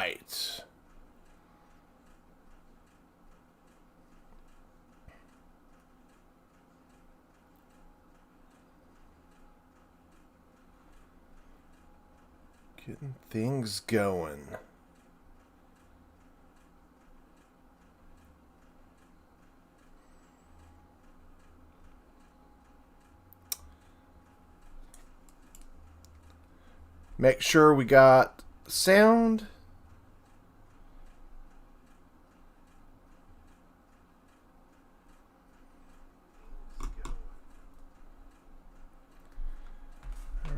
right. Getting things going. Make sure we got sound.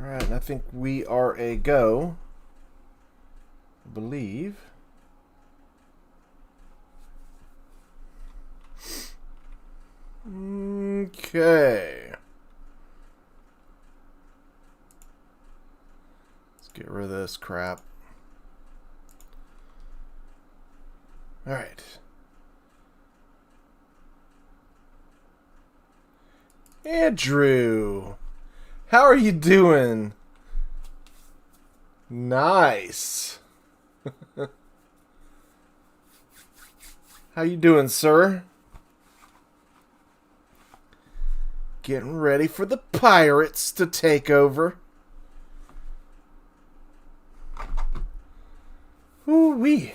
Alright, I think we are a go. I believe. Okay. Let's get rid of this crap. Alright. Andrew, how are you doing? Nice. How you doing, sir? Getting ready for the pirates to take over. Ooh-wee.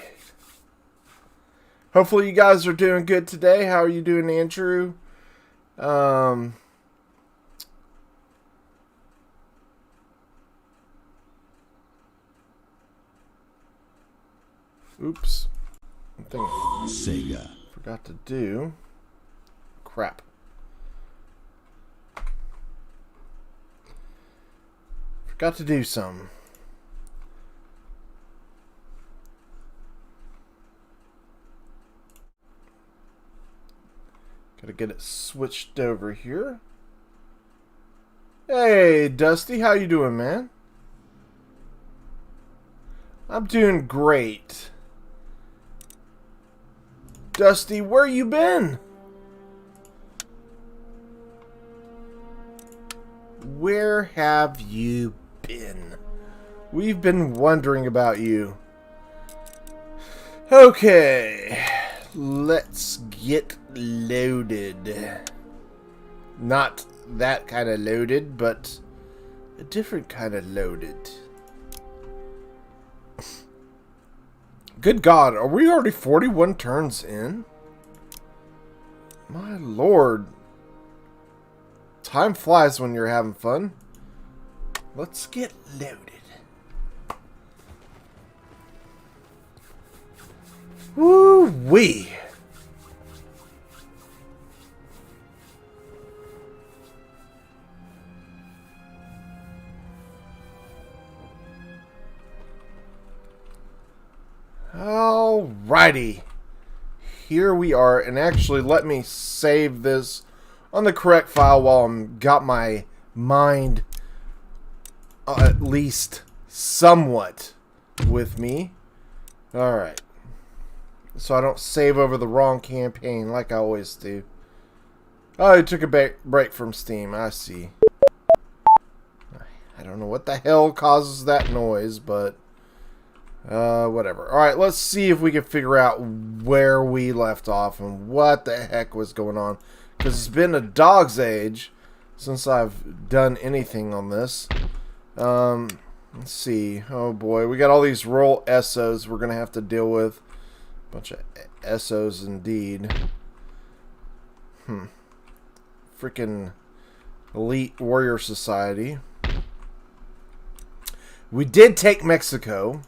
Hopefully you guys are doing good today. How are you doing, Andrew? Oops. Sega. Forgot to do. Crap. Forgot to do some. Gotta get it switched over here. Hey, Dusty, how you doing, man? I'm doing great. Dusty, where you been? Where have you been? We've been wondering about you. Okay, let's get loaded. Not that kind of loaded, but a different kind of loaded. Good God, are we already 41 turns in? My lord. Time flies when you're having fun. Let's get loaded. Woo-wee. Alrighty. Here we are, and actually let me save this on the correct file while I'm got my mind at least somewhat with me. Alright. So I don't save over the wrong campaign like I always do. Oh, I took a break from Steam. I see. I don't know what the hell causes that noise, but whatever. Alright, let's see if we can figure out where we left off and what the heck was going on. Because it's been a dog's age since I've done anything on this. Let's see. Oh boy, we got all these royal SOs we're going to have to deal with. Bunch of SOs indeed. Freaking elite warrior society. We did take Mexico.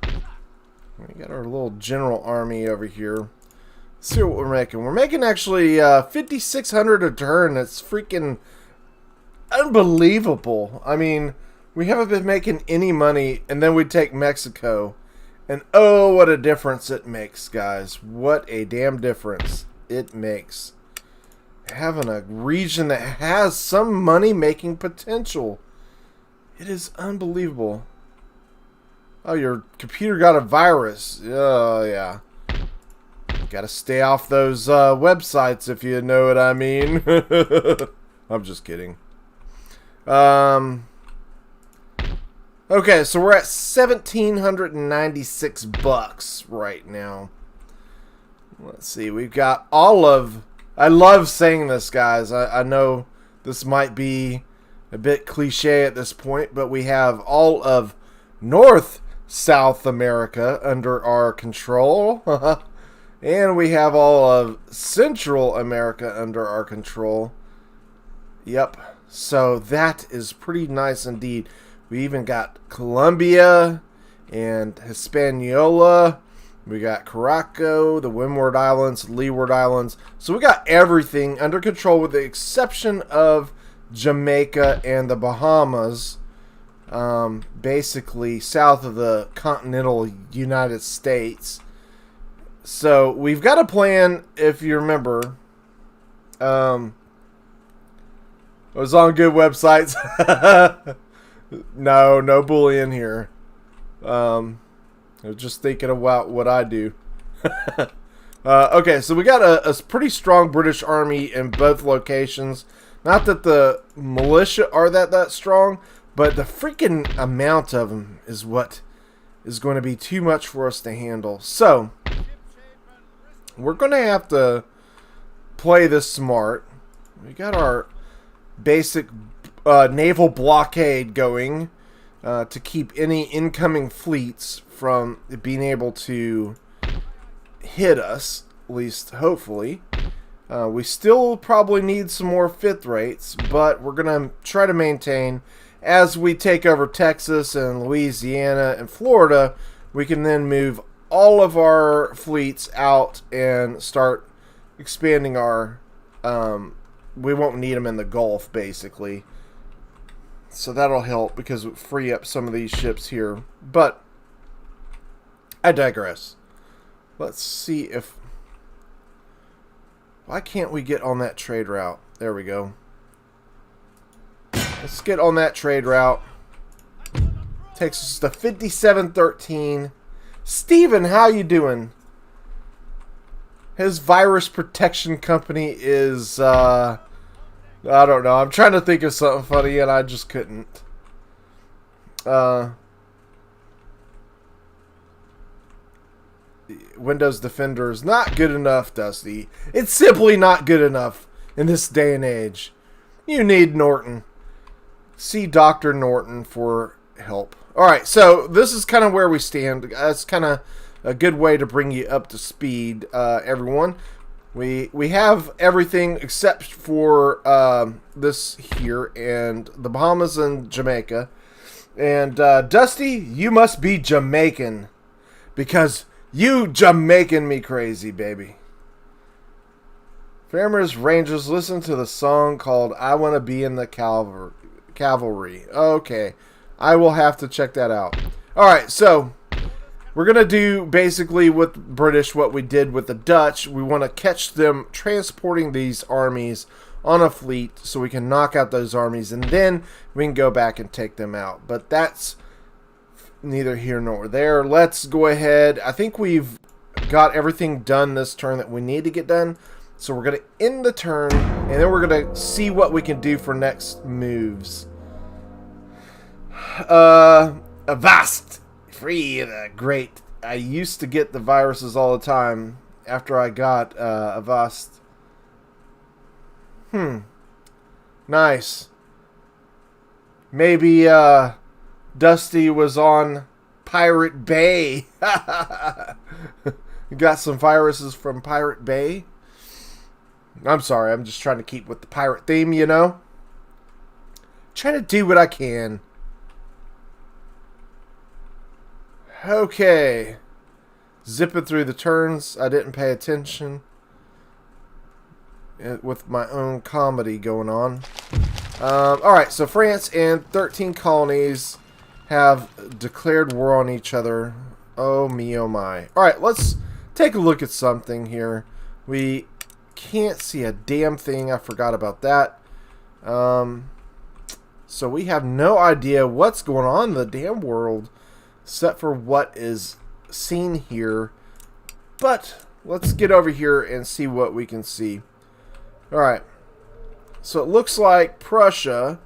We got our little general army over here. Let's see what we're making. We're making actually 5,600 a turn. That's freaking unbelievable. I mean, we haven't been making any money, and then we take Mexico. And oh, what a difference it makes, guys. What a damn difference it makes. Having a region that has some money-making potential. It is unbelievable. Oh, your computer got a virus. Oh, yeah. Gotta stay off those websites, if you know what I mean. I'm just kidding. Okay, so we're at 1,796 bucks right now. Let's see. We've got all of... I love saying this, guys. I know this might be a bit cliche at this point, but we have all of South America under our control. And we have all of Central America under our control. Yep. So that is pretty nice indeed. We even got Colombia and Hispaniola. We got Caraco, the Windward Islands, Leeward Islands. So we got everything under control with the exception of Jamaica and the Bahamas. Basically south of the continental United States. So we've got a plan, if you remember. It was on good websites. No bullying here. I was just thinking about what I do. Okay, so we got a pretty strong British army in both locations. Not that the militia are that strong, but the freaking amount of them is what is going to be too much for us to handle. So, we're going to have to play this smart. We got our basic naval blockade going to keep any incoming fleets from being able to hit us, at least hopefully. We still probably need some more fifth rates, but we're going to try to maintain. As we take over Texas and Louisiana and Florida, we can then move all of our fleets out and start expanding our... we won't need them in the Gulf, basically. So that'll help because it will free up some of these ships here. But I digress. Let's see if... Why can't we get on that trade route? There we go. Let's get on that trade route. Takes us to 5713. Steven, how you doing? His virus protection company is... I don't know. I'm trying to think of something funny and I just couldn't. Windows Defender is not good enough, Dusty. It's simply not good enough in this day and age. You need Norton. See Dr. Norton for help. Alright, so this is kind of where we stand. That's kind of a good way to bring you up to speed, everyone. We have everything except for this here and the Bahamas and Jamaica. And Dusty, you must be Jamaican because you Jamaican me crazy, baby. Farmers Rangers, listen to the song called I Want to Be in the Cavalry. Okay, I will have to check that out. Alright, so we're going to do basically with British what we did with the Dutch. We want to catch them transporting these armies on a fleet so we can knock out those armies and then we can go back and take them out. But that's neither here nor there. Let's go ahead. I think we've got everything done this turn that we need to get done. So we're going to end the turn and then we're going to see what we can do for next moves. Avast! Free the great. I used to get the viruses all the time after I got Avast. Nice. Maybe Dusty was on Pirate Bay. Got some viruses from Pirate Bay. I'm sorry, I'm just trying to keep with the pirate theme, you know? Trying to do what I can. Okay. Zipping through the turns. I didn't pay attention. With my own comedy going on. Alright, so France and 13 colonies have declared war on each other. Oh me, oh my. Alright, let's take a look at something here. We can't see a damn thing. I forgot about that. So we have no idea what's going on in the damn world except for what is seen here. But let's get over here and see what we can see. Alright. So it looks like Prussia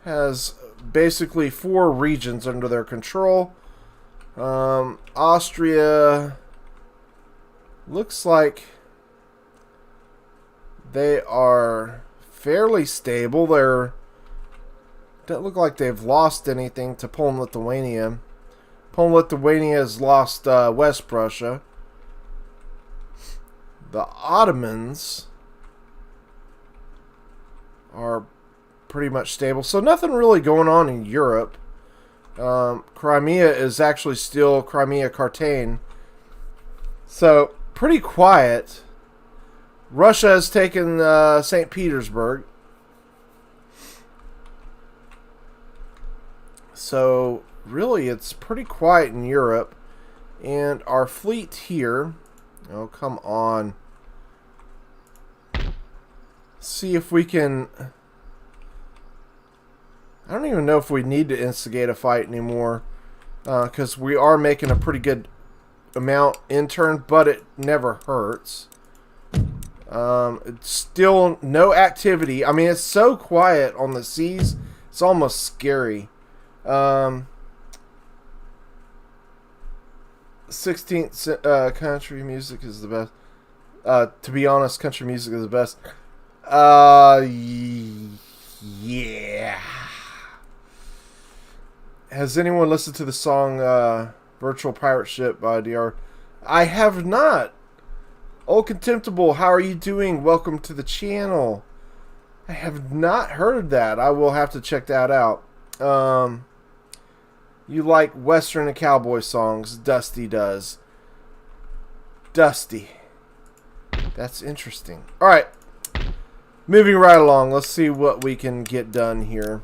has basically 4 regions under their control. Austria looks like they are fairly stable. They're don't look like they've lost anything to Poland, Lithuania. Poland, Lithuania has lost West Prussia. The Ottomans are pretty much stable. So nothing really going on in Europe. Crimea is actually still Crimea Cartane. So pretty quiet. Russia has taken St. Petersburg. So really it's pretty quiet in Europe. And our fleet here, oh come on, see if we can, I don't even know if we need to instigate a fight anymore, because we are making a pretty good amount in turn, but it never hurts. It's still no activity. I mean, it's so quiet on the seas, it's almost scary. 16th country music is the best. To be honest, country music is the best. Yeah. Has anyone listened to the song Virtual Pirate Ship by DR? I have not. Oh, Contemptible, how are you doing? Welcome to the channel. I have not heard that. I will have to check that out. You like Western and cowboy songs. Dusty does. Dusty. That's interesting. Alright. Moving right along. Let's see what we can get done here.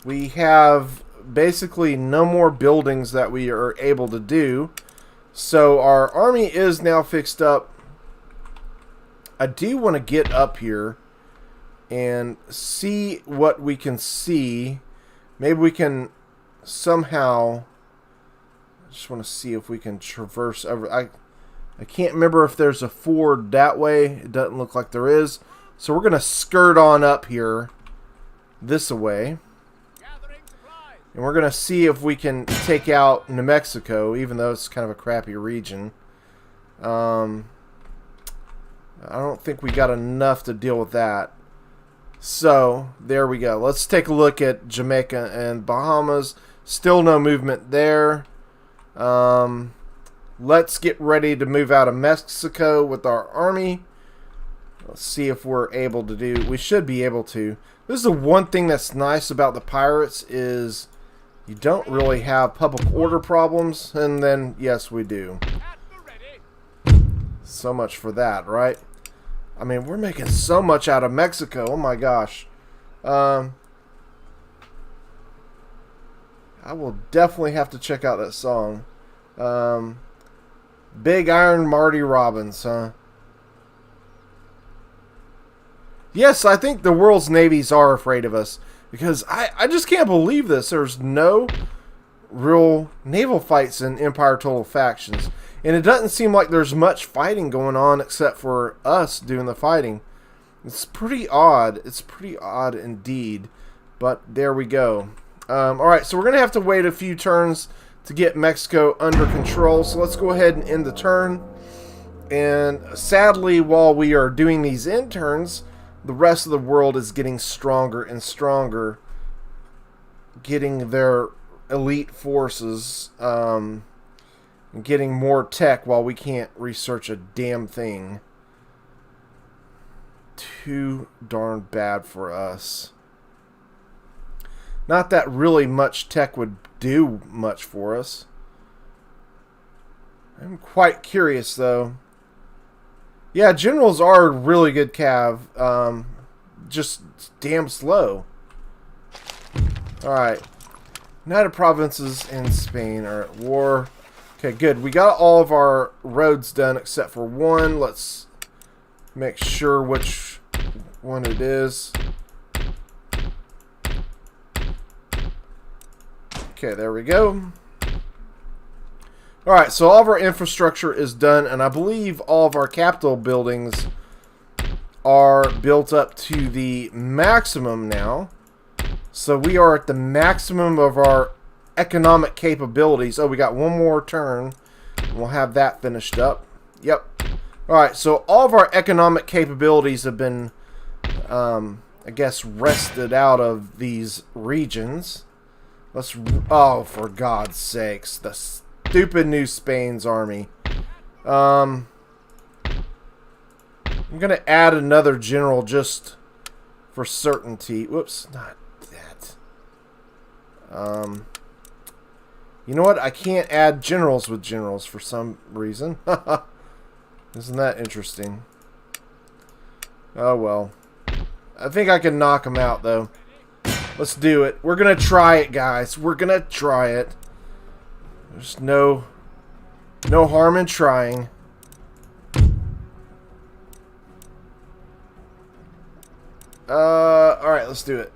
We have basically no more buildings that we are able to do. So our army is now fixed up. I do want to get up here and see what we can see. Maybe we can somehow, I just want to see if we can traverse over. I can't remember if there's a ford that way. It doesn't look like there is. So we're going to skirt on up here this way. And we're going to see if we can take out New Mexico, even though it's kind of a crappy region. I don't think we got enough to deal with that. So, there we go. Let's take a look at Jamaica and Bahamas. Still no movement there. Let's get ready to move out of Mexico with our army. Let's see if we're able to do. We should be able to. This is the one thing that's nice about the pirates is you don't really have public order problems. And then, yes, we do. So much for that, right? I mean, we're making so much out of Mexico. Oh, my gosh. I will definitely have to check out that song. Big Iron Marty Robbins, huh? Yes, I think the world's navies are afraid of us. Because I just can't believe this. There's no real naval fights in Empire Total Factions. And it doesn't seem like there's much fighting going on except for us doing the fighting. It's pretty odd. It's pretty odd indeed. But there we go. Alright, so we're going to have to wait a few turns to get Mexico under control. So let's go ahead and end the turn. And sadly, while we are doing these end turns, the rest of the world is getting stronger and stronger. Getting their elite forces, and getting more tech while we can't research a damn thing. Too darn bad for us. Not that really much tech would do much for us. I'm quite curious though. Yeah, generals are really good cav. Just damn slow. Alright. United Provinces and Spain are at war. Okay, good. We got all of our roads done except for one. Let's make sure which one it is. Okay, there we go. Alright, so all of our infrastructure is done, and I believe all of our capital buildings are built up to the maximum now. So we are at the maximum of our economic capabilities. Oh, we got one more turn. We'll have that finished up. Yep. Alright, so all of our economic capabilities have been, I guess, wrested out of these regions. Let's... Oh, for God's sakes. The stupid New Spain's army. I'm going to add another general just for certainty. Whoops, not that. You know what? I can't add generals with generals for some reason. Isn't that interesting? Oh, well. I think I can knock them out, though. Let's do it. We're going to try it, guys. We're going to try it. There's no harm in trying. Alright, let's do it.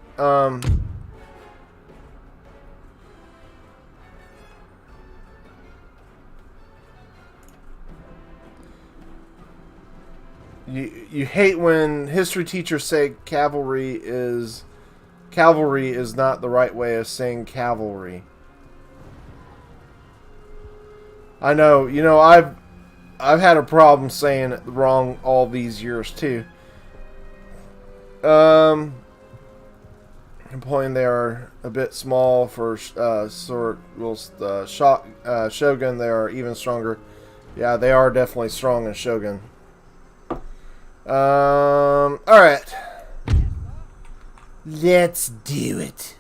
You hate when history teachers say cavalry is not the right way of saying cavalry. I know, you know, I've had a problem saying it wrong all these years too. Napoleon, they are a bit small for Shogun. They are even stronger. Yeah, they are definitely strong in Shogun. Alright. Let's do it.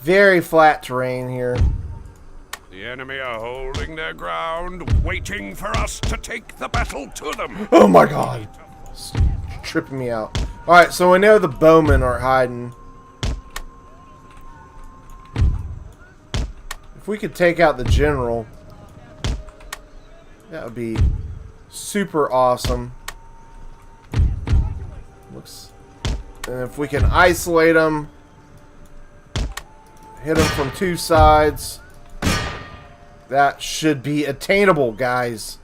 Very flat terrain here. The enemy are holding their ground, waiting for us to take the battle to them. Oh my God. It's tripping me out. Alright, so we know the bowmen are hiding. If we could take out the general, that would be super awesome. Looks, and if we can isolate them, hit them from two sides, that should be attainable, guys.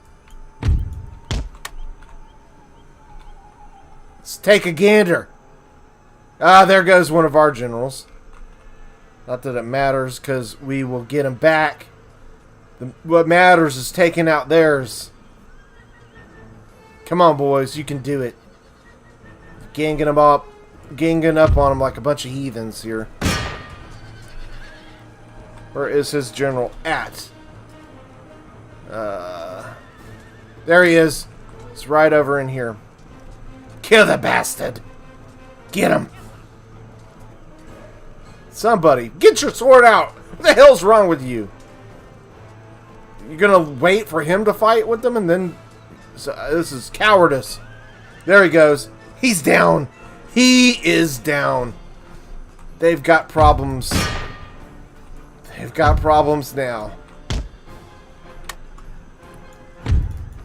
Let's take a gander. Ah, there goes one of our generals. Not that it matters, because we will get them back. What matters is taking out theirs. Come on, boys. You can do it. Ganging up on them like a bunch of heathens here. Where is his general at? There he is. He's right over in here. Kill the bastard. Get him. Somebody, get your sword out. What the hell's wrong with you? You're gonna wait for him to fight with them and then... So, this is cowardice. There he goes. He's down. He is down. They've got problems. They've got problems now.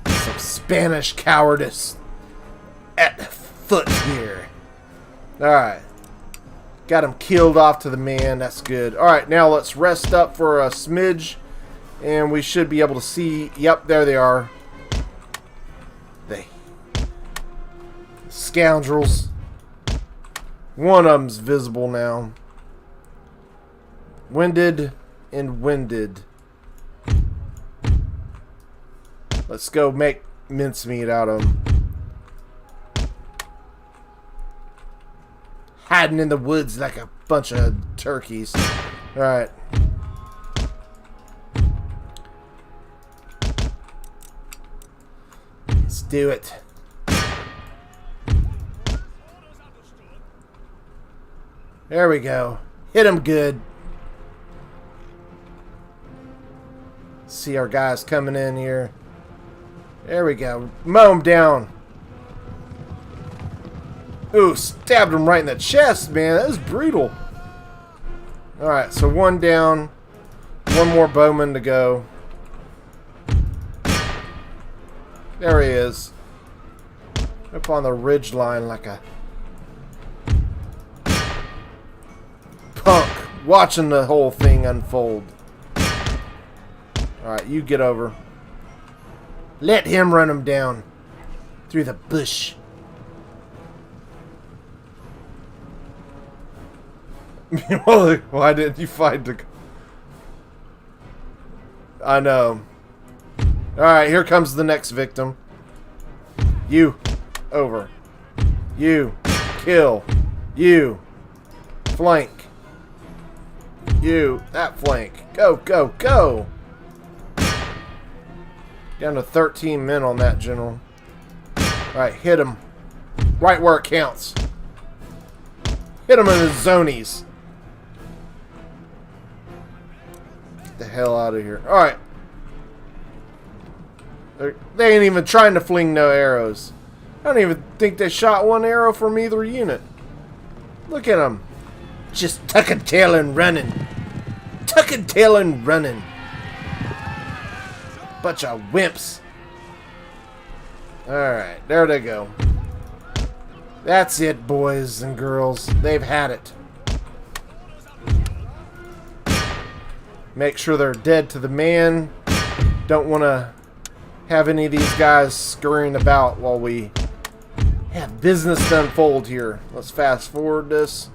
Some Spanish cowardice at foot here. Alright. Got him killed off to the man. That's good. Alright, now let's rest up for a smidge. And we should be able to see... Yep, there they are. They... Scoundrels. One of them's visible now. Winded and winded. Let's go make mincemeat out of them. Hiding in the woods like a bunch of turkeys. Alright. Let's do it. There we go. Hit him good. See our guys coming in here. There we go. Mow him down. Ooh, stabbed him right in the chest, man. That was brutal. Alright, so one down. One more bowman to go. There he is. Up on the ridge line like a punk. Watching the whole thing unfold. Alright, you get over. Let him run him down. Through the bush. Well, why didn't you find the... I know. Alright, here comes the next victim. You. Over. You. Kill. You. Flank. You. That flank. Go, go, go! Down to 13 men on that, General. Alright, hit him. Right where it counts. Hit him in his zonies. Get the hell out of here. Alright. They ain't even trying to fling no arrows. I don't even think they shot one arrow from either unit. Look at them. Just tucking tail and running. Tucking tail and running. Bunch of wimps. Alright, there they go. That's it, boys and girls. They've had it. Make sure they're dead to the man. Don't want to have any of these guys scurrying about while we have business to unfold here. Let's fast forward this.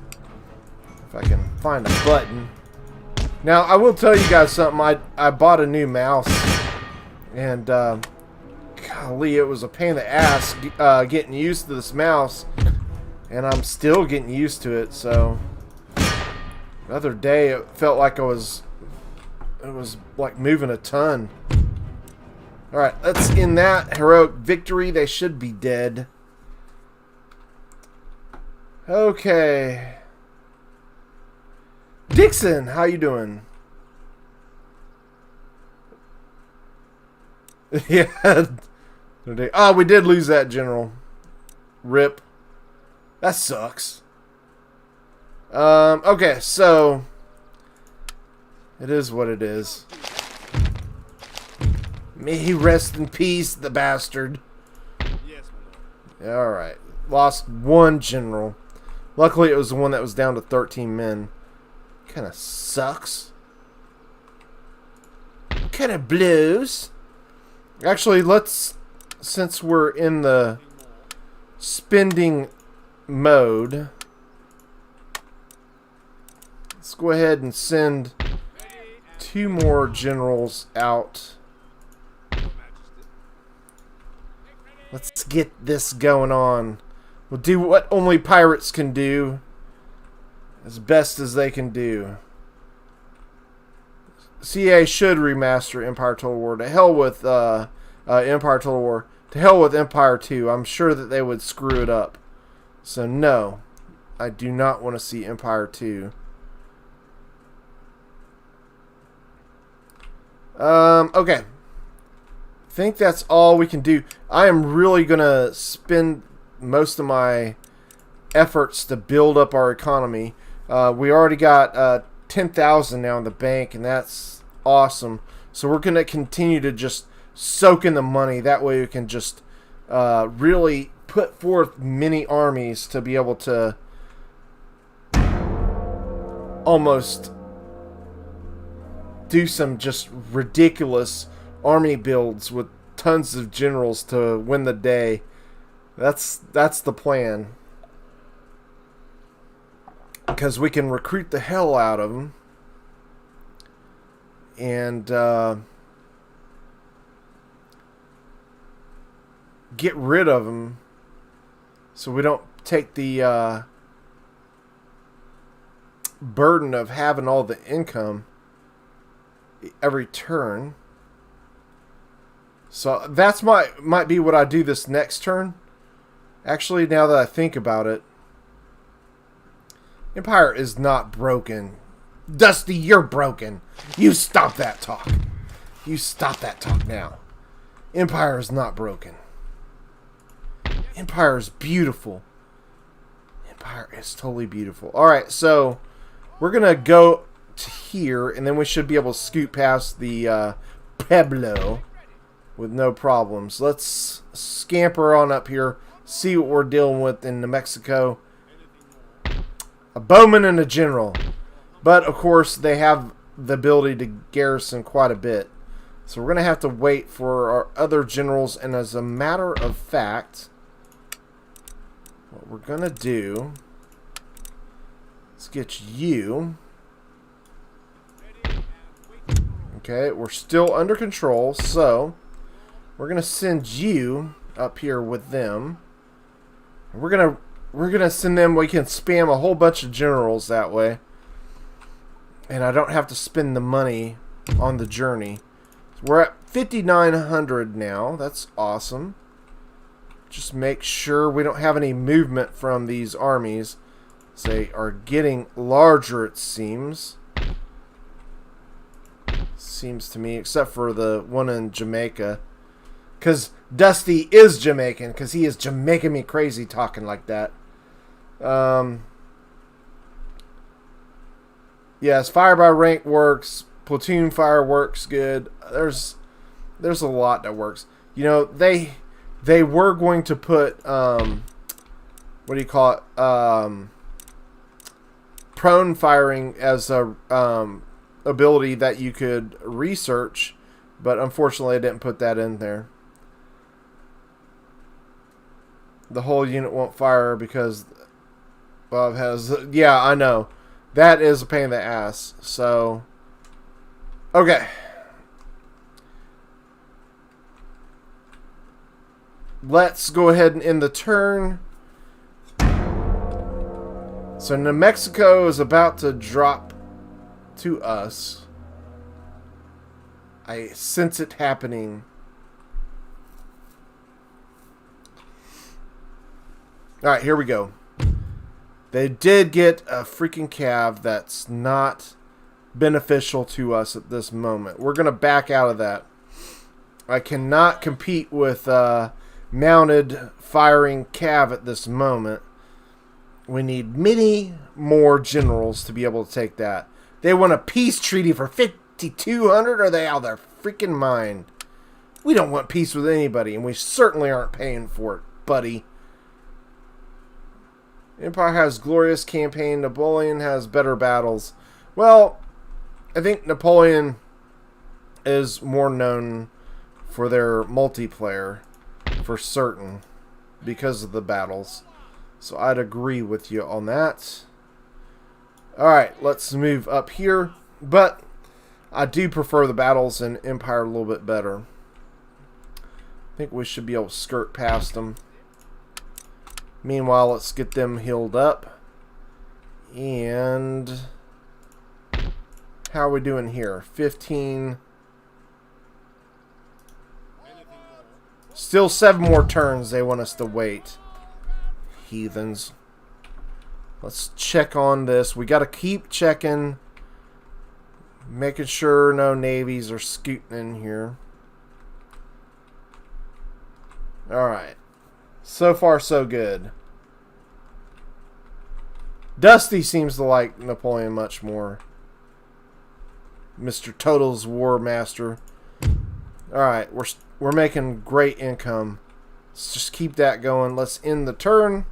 If I can find a button. Now, I will tell you guys something. I bought a new mouse. And, golly, it was a pain in the ass getting used to this mouse. And I'm still getting used to it, so... The other day, it felt like it was like moving a ton. Alright, let's end that heroic victory. They should be dead. Okay. Dixon, how you doing? Yeah. Oh, we did lose that general. Rip. That sucks. Okay, so it is what it is. May he rest in peace, the bastard. Yes, my lord. Alright. Lost one general. Luckily, it was the one that was down to 13 men. Kind of sucks. Kind of blues. Actually, let's, since we're in the spending mode, let's go ahead and send 2 more generals out. Let's get this going on. We'll do what only pirates can do, as best as they can do. CA should remaster Empire Total War. To hell with Empire Total War. To hell with Empire 2. I'm sure that they would screw it up. So no, I do not want to see Empire 2. Okay. I think that's all we can do. I am really going to spend most of my efforts to build up our economy. We already got 10,000 now in the bank, and that's awesome. So we're going to continue to just soak in the money. That way we can just really put forth many armies to be able to almost do some just ridiculous army builds with tons of generals to win the day. That's the plan. Because we can recruit the hell out of them. And get rid of them. So we don't take the burden of having all the income every turn. So that's might be what I do this next turn. Actually, now that I think about it, Empire is not broken. Dusty, you're broken. You stop that talk. You stop that talk now. Empire is not broken. Empire is beautiful. Empire is totally beautiful. Alright, so we're going to go to here, and then we should be able to scoot past the Pueblo with no problems. Let's scamper on up here, see what we're dealing with in New Mexico. A bowman and a general. But, of course, they have the ability to garrison quite a bit. So we're going to have to wait for our other generals. And as a matter of fact, what we're going to do Let's get you. Okay, we're still under control, so we're gonna send you up here with them. We're gonna send them. We can spam a whole bunch of generals that way, and I don't have to spend the money on the journey. So we're at 5,900 now. That's awesome. Just make sure we don't have any movement from these armies. They are getting larger, it seems. Seems to me, except for the one in Jamaica. Because Dusty is Jamaican, because he is Jamaican me crazy talking like that. Yes, fire by rank works. Platoon fire works good. There's a lot that works. You know, they were going to put what do you call it? Prone firing as a ability that you could research, but unfortunately I didn't put that in there. The whole unit won't fire because Bob has... Yeah, I know. That is a pain in the ass. So, okay. Let's go ahead and end the turn. So New Mexico is about to drop to us. I sense it happening. Alright, here we go. They did get a freaking cav that's not beneficial to us at this moment. We're going to back out of that. I cannot compete with mounted firing cav at this moment. We need many more generals to be able to take that. They want a peace treaty for 5,200? Are they out of their freaking mind? We don't want peace with anybody, and we certainly aren't paying for it, buddy. Empire has glorious campaign. Napoleon has better battles. Well, I think Napoleon is more known for their multiplayer, for certain, because of the battles. So I'd agree with you on that. Alright, let's move up here. But I do prefer the battles in Empire a little bit better. I think we should be able to skirt past them. Meanwhile, let's get them healed up. And how are we doing here? 15. Still 7 more turns they want us to wait. Heathens. Let's check on this. We got to keep checking. Making sure no navies are scooting in here. Alright. So far, so good. Dusty seems to like Napoleon much more. Mr. Total's War Master. Alright, we're making great income. Let's just keep that going. Let's end the turn.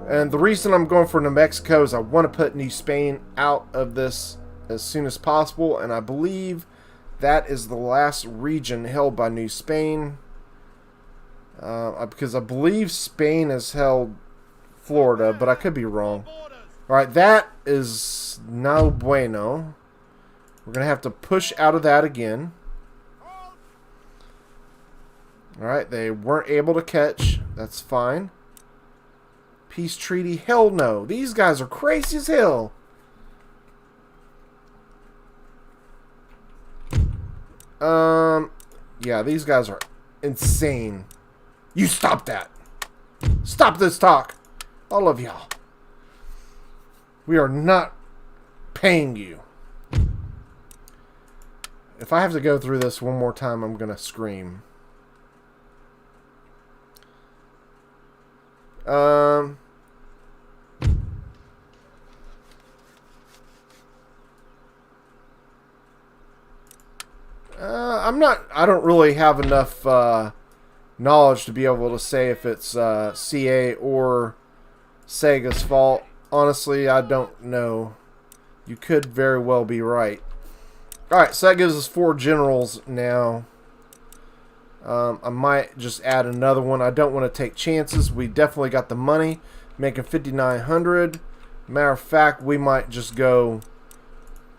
And the reason I'm going for New Mexico is I want to put New Spain out of this as soon as possible. And I believe that is the last region held by New Spain. Because I believe Spain has held Florida, but I could be wrong. Alright, that is no bueno. We're going to have to push out of that again. Alright, they weren't able to catch. That's fine. Peace treaty? Hell no. These guys are crazy as hell. Yeah, these guys are insane. You stop that. Stop this talk. All of y'all. We are not paying you. If I have to go through this one more time, I'm going to scream. I don't really have enough knowledge to be able to say if it's CA or Sega's fault. Honestly, I don't know. You could very well be right. Alright, so that gives us 4 generals now. I might just add another one. I don't want to take chances. We definitely got the money. making 5,900. Matter of fact, we might just go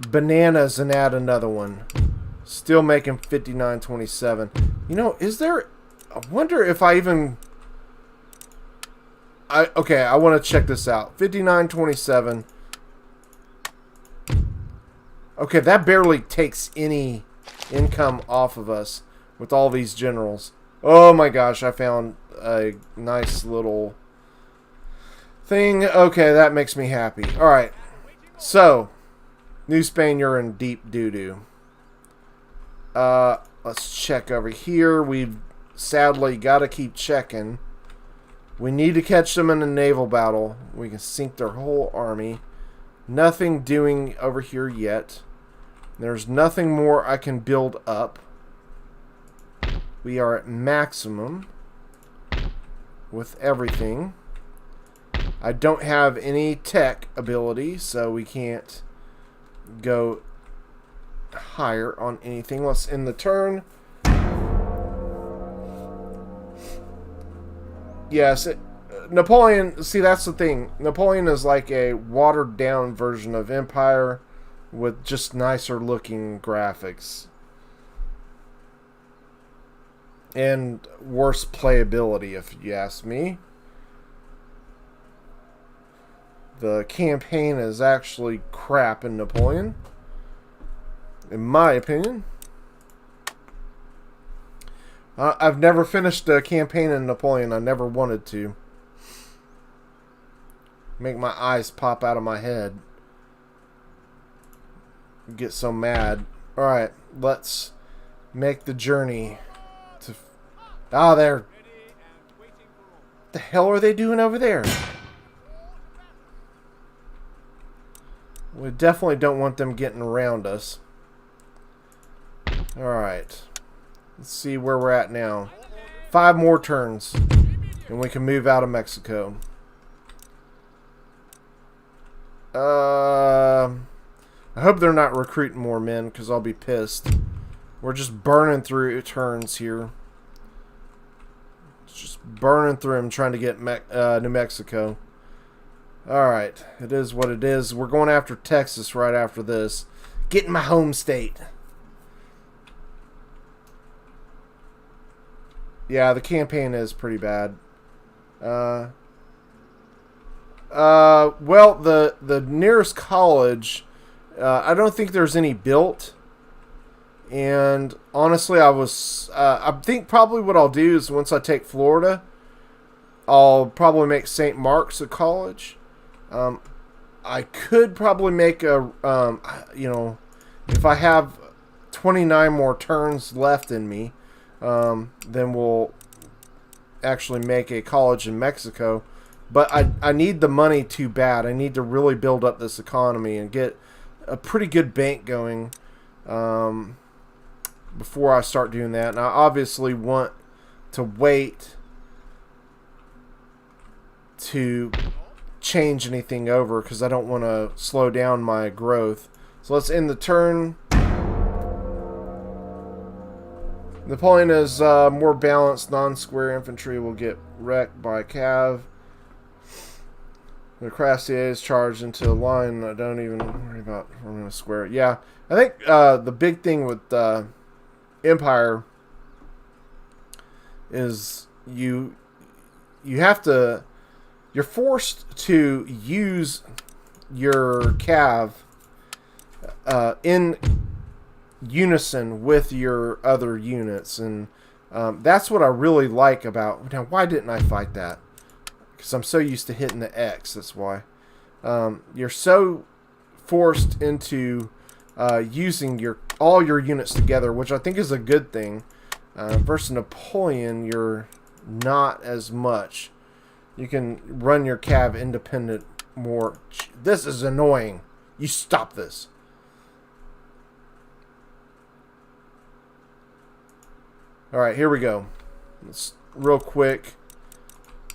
bananas and add another one. Still making 5,927. You know, is there... I wonder if I even... Okay, I want to check this out. 5,927. Okay, that barely takes any income off of us with all these generals. Oh my gosh, I found a nice little thing. Okay, that makes me happy. Alright, so, New Spain, you're in deep doo-doo. Let's check over here. We've sadly got to keep checking. We need to catch them in a naval battle. We can sink their whole army. Nothing doing over here yet. There's nothing more I can build up. We are at maximum with everything. I don't have any tech ability, so we can't go higher on anything. Let's end the turn. Yes, Napoleon, see, that's the thing. Napoleon is like a watered down version of Empire with just nicer looking graphics. And worse playability, if you ask me. The campaign is actually crap in Napoleon, in my opinion. I've never finished a campaign in Napoleon. I never wanted to. Make my eyes pop out of my head. Get so mad. Alright, let's make the journey to... Ah, there. What the hell are they doing over there? We definitely don't want them getting around us. Alright. Let's see where we're at now. 5 more turns. And we can move out of Mexico. I hope they're not recruiting more men, because I'll be pissed. We're just burning through turns here. Just burning through them, trying to get New Mexico. Alright, it is what it is. We're going after Texas right after this. Getting my home state. Yeah, the campaign is pretty bad. Well, the nearest college, I don't think there's any built. And honestly, I think probably what I'll do is once I take Florida, I'll probably make St. Mark's a college. I could probably make a, you know, if I have 29 more turns left in me, then we'll actually make a college in Mexico. But I need the money too bad. I need to really build up this economy and get a pretty good bank going before I start doing that. And I obviously want to wait to change anything over because I don't want to slow down my growth. So let's end the turn. Napoleon is more balanced. Non-square infantry will get wrecked by cav. The Crassier is charged into a line. I don't even worry about. I'm going to square it. Yeah, I think the big thing with Empire is you have to. You're forced to use your cav in unison with your other units, and that's what I really like about. Now, why didn't I fight that? Because I'm so used to hitting the X. That's why. You're so forced into using all your units together, which I think is a good thing. Versus Napoleon, you're not as much. You can run your cav independent more. This is annoying. You stop this. Alright, here we go. Let's real quick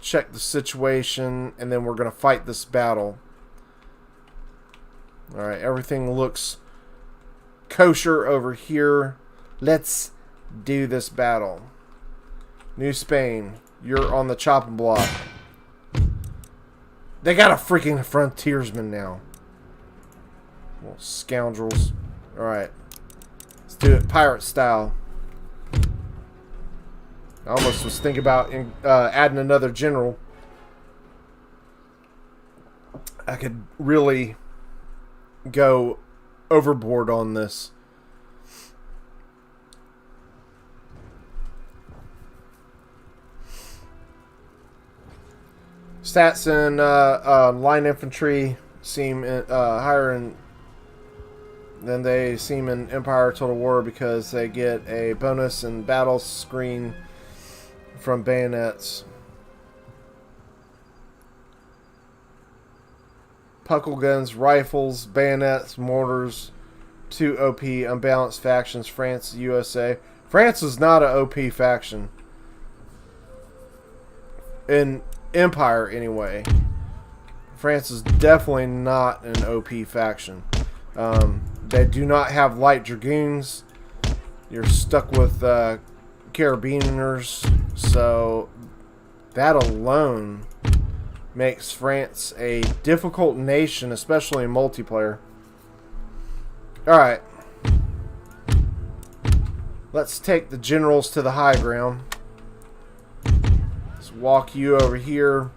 check the situation, and then we're going to fight this battle. Alright, everything looks kosher over here. Let's do this battle. New Spain, you're on the chopping block. They got a freaking frontiersman now. Little scoundrels. Alright. Let's do it pirate style. I almost was thinking about adding another general. I could really go overboard on this. Stats in line infantry seem higher than they seem in Empire Total War because they get a bonus in battle screen from bayonets. Puckle guns, rifles, bayonets, mortars, 2 OP unbalanced factions, France, USA. France is not an OP faction. In Empire, anyway. France is definitely not an OP faction. They do not have light dragoons. You're stuck with carabiners. So that alone makes France a difficult nation, especially in multiplayer. Alright. Let's take the generals to the high ground. Let's walk you over here.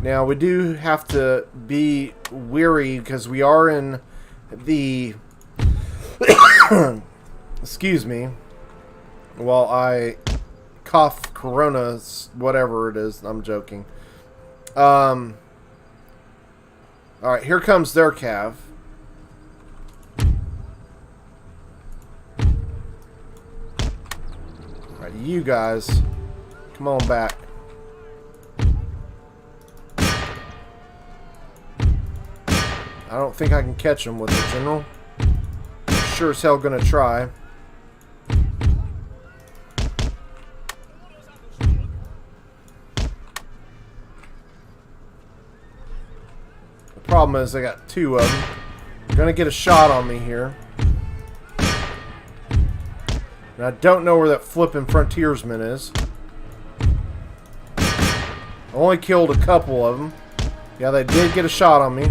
Now, we do have to be weary because we are in the... Excuse me. While I cough corona, whatever it is. I'm joking. Alright, here comes their cav. Alright, you guys, come on back. I don't think I can catch him with the general. Sure as hell gonna try. Problem is, I got 2 of them. Gonna get a shot on me here. And I don't know where that flipping frontiersman is. I only killed a couple of them. Yeah, they did get a shot on me.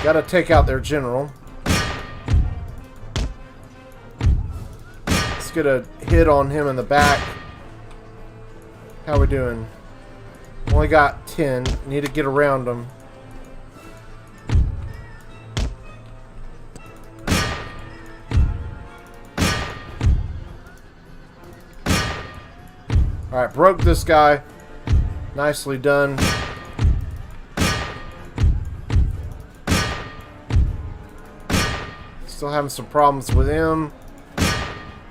Gotta take out their general. Let's get a hit on him in the back. How we doing? Only got 10. Need to get around them. Alright, broke this guy. Nicely done. Still having some problems with him.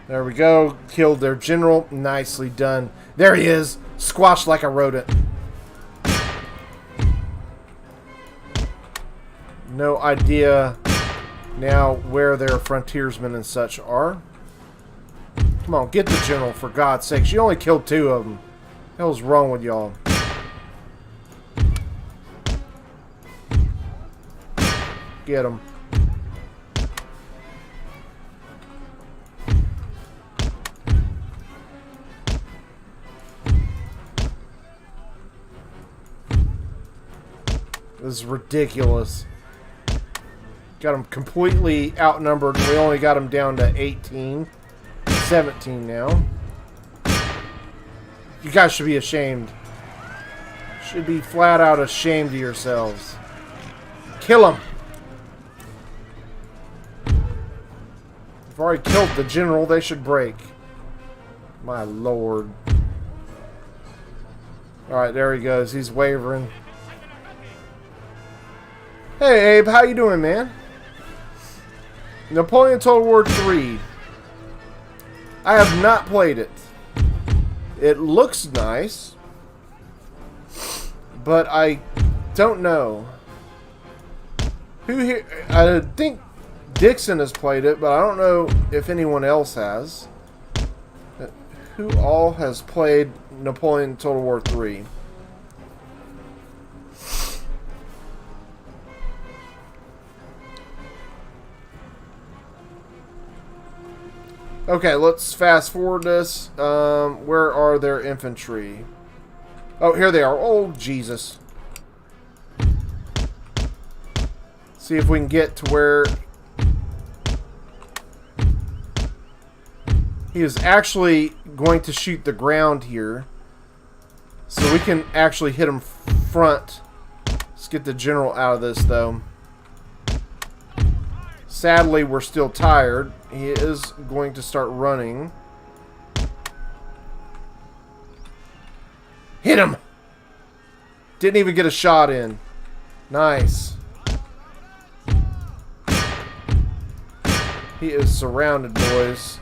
There we go. Killed their general. Nicely done. There he is. Squashed like a rodent. No idea now where their frontiersmen and such are. Come on, get the general, for God's sakes. You only killed 2 of them. What the hell's wrong with y'all? Get him. This is ridiculous. Got them completely outnumbered. We only got them down to 18. 17 now. You guys should be ashamed. Should be flat out ashamed of yourselves. Kill him. I've already killed the general. They should break. My lord. Alright, there he goes. He's wavering. Hey, Abe. How you doing, man? Napoleon Total War 3. I have not played it. It looks nice, but I don't know. Who here? I think Dixon has played it, but I don't know if anyone else has. Who all has played Napoleon Total War 3? Okay, let's fast forward this. Where are their infantry? Oh, here they are. Oh, Jesus. See if we can get to where he is actually going to shoot the ground here. So we can actually hit him front. Let's get the general out of this, though. Sadly, we're still tired. He is going to start running. Hit him! Didn't even get a shot in. Nice. He is surrounded, boys.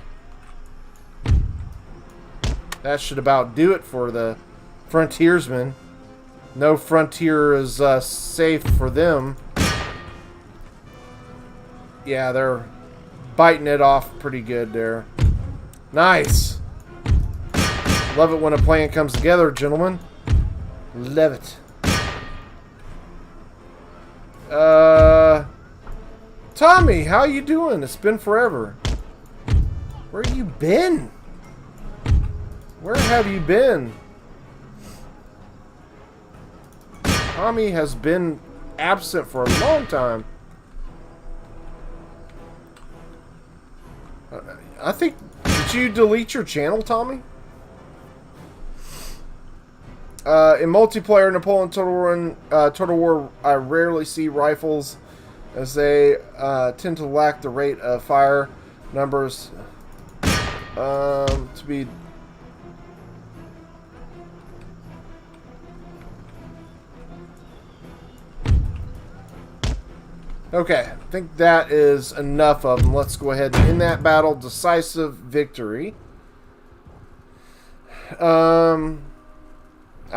That should about do it for the frontiersmen. No frontier is safe for them. Yeah, they're biting it off pretty good there. Nice. Love it when a plan comes together, gentlemen. Love it. Tommy, how you doing? It's been forever. Where you been? Where have you been? Tommy has been absent for a long time. I think... Did you delete your channel, Tommy? In multiplayer, Napoleon Total War, I rarely see rifles, as they tend to lack the rate of fire numbers to be... Okay, I think that is enough of them. Let's go ahead and end that battle. Decisive victory. I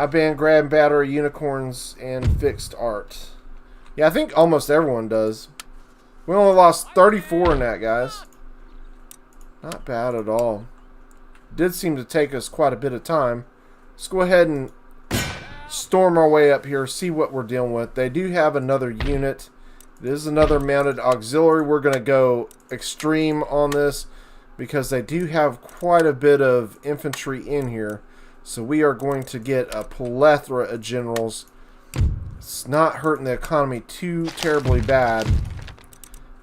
banned grab battery, unicorns, and fixed art. Yeah, I think almost everyone does. We only lost 34 in that, guys. Not bad at all. Did seem to take us quite a bit of time. Let's go ahead and storm our way up here, see what we're dealing with. They do have another unit. It is another mounted auxiliary. We're going to go extreme on this because they do have quite a bit of infantry in here. So we are going to get a plethora of generals. It's not hurting the economy too terribly bad.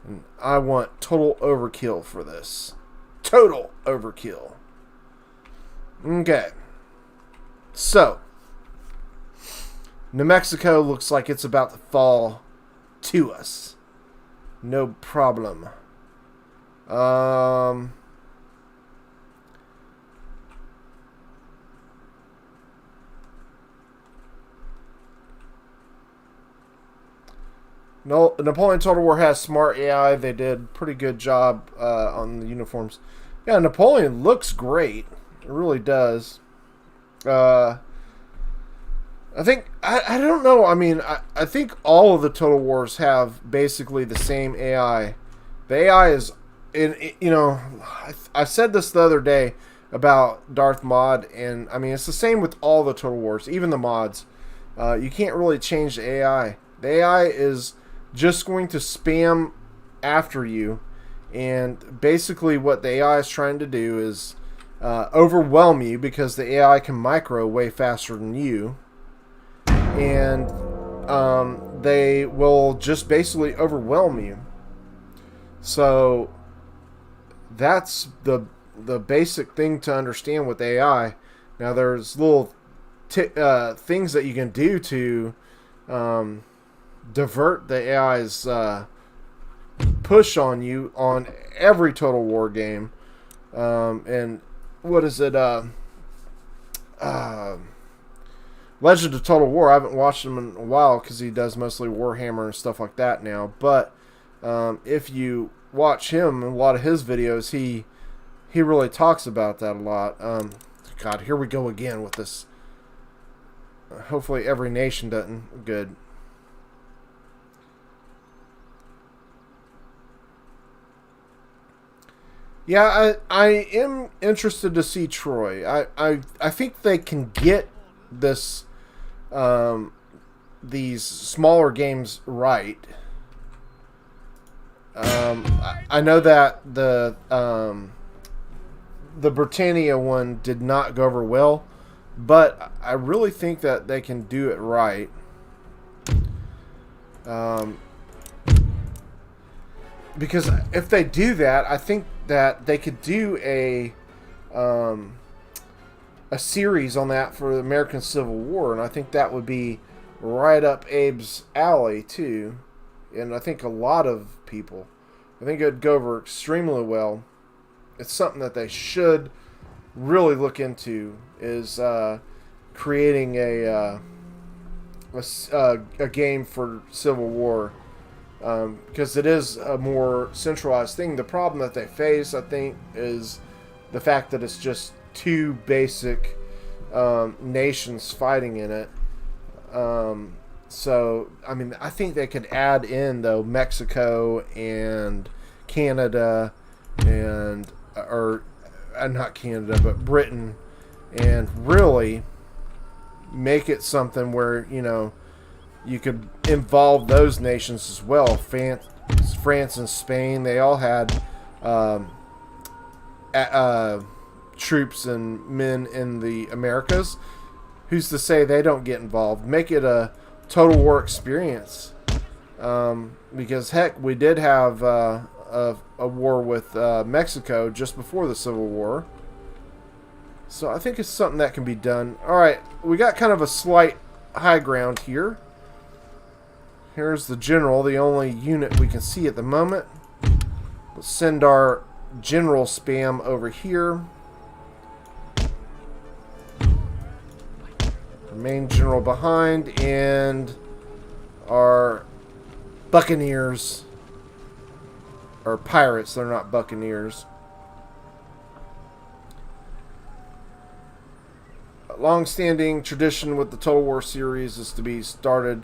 And I want total overkill for this. Total overkill. Okay. So, New Mexico looks like it's about to fall to us. No problem. No, Napoleon Total War has smart AI. They did pretty good job on the uniforms. Yeah, Napoleon looks great. It really does. I think, I don't know, I mean, I think all of the Total Wars have basically the same AI. The AI is, you know, I said this the other day about Darth Mod, and I mean, it's the same with all the Total Wars, even the mods. You can't really change the AI. The AI is just going to spam after you, and basically what the AI is trying to do is overwhelm you because the AI can micro way faster than you. And they will just basically overwhelm you. So that's the basic thing to understand with AI. Now there's little things that you can do to divert the AI's push on you on every Total War game. And what is it? Legend of Total War. I haven't watched him in a while because he does mostly Warhammer and stuff like that now. But if you watch him, a lot of his videos, he really talks about that a lot. God, here we go again with this. Hopefully every nation doesn't. Good. Yeah, I am interested to see Troy. I think they can get this these smaller games right. I know that the Britannia one did not go over well. but I really think that they can do it right. Because if they do that, I think that they could do a series on that for the American Civil War, and I think that would be right up Abe's alley too. And I think a lot of people, I think it would go over extremely well. It's something that they should really look into, is creating a game for Civil War, because it is a more centralized thing. The problem that they face, I think, is the fact that it's just two basic nations fighting in it. So, I mean, I think they could add in, though, Mexico and Canada and, or not Canada, but Britain, and really make it something where, you know, you could involve those nations as well. France and Spain, they all had troops and men in the Americas. Who's to say they don't get involved? Make it a total war experience. Because, heck, we did have a war with Mexico just before the Civil War. So I think it's something that can be done. Alright, we got kind of a slight high ground here. Here's the general, the only unit we can see at the moment. Let's send our general spam over here. The main general behind, and our buccaneers, or pirates, they're not buccaneers. A long-standing tradition with the Total War series is to be started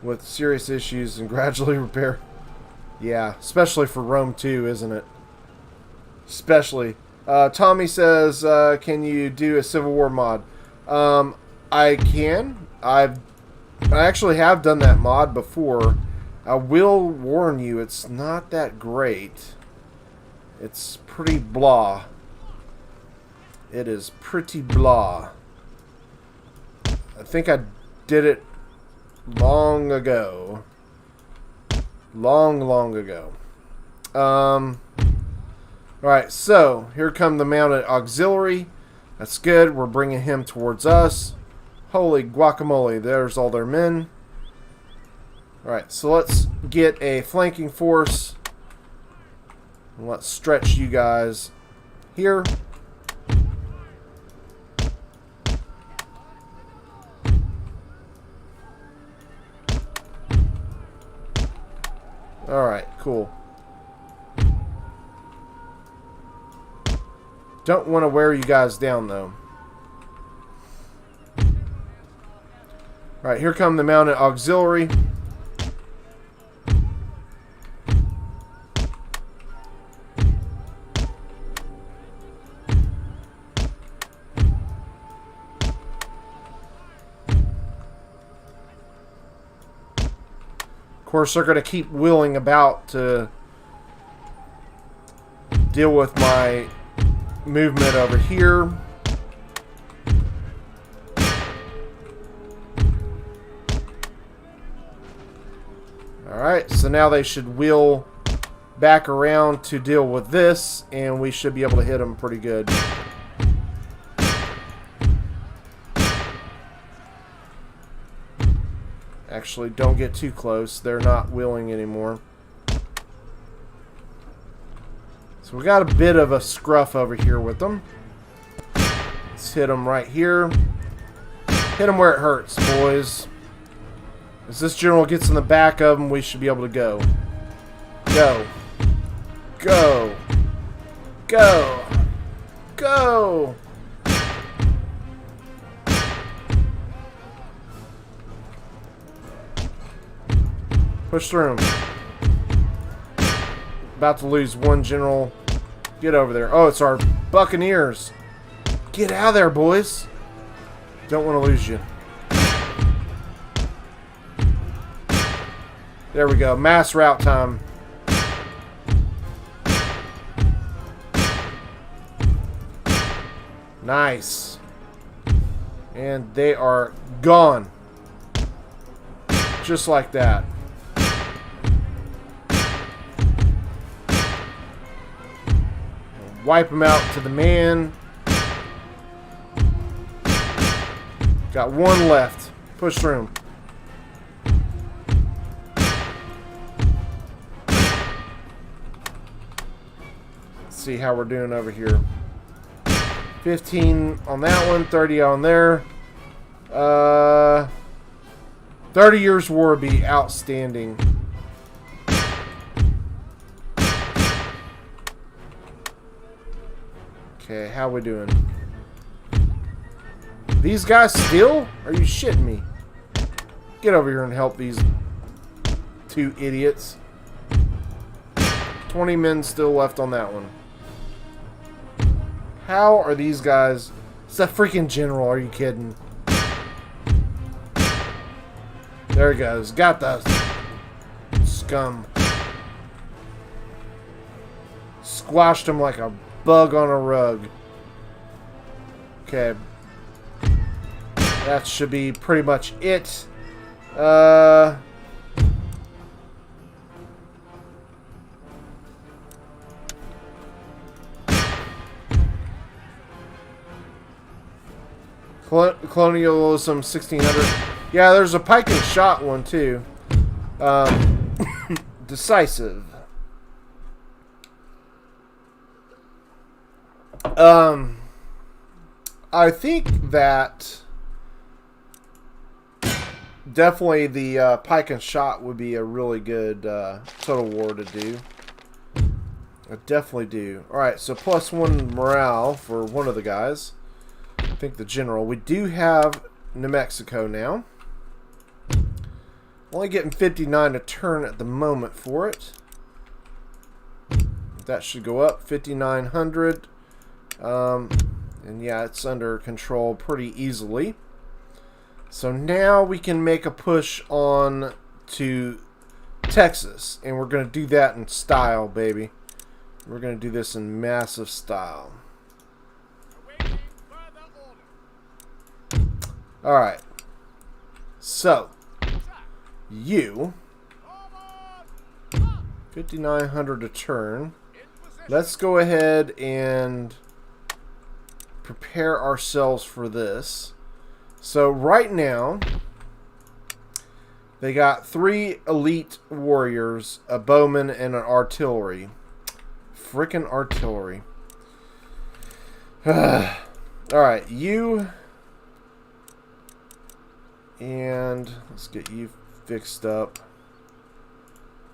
with serious issues and gradually repair. Yeah, especially for Rome 2, isn't it? Especially. Tommy says, can you do a Civil War mod? I can. I actually have done that mod before. I will warn you, it's not that great. It's pretty blah. It is pretty blah. I think I did it long ago. Long ago. Alright, so here come the mounted auxiliary. That's good. We're bringing him towards us. Holy guacamole, there's all their men. Alright, so let's get a flanking force. And let's stretch you guys here. Alright, cool. Don't want to wear you guys down, though. Alright, here come the mounted auxiliary. Of course, they're going to keep wheeling about to deal with my movement over here. Alright, so now they should wheel back around to deal with this, and we should be able to hit them pretty good. Actually, don't get too close. They're not wheeling anymore. So we got a bit of a scruff over here with them. Let's hit them right here. Hit them where it hurts, boys. As this general gets in the back of them, we should be able to go. Go. Go. Go. Go. Push through him. About to lose one general. Get over there. Oh, it's our buccaneers. Get out of there, boys. Don't want to lose you. There we go. Mass route time. Nice. And they are gone. Just like that. Wipe them out to the man. Got one left. Push through him. Let's see how we're doing over here. 15 on that one, 30 on there. 30 Years' War would be outstanding. Okay, how we doing? These guys still? Are you shitting me? Get over here and help these two idiots. 20 men still left on that one. How are these guys? It's a freaking general, are you kidding? There he goes. Got the scum. Squashed him like a bug on a rug. Okay. That should be pretty much it. Colonialism 1600. Yeah, there's a pike and shot one too. Decisive. I think that definitely the pike and shot would be a really good total war to do. I definitely do. Alright, so +1 morale for one of the guys. I think the general. We do have New Mexico now. Only getting 59 a turn at the moment for it. That should go up 5,900. And yeah, it's under control pretty easily. So now we can make a push on to Texas. And we're going to do that in style, baby. We're going to do this in massive style. Alright. So, you 5,900 a turn. Let's go ahead and prepare ourselves for this. So right now they got 3 elite warriors, a bowman, and an artillery. Frickin' artillery. Alright, you. And let's get you fixed up.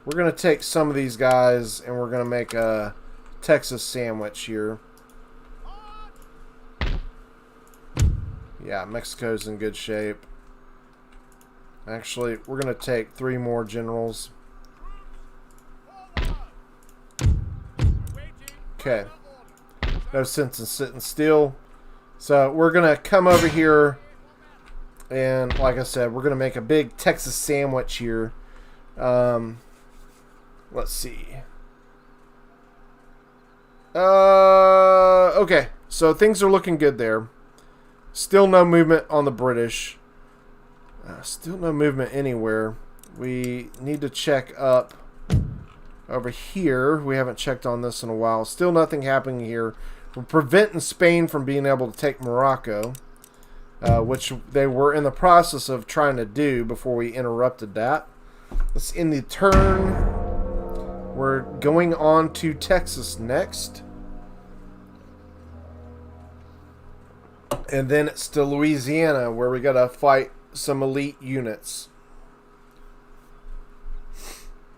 We're going to take some of these guys and we're going to make a Texas sandwich here. Yeah, Mexico's in good shape. Actually, we're going to take 3 more generals. Okay. No sense in sitting still. So we're going to come over here. And like I said, we're going to make a big Texas sandwich here. Let's see. Okay, so things are looking good there. Still no movement on the British. Still no movement anywhere. We need to check up over here. We haven't checked on this in a while. Still nothing happening here. We're preventing Spain from being able to take Morocco. Which they were in the process of trying to do before we interrupted that. Let's end the turn. We're going on to Texas next. And then it's to Louisiana, where we gotta fight some elite units.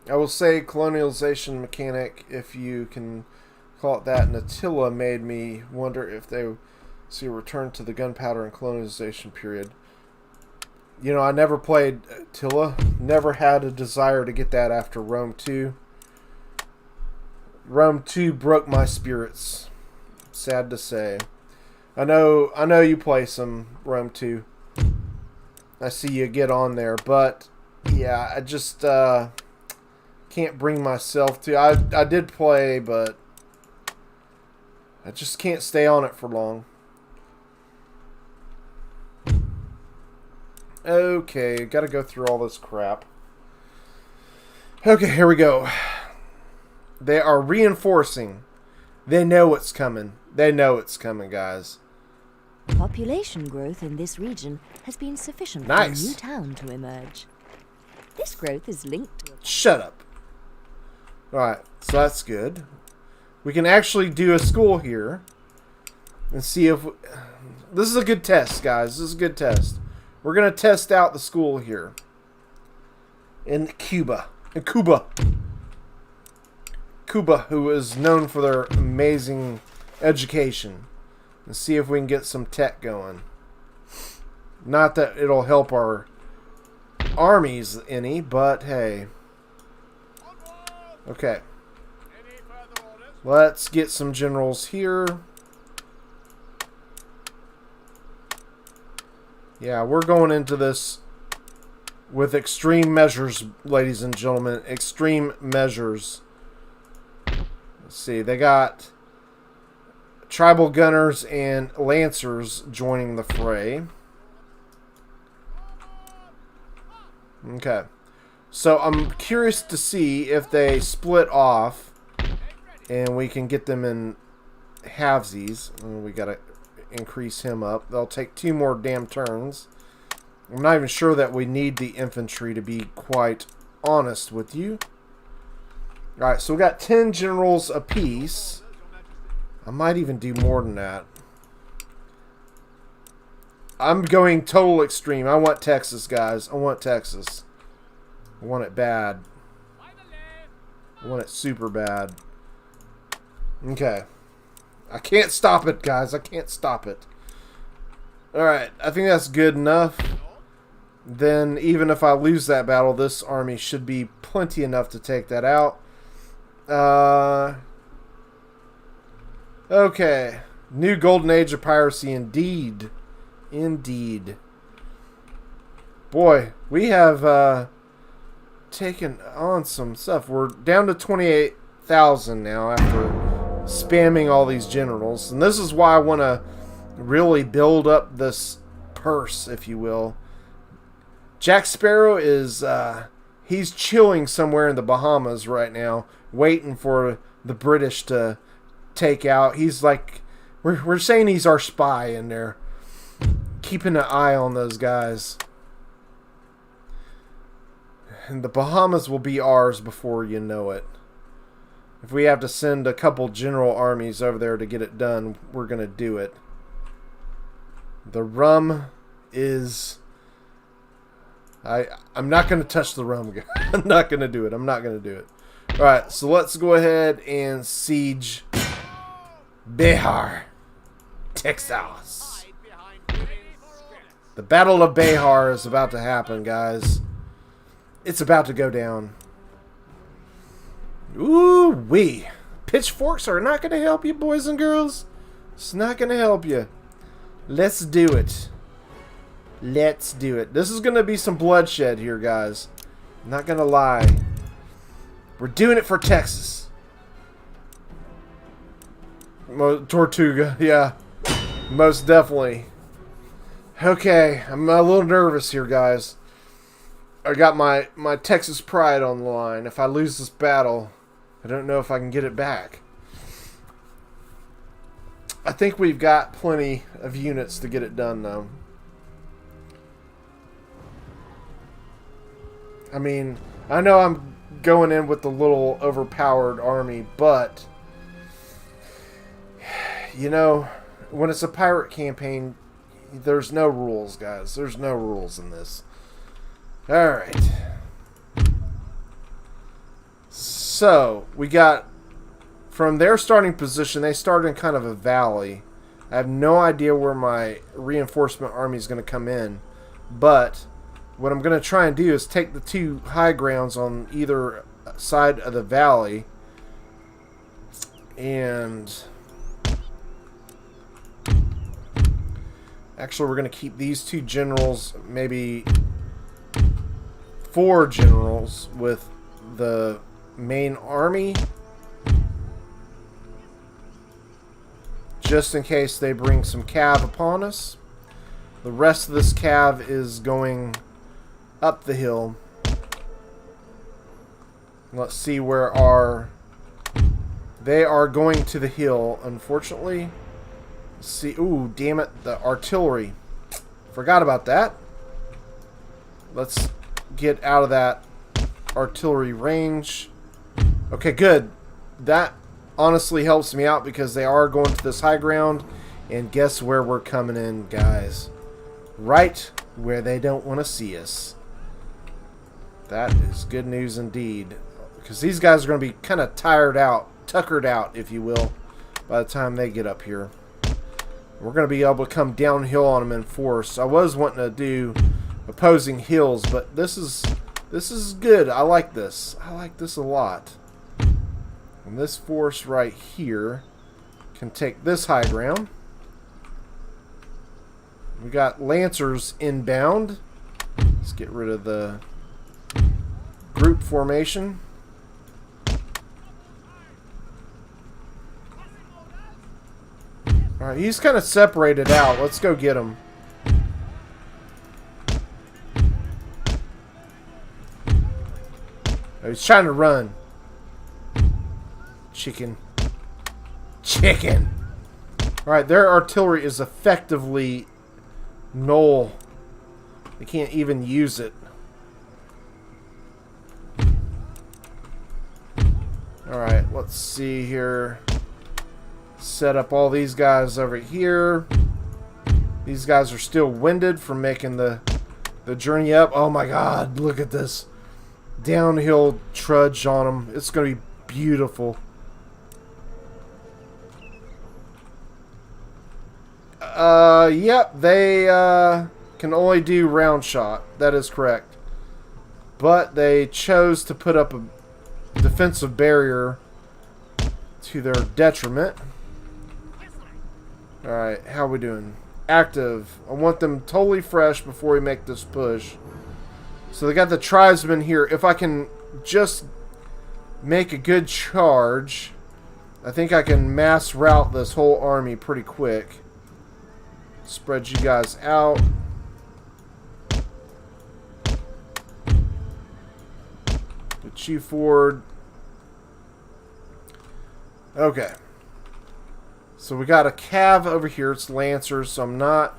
I will say colonialization mechanic, if you can call it that, and Attila made me wonder if they see a return to the gunpowder and colonization period. You know, I never played Attila. Never had a desire to get that after Rome 2. Rome 2 broke my spirits. Sad to say. I know you play some Rome 2. I see you get on there, but yeah, I just can't bring myself to. I did play, but I just can't stay on it for long. Okay, gotta go through all this crap. Okay, here we go. They are reinforcing. They know what's coming. They know it's coming, guys. Population growth in this region has been sufficient for a new town to emerge. This growth is linked to... Shut up. Alright, so that's good. We can actually do a school here. And see if... This is a good test, guys. This is a good test. We're going to test out the school here. In Cuba. In Cuba. Cuba, who is known for their amazing education. And see if we can get some tech going. Not that it'll help our armies any, but hey. Okay. Let's get some generals here. Yeah, we're going into this with extreme measures, ladies and gentlemen. Extreme measures. Let's see, they got tribal gunners and lancers joining the fray. Okay. So I'm curious to see if they split off and we can get them in halvesies. We gotta increase him up. They'll take 2 more damn turns. I'm not even sure that we need the infantry, to be quite honest with you. Alright, so we got 10 generals apiece. I might even do more than that. I'm going total extreme. I want Texas, guys. I want Texas. I want it bad. I want it super bad. Okay. I can't stop it, guys. I can't stop it. Alright, I think that's good enough. Then, even if I lose that battle, this army should be plenty enough to take that out. Okay. New golden age of piracy, indeed. Indeed. Boy, we have taken on some stuff. We're down to 28,000 now after spamming all these generals. And this is why I want to really build up this purse, if you will. Jack Sparrow is, he's chilling somewhere in the Bahamas right now, waiting for the British to take out. He's like, we're saying he's our spy in there, keeping an eye on those guys. And the Bahamas will be ours before you know it. If we have to send a couple general armies over there to get it done, we're going to do it. The rum is... I'm not going to touch the rum. I'm not going to do it. I'm not going to do it. Alright, so let's go ahead and siege Behar, Texas. The Battle of Behar is about to happen, guys. It's about to go down. Ooh-wee. Pitchforks are not going to help you, boys and girls. It's not going to help you. Let's do it. Let's do it. This is going to be some bloodshed here, guys. I'm not going to lie. We're doing it for Texas. Tortuga, yeah. Most definitely. Okay, I'm a little nervous here, guys. I got my Texas pride on the line. If I lose this battle, I don't know if I can get it back. I think we've got plenty of units to get it done, though. I mean, I know I'm going in with a little overpowered army, but, you know, when it's a pirate campaign, there's no rules, guys. There's no rules in this. Alright. So, we got, from their starting position, they start in kind of a valley. I have no idea where my reinforcement army is going to come in, but what I'm going to try and do is take the 2 high grounds on either side of the valley, and actually we're going to keep these 2 generals, maybe 4 generals with the main army, just in case they bring some cav upon us. The rest of this cav is going up the hill. Let's see where our... They are going to the hill, unfortunately. Let's see. Ooh, damn it. The artillery. Forgot about that. Let's get out of that artillery range. Okay, good. That honestly helps me out because they are going to this high ground. And guess where we're coming in, guys? Right where they don't want to see us. That is good news indeed. Because these guys are going to be kind of tired out, tuckered out, if you will, by the time they get up here. We're going to be able to come downhill on them in force. I was wanting to do opposing hills, but this is good. I like this. I like this a lot. And this force right here can take this high ground. We got Lancers inbound. Let's get rid of the group formation. Alright, he's kind of separated out. Let's go get him. Oh, he's trying to run. Chicken. Chicken! Alright, their artillery is effectively null. They can't even use it. Alright, let's see here. Set up all these guys over here. These guys are still winded from making the journey up. Oh my god, look at this downhill trudge on them. It's going to be beautiful. Yep, they can only do round shot. That is correct. But they chose to put up a defensive barrier to their detriment. Alright, how are we doing? Active. I want them totally fresh before we make this push. So they got the tribesmen here. If I can just make a good charge, I think I can mass route this whole army pretty quick. Spread you guys out. Get you forward. Okay. So we got a cav over here. It's Lancers, so I'm not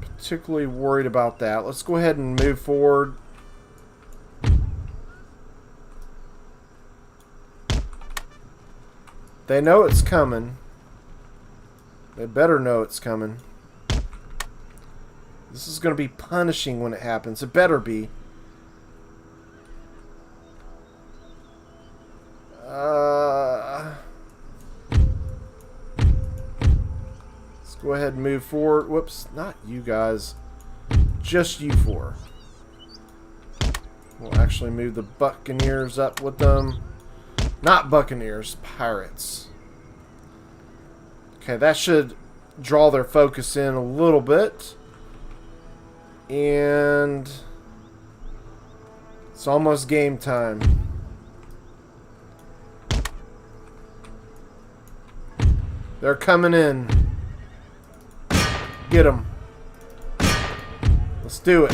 particularly worried about that. Let's go ahead and move forward. They know it's coming. They better know it's coming. This is going to be punishing when it happens. It better be. Let's go ahead and move forward. Whoops, not you guys. Just you four. We'll actually move the Buccaneers up with them. Not Buccaneers, Pirates. Okay, that should draw their focus in a little bit. And it's almost game time. They're coming in. Get them. Let's do it.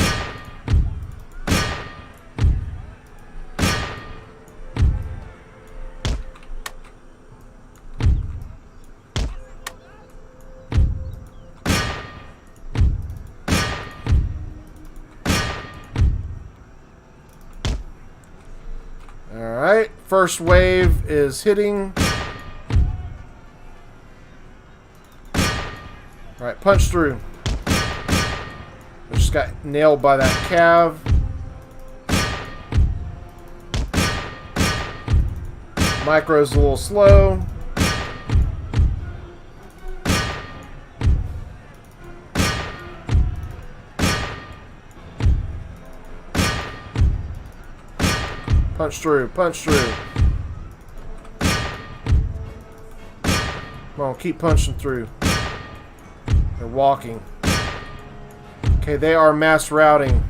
Alright, first wave is hitting. Alright, punch through. I just got nailed by that cav. Micro's a little slow. Punch through, punch through. Come on, keep punching through. They're walking. Okay, they are mass routing.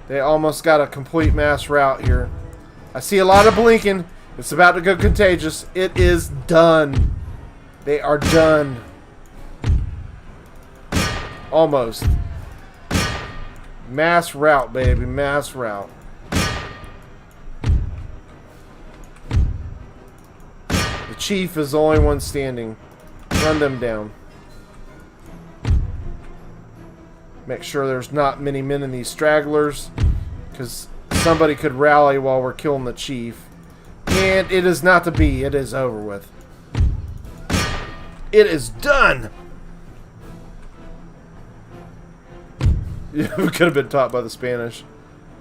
They almost got a complete mass route here. I see a lot of blinking. It's about to go contagious. It is done. They are done. Almost. Mass route, baby. Mass route. The chief is the only one standing. Run them down. Make sure there's not many men in these stragglers, because somebody could rally while we're killing the chief. And it is not to be. It is over with. It is done! Yeah, we could have been taught by the Spanish.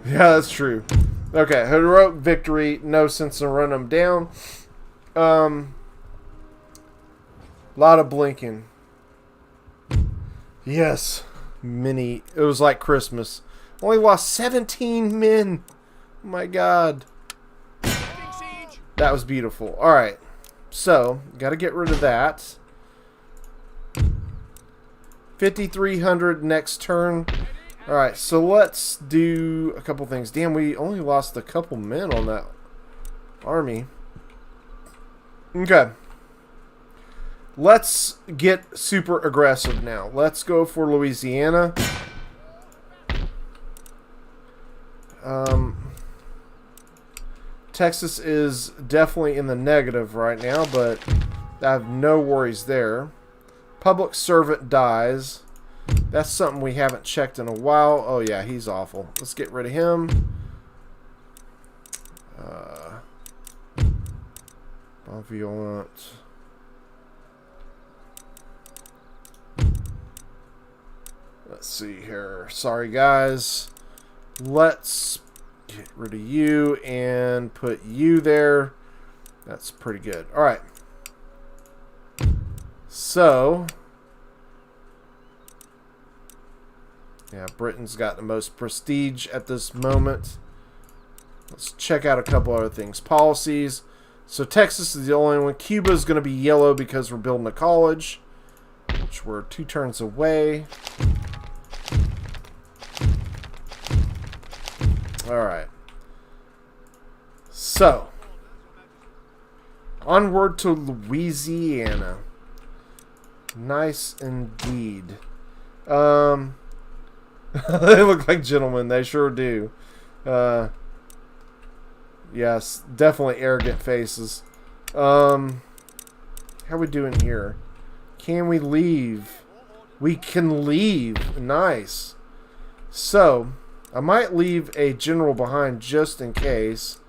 Yeah, that's true. Okay, heroic victory. No sense in running them down. Lot of blinking. Yes. Many. It was like Christmas. Only lost 17 men. Oh my god. That was beautiful. Alright. So, got to get rid of that. 5,300 next turn. Alright, so let's do a couple things. Damn, we only lost a couple men on that army. Okay. Let's get super aggressive now. Let's go for Louisiana. Texas is definitely in the negative right now, but I have no worries there. Public servant dies. That's something we haven't checked in a while. Oh yeah, he's awful. Let's get rid of him. Violent. Let's see here. Sorry guys. Let's get rid of you and put you there. That's pretty good. Alright. So, yeah, Britain's got the most prestige at this moment. Let's check out a couple other things. Policies. So Texas is the only one. Cuba is going to be yellow because we're building a college, which we're 2 turns away. Alright. So, onward to Louisiana. Nice indeed. They look like gentlemen. They sure do. Yes, definitely arrogant faces. How are we doing here? Can we leave? We can leave. Nice. So, I might leave a general behind just in case.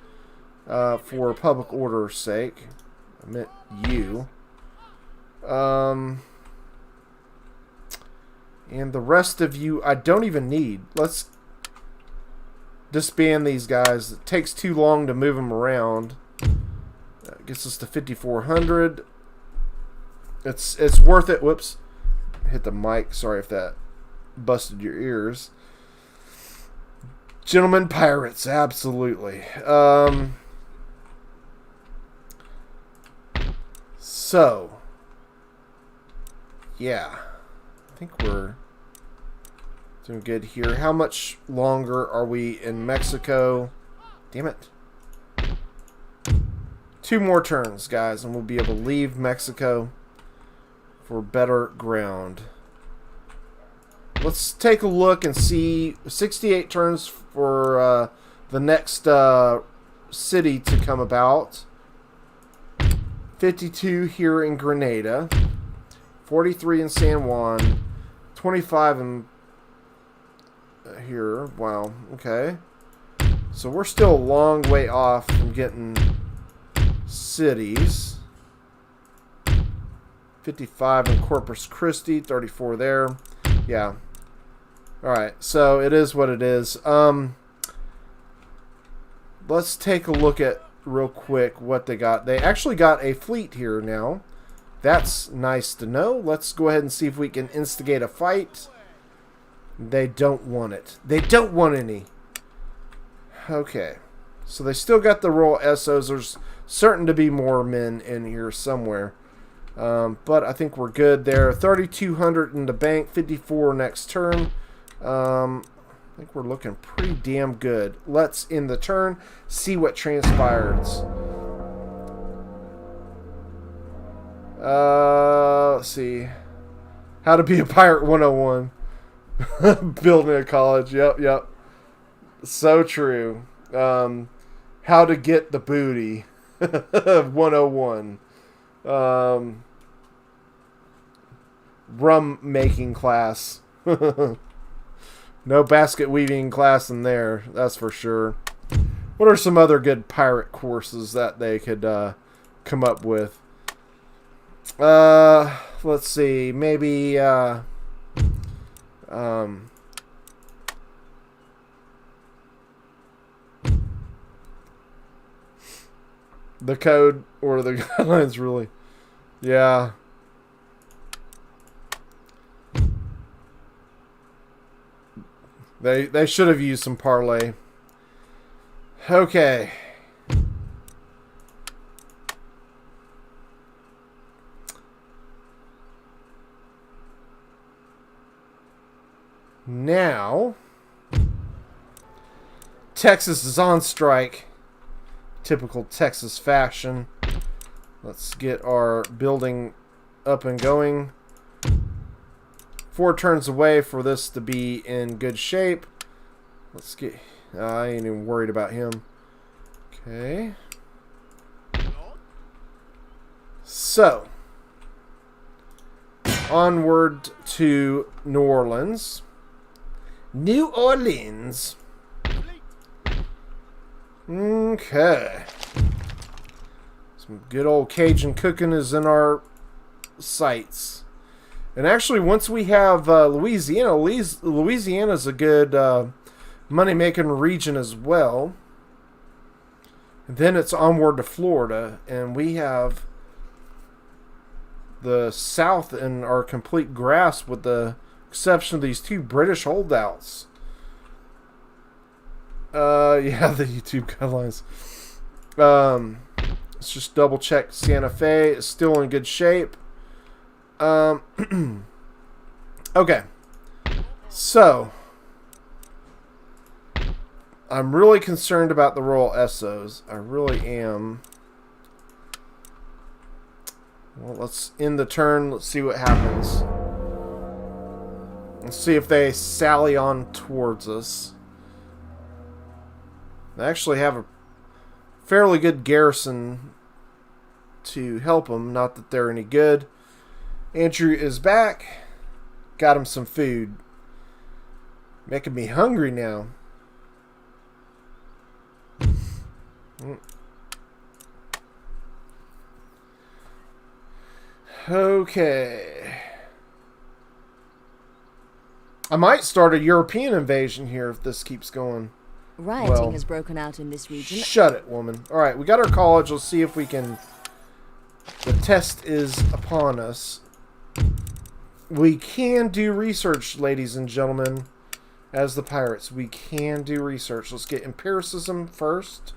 For public order's sake. I meant you. And the rest of you, I don't even need. Let's disband these guys. It takes too long to move them around. That gets us to 5,400. It's worth it. Whoops. Hit the mic. Sorry if that busted your ears. Gentlemen pirates, absolutely. So, yeah. I think we're doing good here. How much longer are we in Mexico? Damn it. 2 more turns, guys, and we'll be able to leave Mexico for better ground. Let's take a look and see. 68 turns for the next city to come about. 52 here in Grenada. 43 in San Juan. 25 in here. Wow. Okay. So we're still a long way off from getting cities. 55 in Corpus Christi. 34 there. Yeah. Alright. So it is what it is. Let's take a look at real quick what they got. They actually got a fleet here now. That's nice to know. Let's go ahead and see if we can instigate a fight. They don't want it. They don't want any. Okay. So they still got the Royal SOs. There's certain to be more men in here somewhere. But I think we're good there. 3,200 in the bank. 54 next turn. I think we're looking pretty damn good. Let's end the turn. See what transpires. Let's see. How to be a pirate 101. Building a college. Yep. So true. How to get the booty. 101. Rum making class. No basket weaving class in there, that's for sure. What are some other good pirate courses that they could come up with? Let's see. Maybe the code or the guidelines, really. Yeah. They should have used some parlay. Okay. Now, Texas is on strike. Typical Texas fashion. Let's get our building up and going. 4 turns away for this to be in good shape. Let's get... I ain't even worried about him. Okay. So, onward to New Orleans. New Orleans. Okay. Some good old Cajun cooking is in our sights. And actually, once we have Louisiana, Louisiana's a good money-making region as well. And then it's onward to Florida, and we have the South in our complete grasp with the exception of these 2 British holdouts. Yeah, the YouTube guidelines. Let's just double check. Santa Fe is still in good shape. Okay. So, I'm really concerned about the Royal Essos. I really am. Well, let's end the turn. Let's see what happens. Let's see if they sally on towards us. They actually have a fairly good garrison to help them. Not that they're any good. Andrew is back. Got him some food. Making me hungry now. Okay. I might start a European invasion here if this keeps going. Rioting has broken out in this region. Shut it, woman. Alright, we got our college. Let's see if we can... The test is upon us. We can do research, ladies and gentlemen. As the pirates, we can do research. Let's get empiricism first.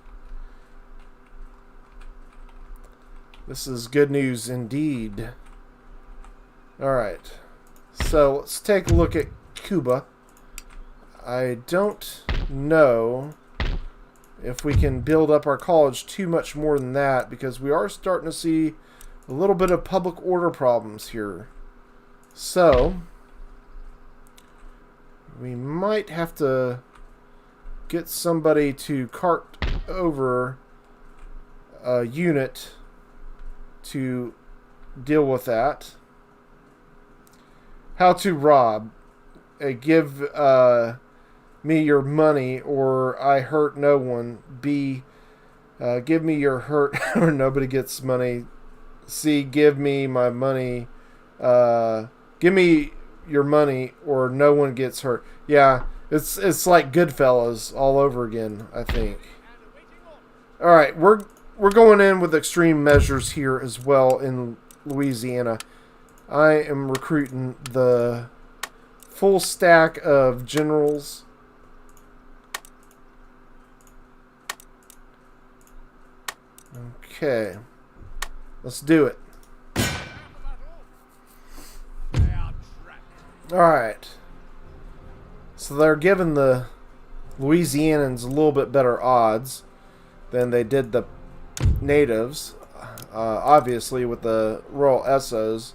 This is good news indeed. Alright. So, let's take a look at Cuba. I don't know if we can build up our college too much more than that, because we are starting to see a little bit of public order problems here. So, we might have to get somebody to cart over a unit to deal with that. How to rob. Give me your money or I hurt no one. B, give me your hurt or nobody gets money. C, give me my money. Give me your money or no one gets hurt. Yeah, it's like Goodfellas all over again, I think. Alright, we're going in with extreme measures here as well in Louisiana. I am recruiting the full stack of generals. Okay. Let's do it. Alright. So they're giving the Louisianans a little bit better odds than they did the natives. Obviously with the Royal Essos.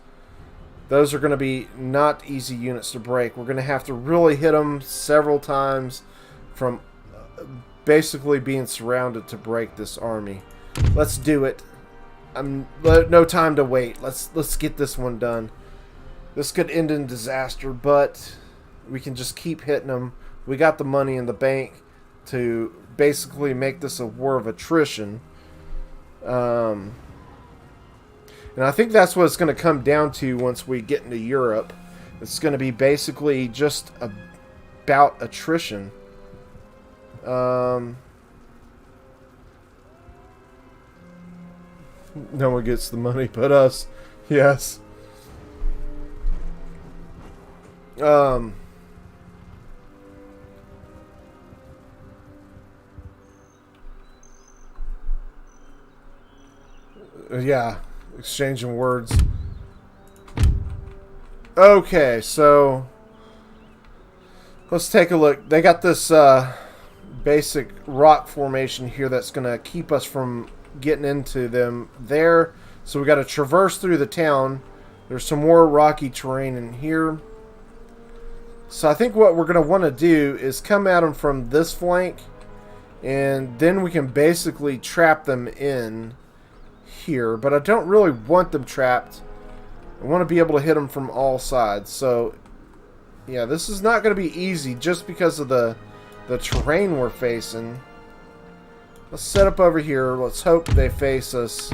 those are going to be not easy units to break. We're going to have to really hit them several times from basically being surrounded to break this army. Let's do it. No time to wait. Let's get this one done. This could end in disaster, but we can just keep hitting them. We got the money in the bank to basically make this a war of attrition. And I think that's what it's going to come down to once we get into Europe. It's going to be basically just about attrition. No one gets the money but us. Yes. Yeah, exchanging words. Okay, so let's take a look. They got this basic rock formation here that's going to keep us from getting into them there. So we got to traverse through the town. There's some more rocky terrain in here. So I think what we're going to want to do is come at them from this flank, and then we can basically trap them in here, but I don't really want them trapped. I want to be able to hit them from all sides. So yeah, this is not going to be easy just because of the terrain we're facing. Let's set up over here. Let's hope they face us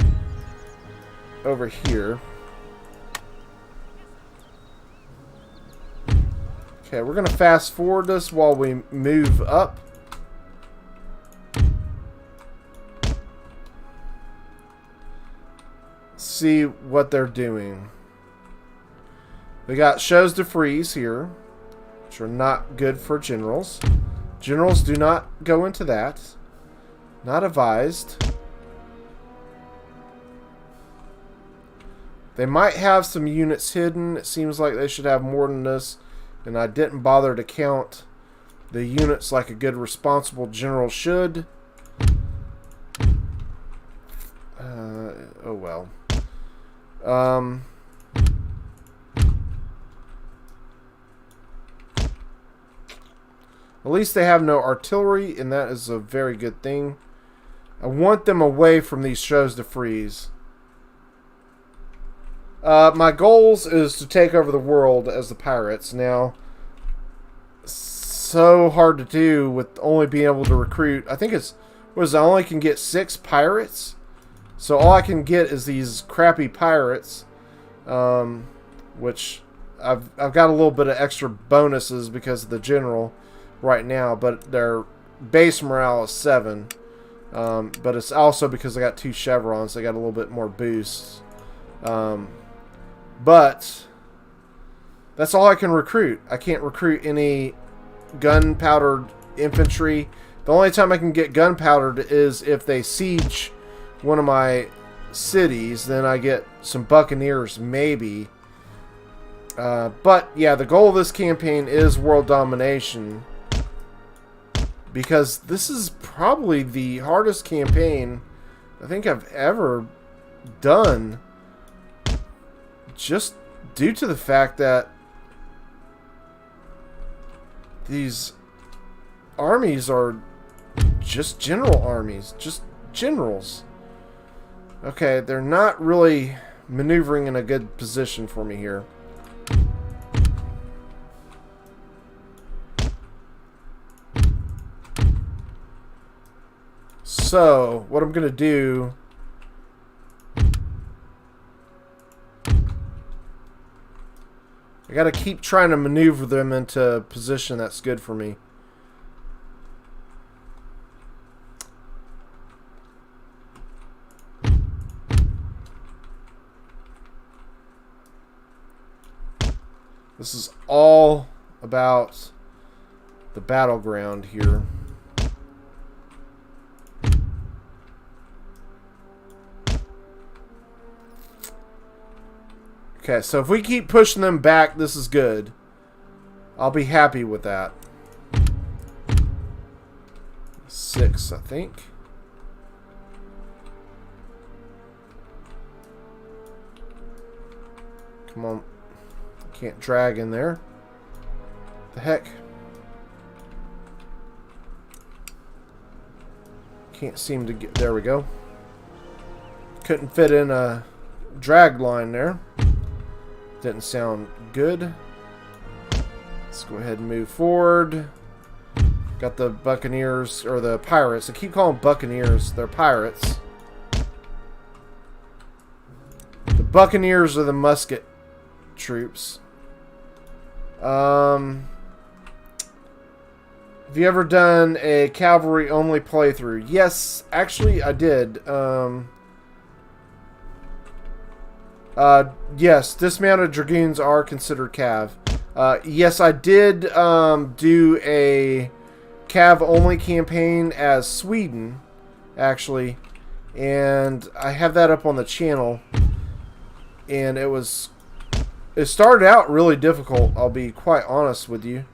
over here. Okay, we're going to fast forward this while we move up. See what they're doing. We got shows de frise here, which are not good for generals. Generals do not go into that. Not advised. They might have some units hidden. It seems like they should have more than this, and I didn't bother to count the units like a good responsible general should. Oh well. At least they have no artillery, and that is a very good thing. I want them away from these shows de frise. My goals is to take over the world as the pirates. Now, so hard to do with only being able to recruit. I think it's, I only can get 6 pirates. So all I can get is these crappy pirates, which I've got a little bit of extra bonuses because of the general right now, but their base morale is 7. But it's also because I got 2 chevrons, I got a little bit more boosts. But that's all I can recruit. I can't recruit any gunpowdered infantry. The only time I can get gunpowdered is if they siege one of my cities. Then I get some buccaneers, maybe. But yeah, the goal of this campaign is world domination, because this is probably the hardest campaign I think I've ever done, just due to the fact that these armies are just general armies, just generals. Okay, they're not really maneuvering in a good position for me here. So, what I'm going to do... I got to keep trying to maneuver them into a position that's good for me. This is all about the battleground here. Okay, so if we keep pushing them back, this is good. I'll be happy with that. 6, I think. Come on. Can't drag in there. The heck? Can't seem to get... There we go. Couldn't fit in a drag line there. Didn't sound good. Let's go ahead and move forward. Got the Buccaneers, or the Pirates. I keep calling them Buccaneers. They're Pirates. The Buccaneers are the musket troops. Have you ever done a cavalry only playthrough? Yes, actually I did. Yes, dismounted dragoons are considered cav. Yes, I did do a cav only campaign as Sweden, actually, and I have that up on the channel. And it started out really difficult, I'll be quite honest with you.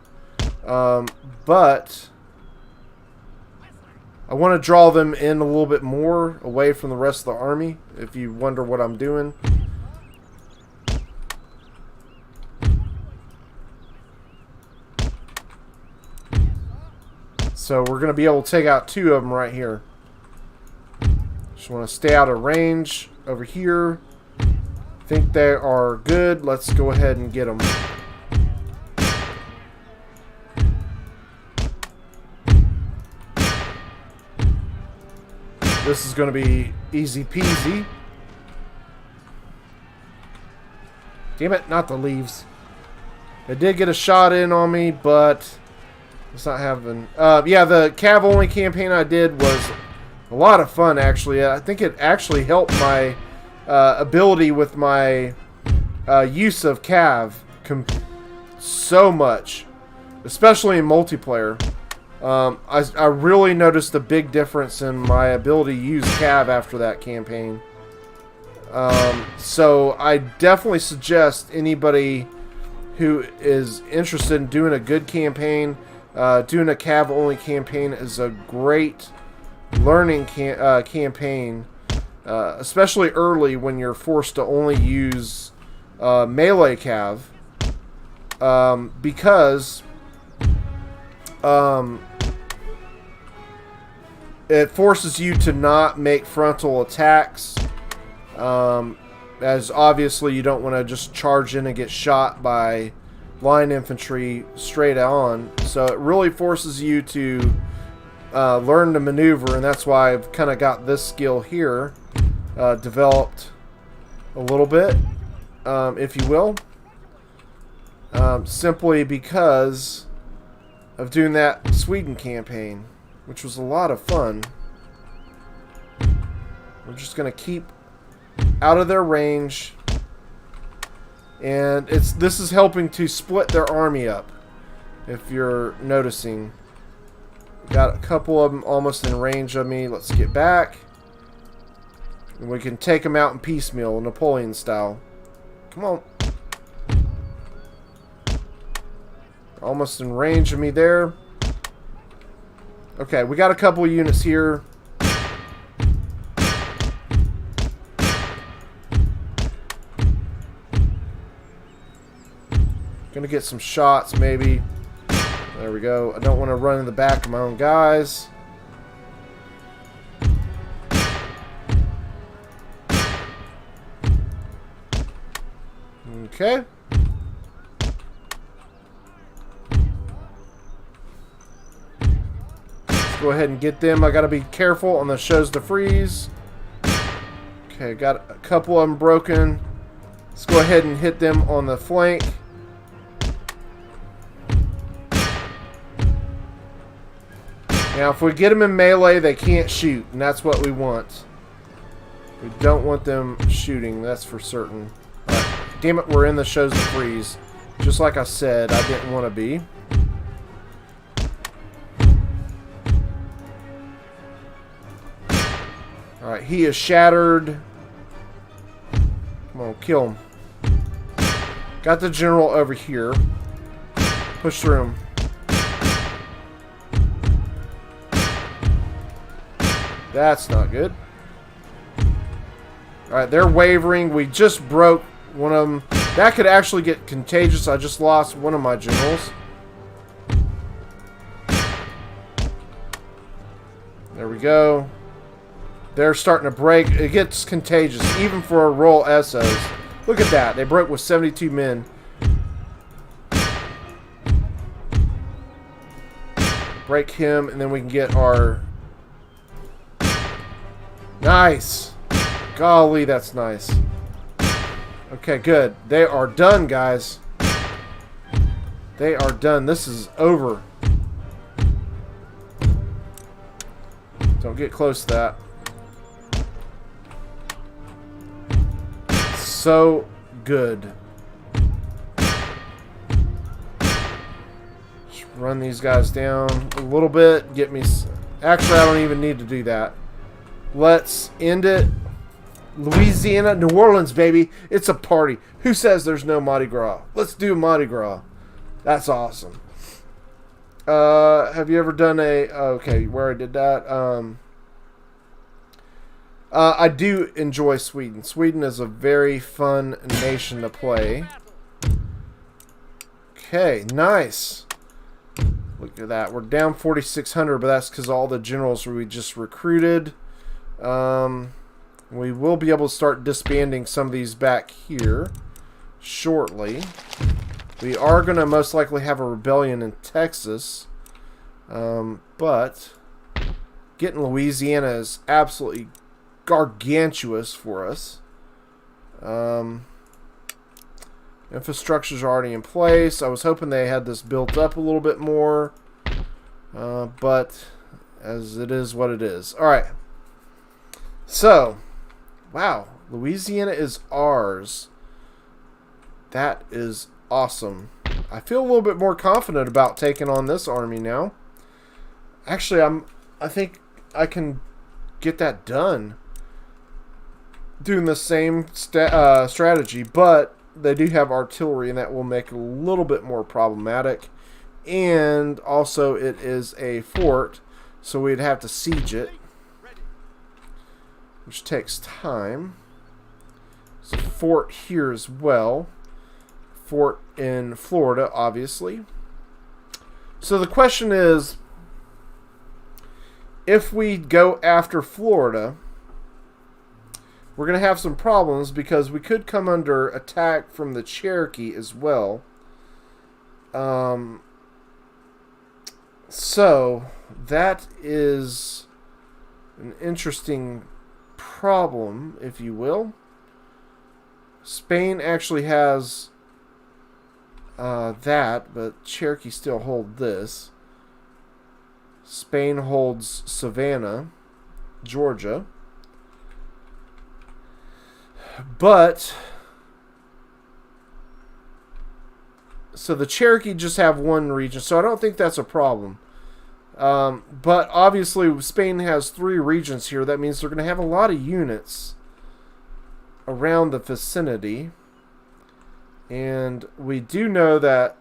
But I want to draw them in a little bit more away from the rest of the army, if you wonder what I'm doing. So we're going to be able to take out 2 of them right here. Just want to stay out of range over here. Think they are good. Let's go ahead and get them. This is going to be easy peasy. Damn it, not the leaves. They did get a shot in on me, but it's not having... yeah, the cav only campaign I did was a lot of fun, actually. I think it actually helped my ability with my use of cav so much, especially in multiplayer. I really noticed a big difference in my ability to use cav after that campaign. So I definitely suggest anybody who is interested in doing a good campaign, doing a cav only campaign is a great learning campaign. Especially early when you're forced to only use melee cav, because it forces you to not make frontal attacks, as obviously you don't want to just charge in and get shot by line infantry straight on. So it really forces you to learn to maneuver, and that's why I've kind of got this skill here developed a little bit, if you will, simply because of doing that Sweden campaign, which was a lot of fun. We're just going to keep out of their range, and this is helping to split their army up, if you're noticing. Got a couple of them almost in range of me. Let's get back. And we can take them out in piecemeal, Napoleon style. Come on. Almost in range of me there. Okay, we got a couple of units here. Gonna get some shots, maybe. There we go. I don't want to run in the back of my own guys. Okay. Let's go ahead and get them. I got to be careful on the shows to freeze. Okay, got a couple of them broken. Let's go ahead and hit them on the flank. Now, if we get them in melee, they can't shoot, and that's what we want. We don't want them shooting, that's for certain. Right. Damn it, we're in the shows to freeze. Just like I said, I didn't want to be. Alright, he is shattered. Come on, kill him. Got the general over here. Push through him. That's not good. Alright, they're wavering. We just broke one of them That could actually get contagious. I just lost one of my generals. There we go. They're starting to break. It gets contagious, even for a roll SOs. Look at that. They broke with 72 men. Break him, and then we can get our... Nice. Golly, that's nice. Okay, good. They are done, guys. They are done. This is over. Don't get close to that. So good. Just run these guys down a little bit. Get me... Actually, I don't even need to do that. Let's end it. Louisiana, New Orleans, baby. It's a party. Who says there's no Mardi Gras? Let's do Mardi Gras. That's awesome. Have you ever done a... Okay, where I did that. I do enjoy Sweden. Sweden is a very fun nation to play. Okay, nice. Look at that. We're down 4,600, but that's because all the generals we just recruited. We will be able to start disbanding some of these back here shortly. We are going to most likely have a rebellion in Texas. But getting Louisiana is absolutely gargantuous for us. Infrastructure's already in place. I was hoping they had this built up a little bit more. But as it is what it is. Alright. So, wow. Louisiana is ours. That is awesome. I feel a little bit more confident about taking on this army now. Actually, I think I can get that done doing the same strategy, but they do have artillery, and that will make it a little bit more problematic. And also, it is a fort, so we'd have to siege it, which takes time. There's a fort here as well. Fort in Florida, obviously. So the question is, if we go after Florida, we're going to have some problems because we could come under attack from the Cherokee as well. So that is an interesting problem, if you will. Spain actually has that, but Cherokee still hold this. Spain holds Savannah, Georgia. But so the Cherokee just have one region, so I don't think that's a problem. But obviously Spain has 3 regions here. That means they're going to have a lot of units around the vicinity. And we do know that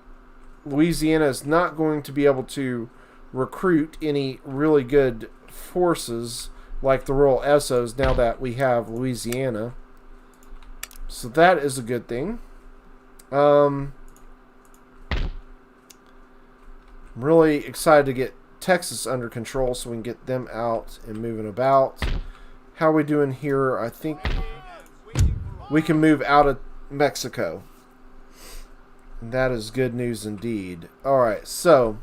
Louisiana is not going to be able to recruit any really good forces like the Royal Essos now that we have Louisiana. So that is a good thing. I'm really excited to get Texas under control so we can get them out and moving about. How are we doing here? I think we can move out of Mexico. That is good news indeed. Alright, so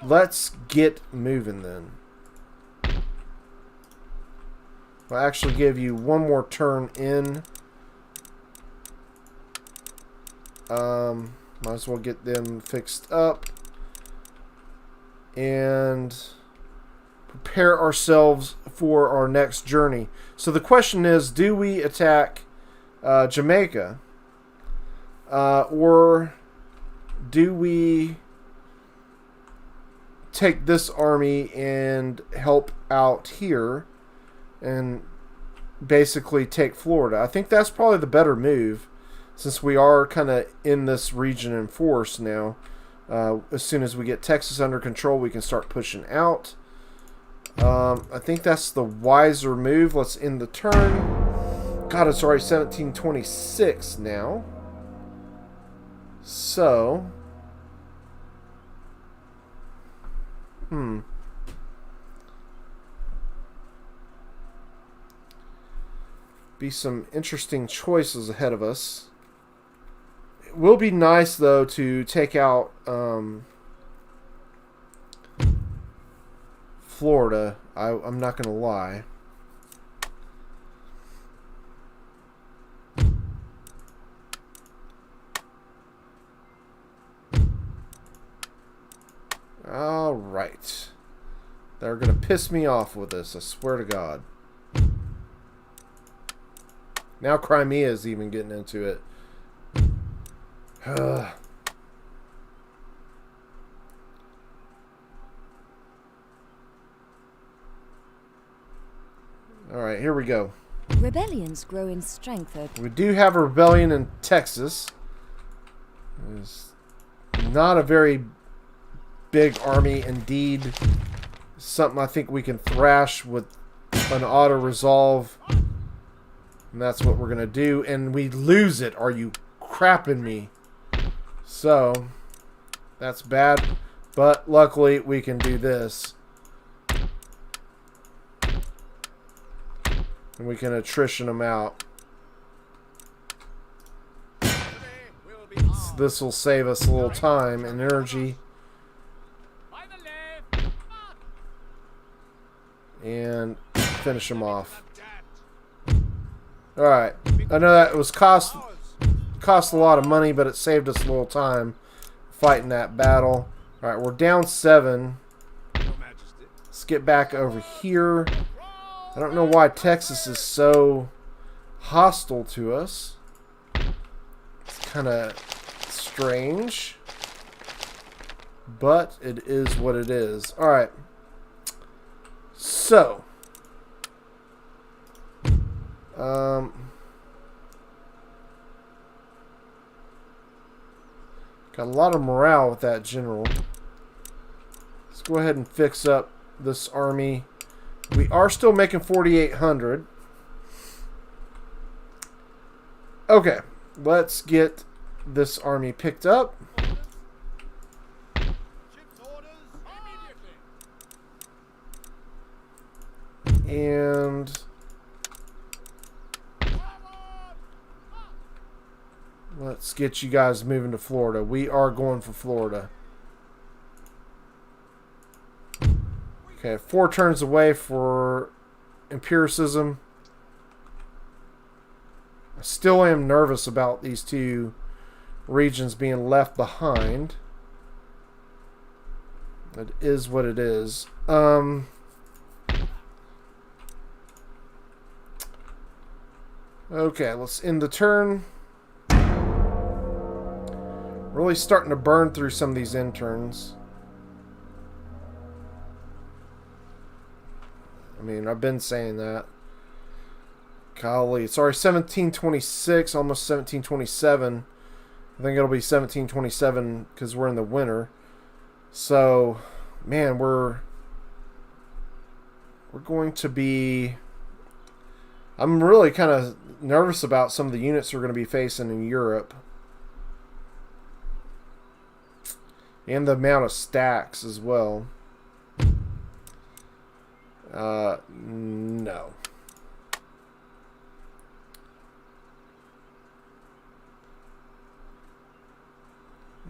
let's get moving then. I'll actually give you one more turn in. Might as well get them fixed up. And prepare ourselves for our next journey. So the question is, do we attack Jamaica? Or do we take this army and help out here and basically take Florida? I think that's probably the better move, since we are kind of in this region in force now. As soon as we get Texas under control, we can start pushing out. I think that's the wiser move. Let's end the turn. God, it's already 1726 now. So, be some interesting choices ahead of us. It will be nice, though, to take out Florida. I'm not going to lie. All right. They're going to piss me off with this, I swear to God. Now Crimea is even getting into it. Alright, here we go. Rebellions grow in strength. We do have a rebellion in Texas. It's not a very big army indeed. Something I think we can thrash with an auto-resolve. And that's what we're going to do. And we lose it. Are you crapping me? So, that's bad. But luckily, we can do this. And we can attrition them out. So this will save us a little time and energy. And finish them off. Alright. I know that it was cost a lot of money, but it saved us a little time fighting that battle. Alright, we're down 7. Let's get back over here. I don't know why Texas is so hostile to us. It's kind of strange. But it is what it is. Alright. So. Got a lot of morale with that general. Let's go ahead and fix up this army. We are still making 4,800. Okay, let's get this army picked up. And let's get you guys moving to Florida. We are going for Florida. Okay, 4 turns away for empiricism. I still am nervous about these 2 regions being left behind. It is what it is. Okay, let's end the turn. Really starting to burn through some of these interns. I mean, I've been saying that. Golly, it's already 1726, almost 1727. I think it'll be 1727 because we're in the winter. So, man, we're going to be... I'm really kind of nervous about some of the units we're going to be facing in Europe. And the amount of stacks as well. No.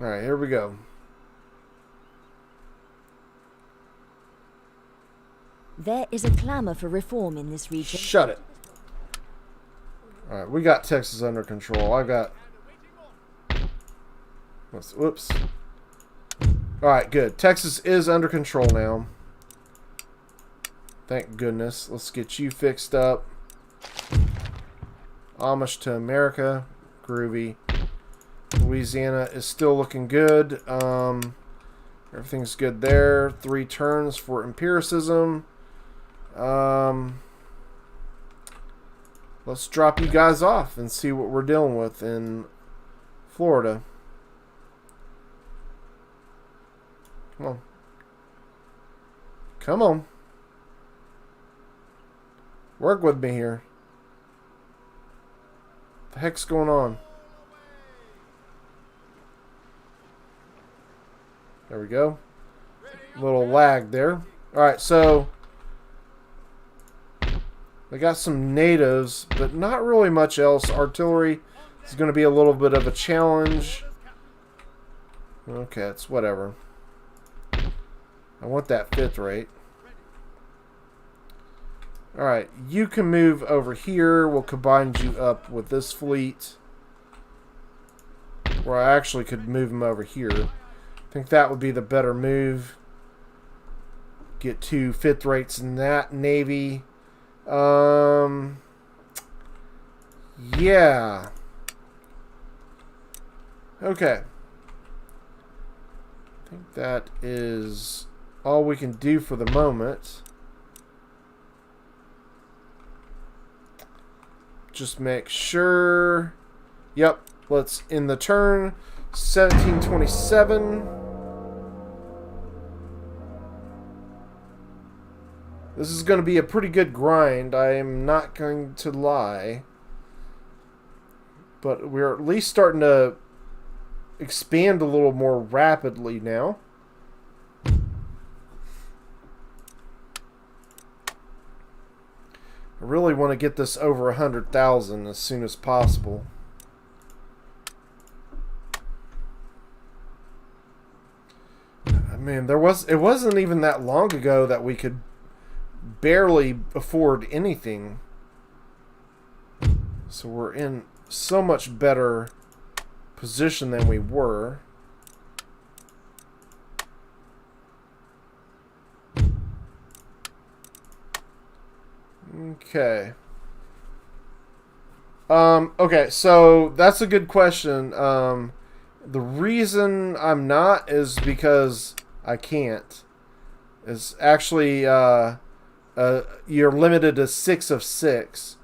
Alright, here we go. There is a clamor for reform in this region. Shut it. Alright, we got Texas under control. I got... Whoops. Alright, good. Texas is under control now. Thank goodness. Let's get you fixed up. Amish to America. Groovy. Louisiana is still looking good. Everything's good there. 3 turns for empiricism. Let's drop you guys off and see what we're dealing with in Florida. Come on. Come on. Work with me here. The heck's going on? There we go. A little lag there. Alright, so they got some natives, but not really much else. Artillery is going to be a little bit of a challenge. Okay, it's whatever. I want that 5th rate. Alright, you can move over here. We'll combine you up with this fleet. Or I actually could move them over here. I think that would be the better move. Get 2 5th rates in that navy. Yeah. Okay. I think that is all we can do for the moment. Just make sure. Yep. Let's end the turn. 1727. This is going to be a pretty good grind. I am not going to lie. But we're at least starting to expand a little more rapidly now. I really want to get this over 100,000 as soon as possible. I mean, it wasn't even that long ago that we could barely afford anything. So we're in so much better position than we were. Okay. Okay, so that's a good question. The reason I'm not is because I can't. It's actually you're limited to 6 of 6.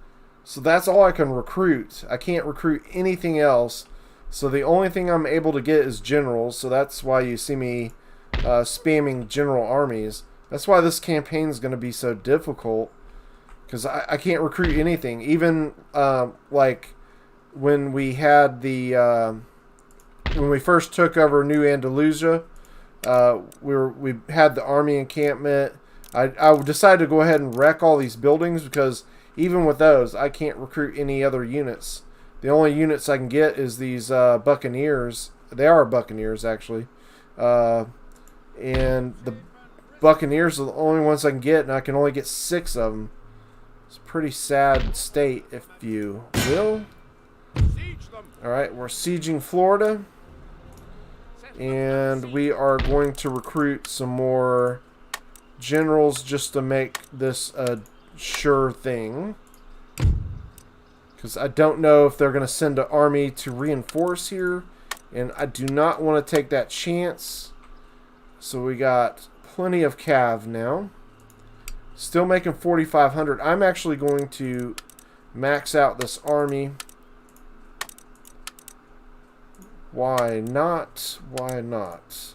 So that's all I can recruit. I can't recruit anything else. So the only thing I'm able to get is generals. So that's why you see me spamming general armies. That's why this campaign is going to be so difficult. Because I can't recruit anything. Even like when we had the when we first took over New Andalusia, we had the army encampment. I decided to go ahead and wreck all these buildings because even with those, I can't recruit any other units. The only units I can get is these Buccaneers. They are Buccaneers, actually. And the Buccaneers are the only ones I can get, and I can only get 6 of them. It's a pretty sad state, if you will. Alright, we're sieging Florida. And we are going to recruit some more generals just to make this a sure thing. Because I don't know if they're going to send an army to reinforce here. And I do not want to take that chance. So we got plenty of cav now. Still making 4,500. I'm actually going to max out this army. Why not? Why not?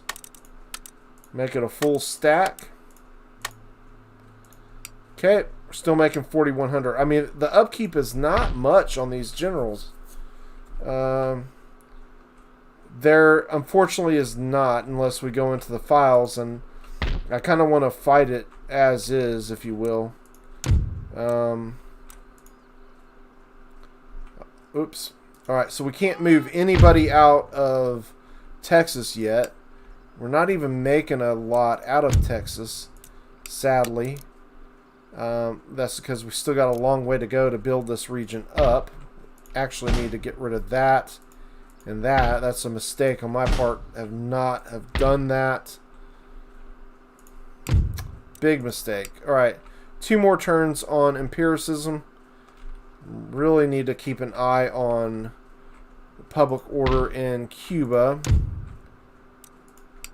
Make it a full stack. Okay, we're still making 4,100. I mean, the upkeep is not much on these generals. There, unfortunately, is not unless we go into the files, and I kind of want to fight it as is, if you will. Oops. Alright, so we can't move anybody out of Texas yet. We're not even making a lot out of Texas, sadly. That's because we still got a long way to go to build this region up. Actually need to get rid of that and that. That's a mistake on my part. Have done that. Big mistake. Alright, 2 more turns on empiricism. Really need to keep an eye on public order in Cuba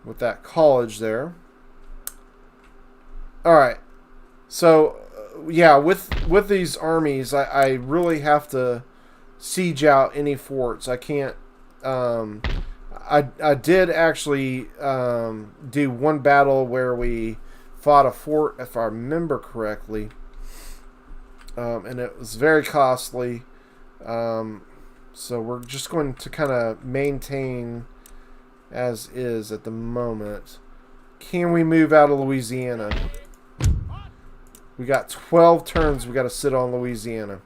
with that college there. Alright, so yeah, with these armies, I really have to siege out any forts. I can't. I did actually do one battle where we fought a fort, if I remember correctly, and it was very costly. So we're just going to kind of maintain as is at the moment. Can we move out of Louisiana? We got 12 turns we got to sit on Louisiana.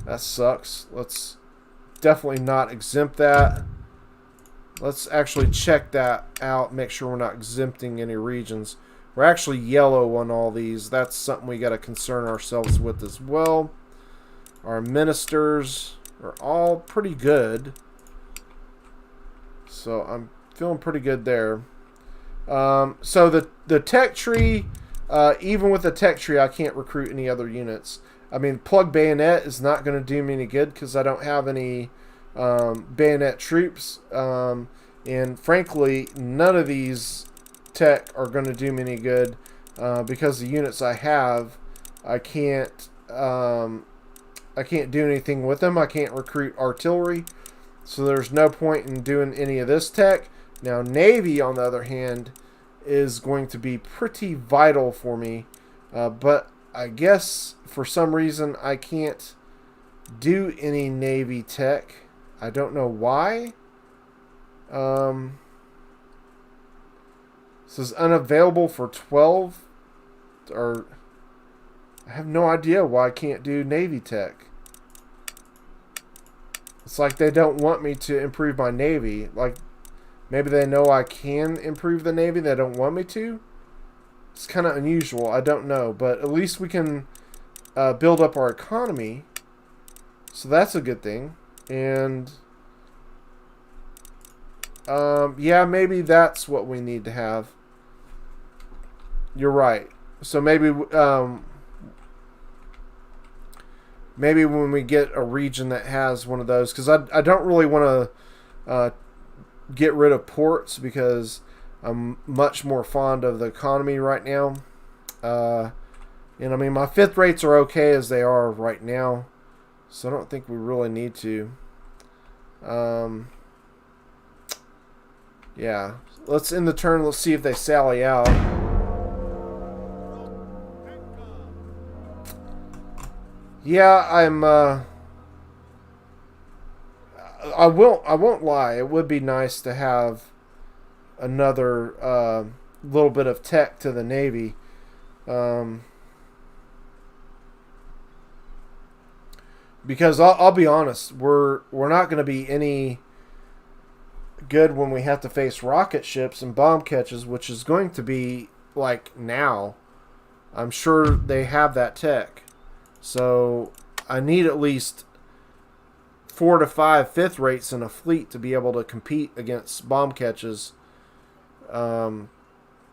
That sucks. Let's definitely not exempt that. Let's actually check that out. Make sure we're not exempting any regions. We're actually yellow on all these. That's something we got to concern ourselves with as well. Our ministers are all pretty good. So I'm feeling pretty good there. So the tech tree, even with the tech tree, I can't recruit any other units. I mean, plug bayonet is not going to do me any good because I don't have any bayonet troops. And frankly, none of these tech are going to do me any good because the units I have, I can't do anything with them. I can't recruit artillery. So there's no point in doing any of this tech. Now, Navy, on the other hand, is going to be pretty vital for me. But I guess for some reason I can't do any Navy tech. I don't know why. This is unavailable for 12. Or I have no idea why I can't do Navy tech. It's like they don't want me to improve my Navy. Like, maybe they know I can improve the Navy. They don't want me to. It's kind of unusual. I don't know. But at least we can build up our economy. So that's a good thing. And yeah, maybe that's what we need to have. You're right. So maybe maybe when we get a region that has one of those, because I don't really want to get rid of ports because I'm much more fond of the economy right now. And I mean, my fifth rates are okay as they are right now, so I don't think we really need to. Yeah, let's end the turn. Let's see if they sally out. Yeah, I won't lie. It would be nice to have another little bit of tech to the Navy. Because I'll be honest, we're not going to be any good when we have to face rocket ships and bomb catches, which is going to be like now. I'm sure they have that tech. So I need at least 4 to 5 fifth rates in a fleet to be able to compete against bomb catches. And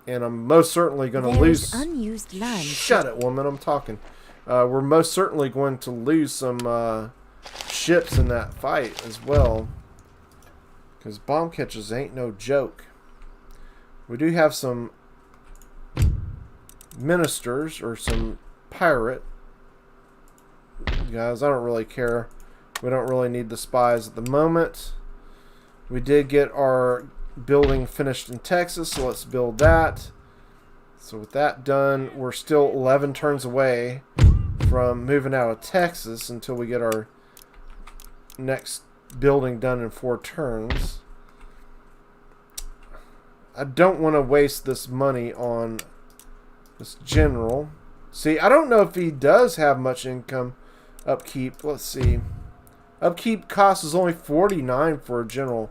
I'm most certainly going to lose. Unused land. Shut it, woman! I'm talking. We're most certainly going to lose some ships in that fight as well, because bomb catches ain't no joke. We do have some ministers or some pirate guys. I don't really care. We don't really need the spies at the moment. We did get our building finished in Texas, so let's build that. So with that done, we're still 11 turns away from moving out of Texas until we get our next building done in 4 turns. I don't want to waste this money on this general. See, I don't know if he does have much income upkeep. Let's see. Upkeep cost is only 49 for a general.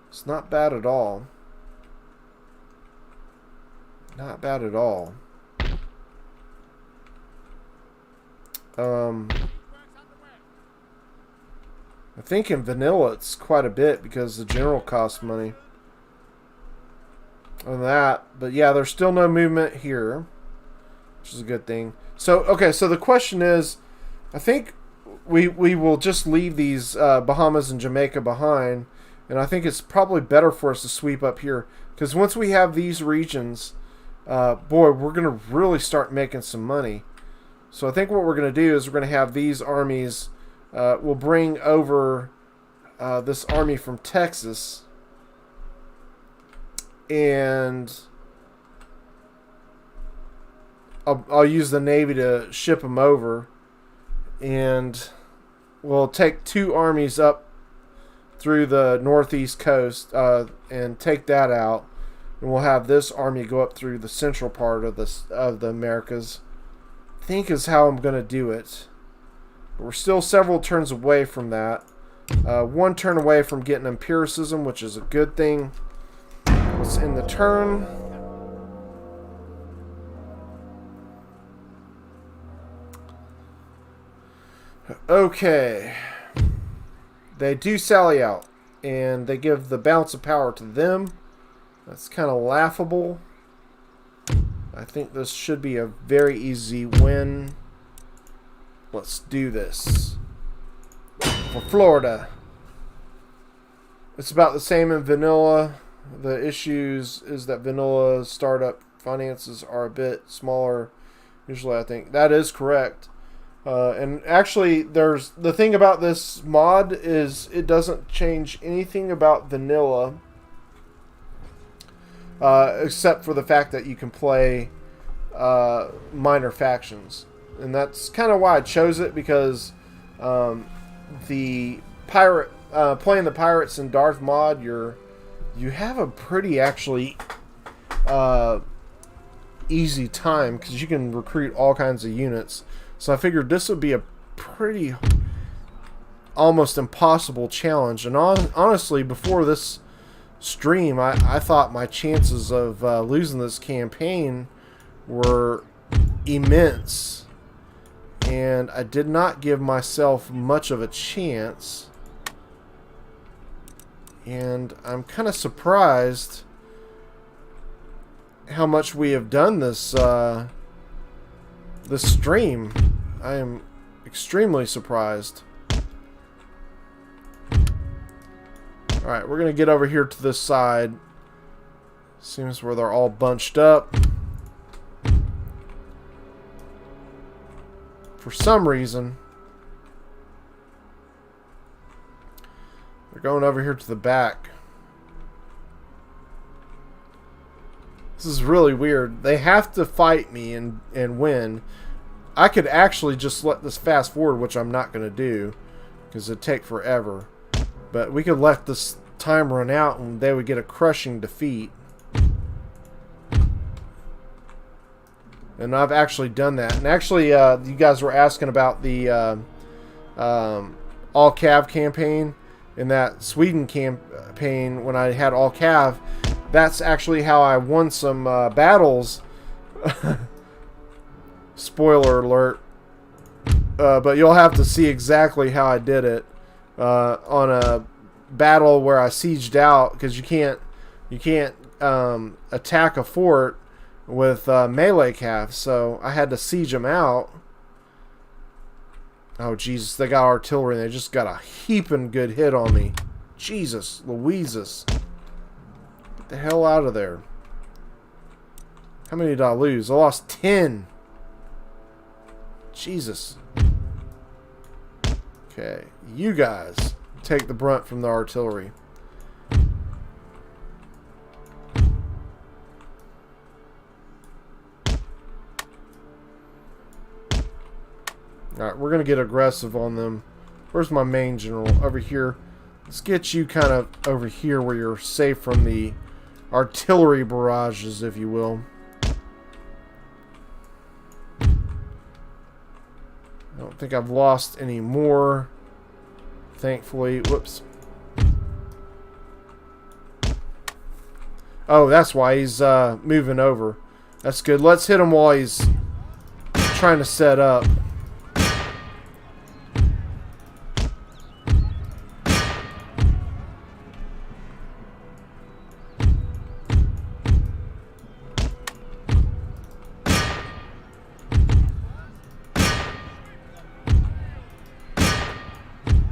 It's not bad at all. Not bad at all. I think in vanilla it's quite a bit because the general costs money on that. But yeah, there's still no movement here, which is a good thing. So, okay, so the question is, I think we will just leave these Bahamas and Jamaica behind, and I think it's probably better for us to sweep up here, because once we have these regions, boy, we're going to really start making some money. So I think what we're going to do is we're going to have these armies, we'll bring over this army from Texas, and I'll use the Navy to ship them over, and we'll take 2 armies up through the northeast coast and take that out, and we'll have this army go up through the central part of the Americas. I think is how I'm going to do it. But we're still several turns away from that. 1 turn away from getting empiricism, which is a good thing. Let's end the turn. Okay. They do sally out, and they give the balance of power to them. That's kind of laughable. I think this should be a very easy win. Let's do this. For Florida. It's about the same in vanilla. The issues is that vanilla startup finances are a bit smaller. Usually, I think that is correct. And actually, there's the thing about this mod is it doesn't change anything about vanilla, except for the fact that you can play minor factions, and that's kind of why I chose it, because the pirate playing the pirates in Darth mod, you have a pretty actually easy time because you can recruit all kinds of units. So I figured this would be a pretty almost impossible challenge. And honestly, before this stream, I thought my chances of losing this campaign were immense. And I did not give myself much of a chance. And I'm kind of surprised how much we have done this this stream. I am extremely surprised. Alright, we're going to get over here to this side. Seems where they're all bunched up. For some reason, they're going over here to the back. This is really weird. They have to fight me and win. I could actually just let this fast forward, which I'm not going to do because it'd take forever. But we could let this time run out and they would get a crushing defeat. And I've actually done that. And actually, you guys were asking about the all Cav campaign. In that Sweden campaign, when I had all Cav, that's actually how I won some battles. Spoiler alert. But you'll have to see exactly how I did it on a battle where I sieged out, because you can't attack a fort with melee Cav, so I had to siege them out. Oh Jesus, they got artillery and they just got a heaping good hit on me. Jesus Louises. Get the hell out of there. How many did I lose? I lost 10. Jesus. Okay, you guys take the brunt from the artillery. Alright, we're going to get aggressive on them. Where's my main general? Over here. Let's get you kind of over here where you're safe from the artillery barrages, if you will. I don't think I've lost any more, thankfully. Whoops. Oh, that's why he's moving over. That's good. Let's hit him while he's trying to set up.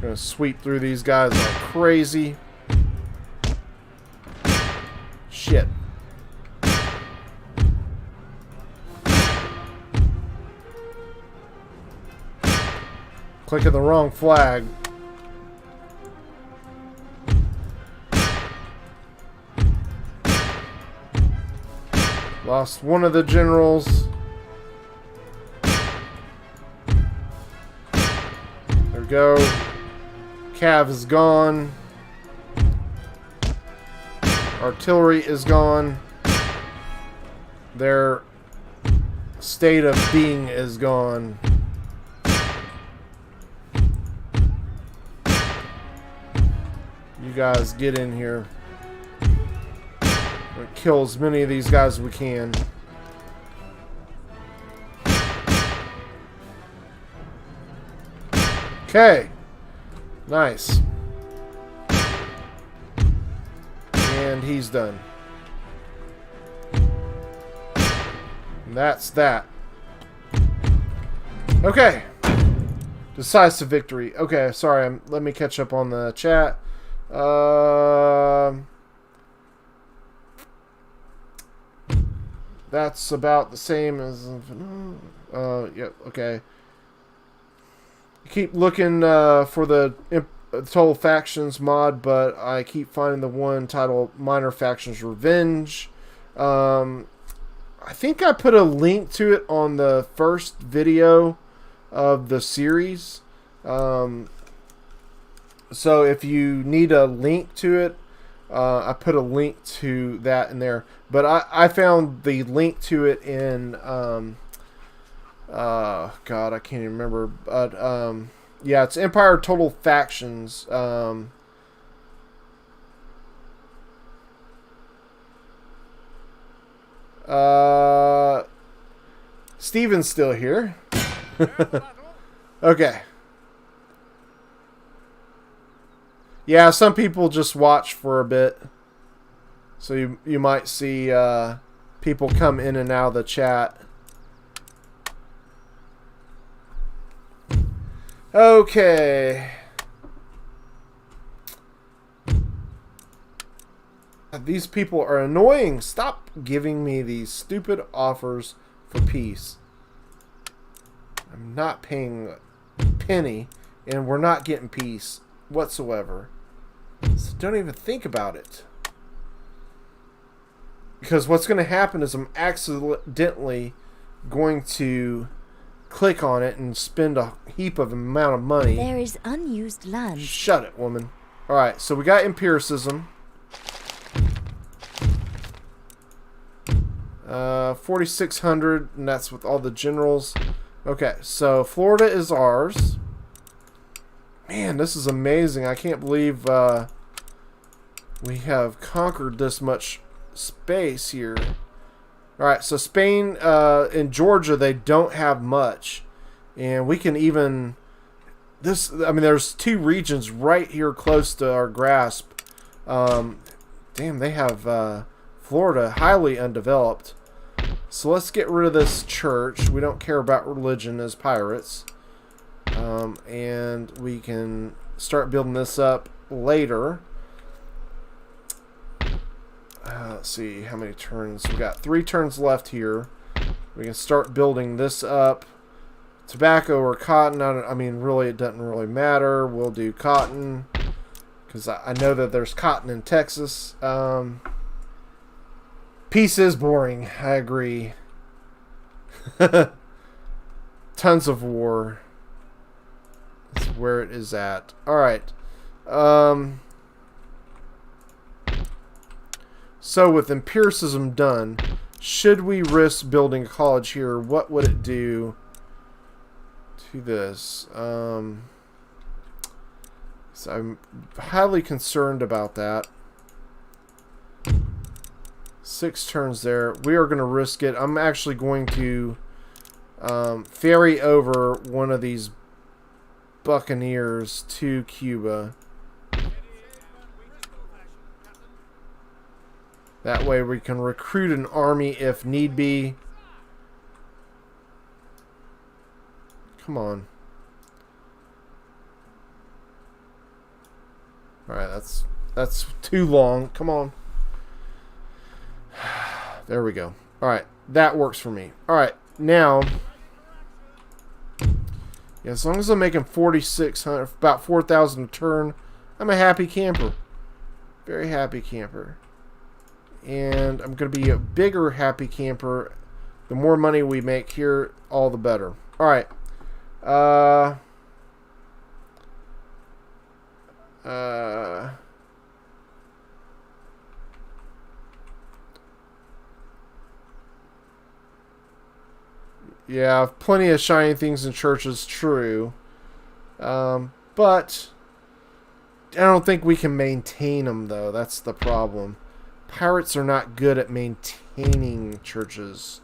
Gonna sweep through these guys like crazy. Shit. Clicking the wrong flag. Lost one of the generals. They're go. Cav is gone. Artillery is gone. Their state of being is gone. You guys get in here. We'll kill as many of these guys as we can. Okay. Nice. And he's done. And that's that. Okay. Decisive victory. Okay, sorry. Let me catch up on the chat. That's about the same as... yeah, okay. Keep looking for the Total Factions mod, but I keep finding the one titled Minor Factions Revenge. I think I put a link to it on the first video of the series. So if you need a link to it, I put a link to that in there. But I found the link to it in... God, I can't even remember. But, yeah, it's Empire Total Factions. Steven's still here. Okay. Yeah, some people just watch for a bit. So you might see people come in and out of the chat. Okay. These people are annoying. Stop giving me these stupid offers for peace. I'm not paying a penny, and we're not getting peace whatsoever. So don't even think about it. Because what's going to happen is I'm accidentally going to click on it and spend a heap of amount of money. There is unused land. Shut it, woman. Alright, so we got empiricism. 4,600, and that's with all the generals. Okay, so Florida is ours. Man, this is amazing. I can't believe we have conquered this much space here. Alright, so Spain and Georgia, they don't have much. And we can even... I mean, there's two regions right here close to our grasp. Damn, they have Florida highly undeveloped. So let's get rid of this church. We don't care about religion as pirates. And we can start building this up later. Let's see how many turns. We got 3 turns left here. We can start building this up. Tobacco or cotton, I mean, really, it doesn't really matter. We'll do cotton because I know that there's cotton in Texas. Peace is boring. I agree. Tons of war. That's where it is at. Alright. So with empiricism done, should we risk building a college here? What would it do to this? So I'm highly concerned about that. 6 turns there. We are going to risk it. I'm actually going to ferry over one of these buccaneers to Cuba. That way we can recruit an army if need be. Come on. Alright, that's too long. Come on. There we go. Alright, that works for me. Alright, now... Yeah, as long as I'm making 4,600, about 4,000 a turn, I'm a happy camper. Very happy camper. And I'm going to be a bigger happy camper. The more money we make here, all the better. Alright. Yeah, plenty of shiny things in churches, true. But I don't think we can maintain them, though. That's the problem. Pirates are not good at maintaining churches.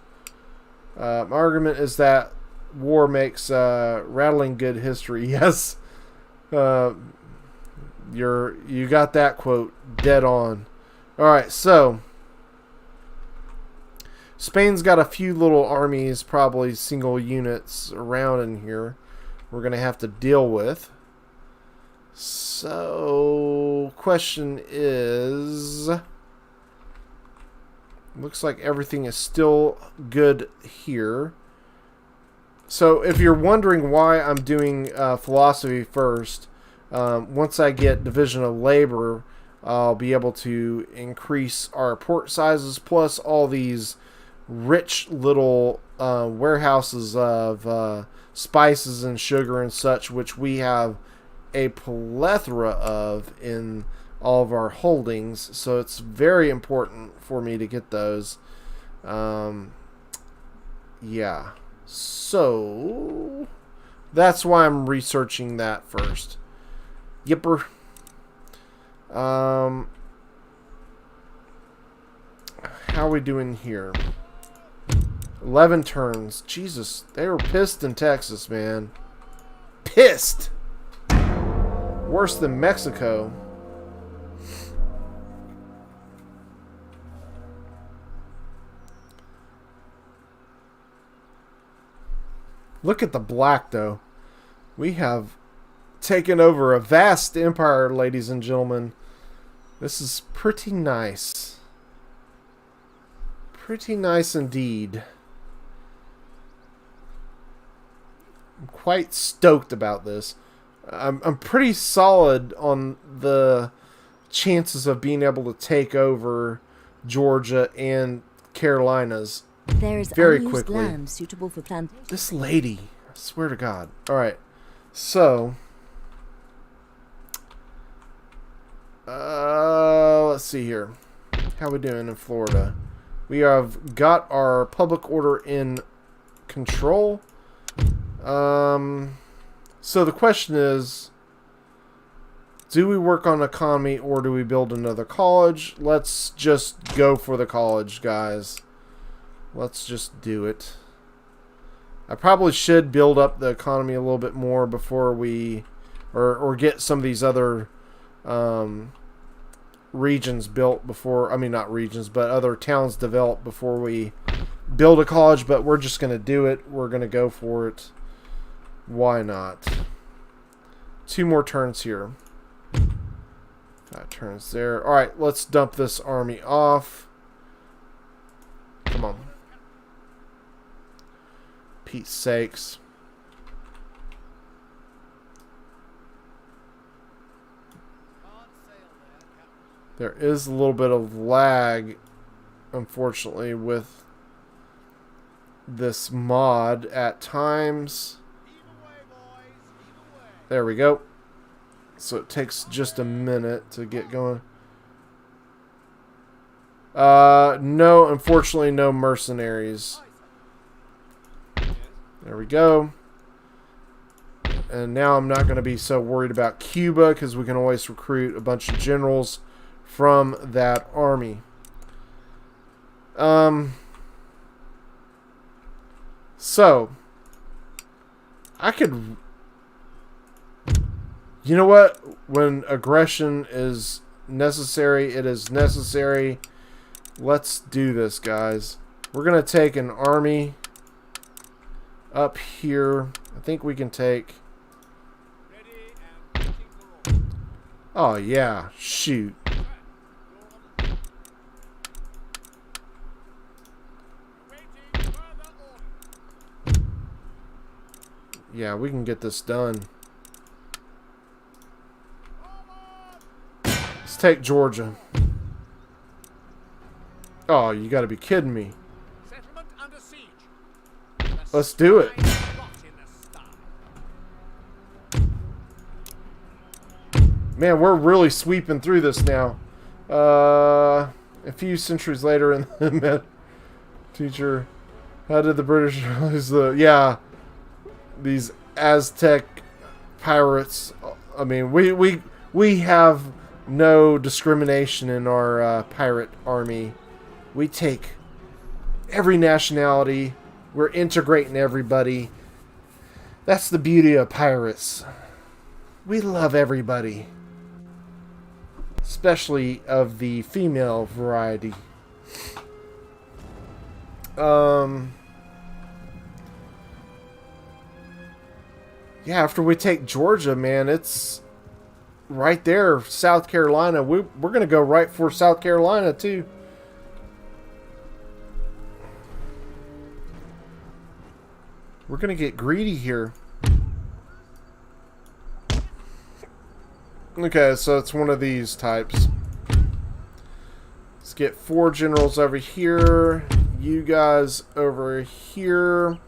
My argument is that war makes rattling good history. Yes. You got that quote dead on. Alright, so Spain's got a few little armies, probably single units around in here we're going to have to deal with. So, question is, looks like everything is still good here. So, if you're wondering why I'm doing philosophy first, once I get division of labor, I'll be able to increase our port sizes, plus all these rich little warehouses of spices and sugar and such, which we have a plethora of in all of our holdings. So it's very important for me to get those. Yeah. So that's why I'm researching that first. Yipper. How are we doing here? 11 turns. Jesus, they were pissed in Texas, man. Pissed! Worse than Mexico. Look at the black, though. We have taken over a vast empire, ladies and gentlemen. This is pretty nice. Pretty nice indeed. I'm quite stoked about this. I'm pretty solid on the chances of being able to take over Georgia and Carolinas There is very unused quickly. land suitable for plantation. This lady, I swear to God. Alright, so let's see here. How we doing in Florida? We have got our public order in control. So the question is, do we work on economy or do we build another college? Let's just go for the college, guys. Let's just do it. I probably should build up the economy a little bit more before we, or get some of these other regions built before, I mean not regions, but other towns developed before we build a college, but we're just going to do it. We're going to go for it. Why not? 2 more turns here. 5 turns there. Alright, let's dump this army off. Come on. Pete's sakes. There is a little bit of lag, unfortunately, with this mod at times. There we go. So it takes just a minute to get going. No, unfortunately, no mercenaries. There we go. And now I'm not going to be so worried about Cuba, because we can always recruit a bunch of generals from that army. So I could, you know what? When aggression is necessary, it is necessary. Let's do this, guys. We're going to take an army up here. I think we can take... Oh, yeah. Shoot. Yeah, we can get this done. Let's take Georgia. Oh, you gotta be kidding me. Let's do it. Man, we're really sweeping through this now. A few centuries later in the teacher, how did the British realize these Aztec pirates? I mean, we have no discrimination in our pirate army. We take every nationality. We're integrating everybody. That's the beauty of pirates. We love everybody. Especially of the female variety. Yeah, after we take Georgia, man, it's right there, South Carolina. We're going to go right for South Carolina, too. We're going to get greedy here. Okay, so it's one of these types. Let's get 4 generals over here. You guys over here.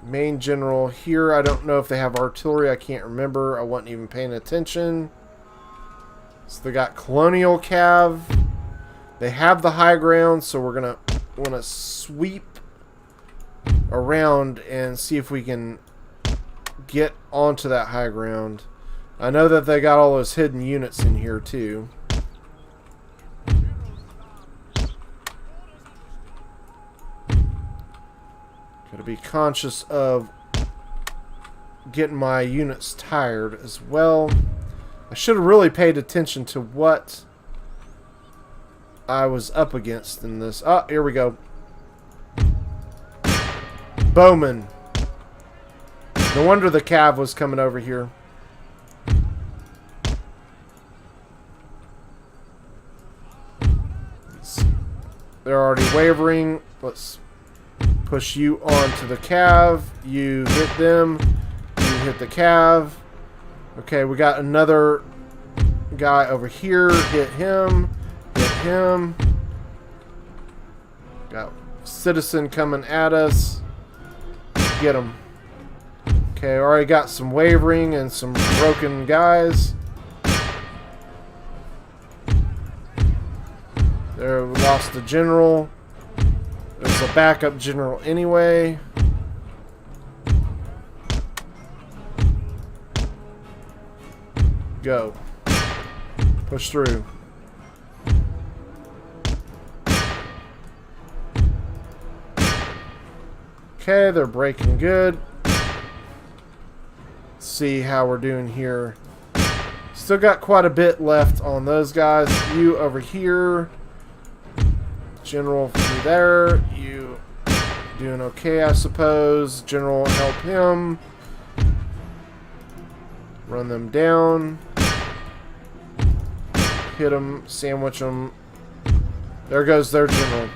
Main general here. I don't know if they have artillery. I can't remember. I wasn't even paying attention. So they got colonial cav. They have the high ground, so we're gonna sweep around and see if we can get onto that high ground. I know that they got all those hidden units in here too. Gotta be conscious of getting my units tired as well. I should have really paid attention to what I was up against in this. Oh, here we go. Bowman. No wonder the cav was coming over here. They're already wavering. Let's push you onto the cav. You hit them. You hit the cav. Okay, we got another guy over here. Hit him. Hit him. Got citizen coming at us. Get him. Okay, already got some wavering and some broken guys. There, we lost the general. There's a backup general anyway. Go. Push through. Okay, they're breaking good. Let's see how we're doing here. Still got quite a bit left on those guys. You over here. General through there. You doing okay, I suppose. General, help him. Run them down. Hit them. Sandwich them. There goes their general.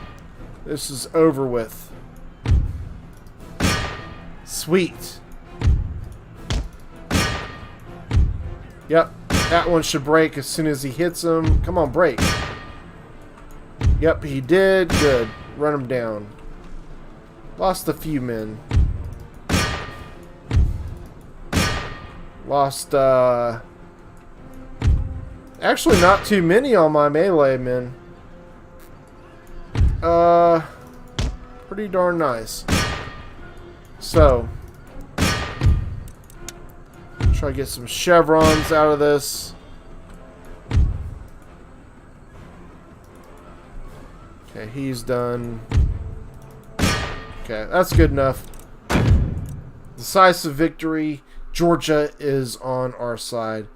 This is over with. Sweet. Yep. That one should break as soon as he hits him. Come on, break. Yep, he did. Good. Run him down. Lost a few men. Lost, actually not too many on my melee men. Pretty darn nice. So, try to get some chevrons out of this. Okay, he's done. Okay, that's good enough. Decisive victory. Georgia is on our side.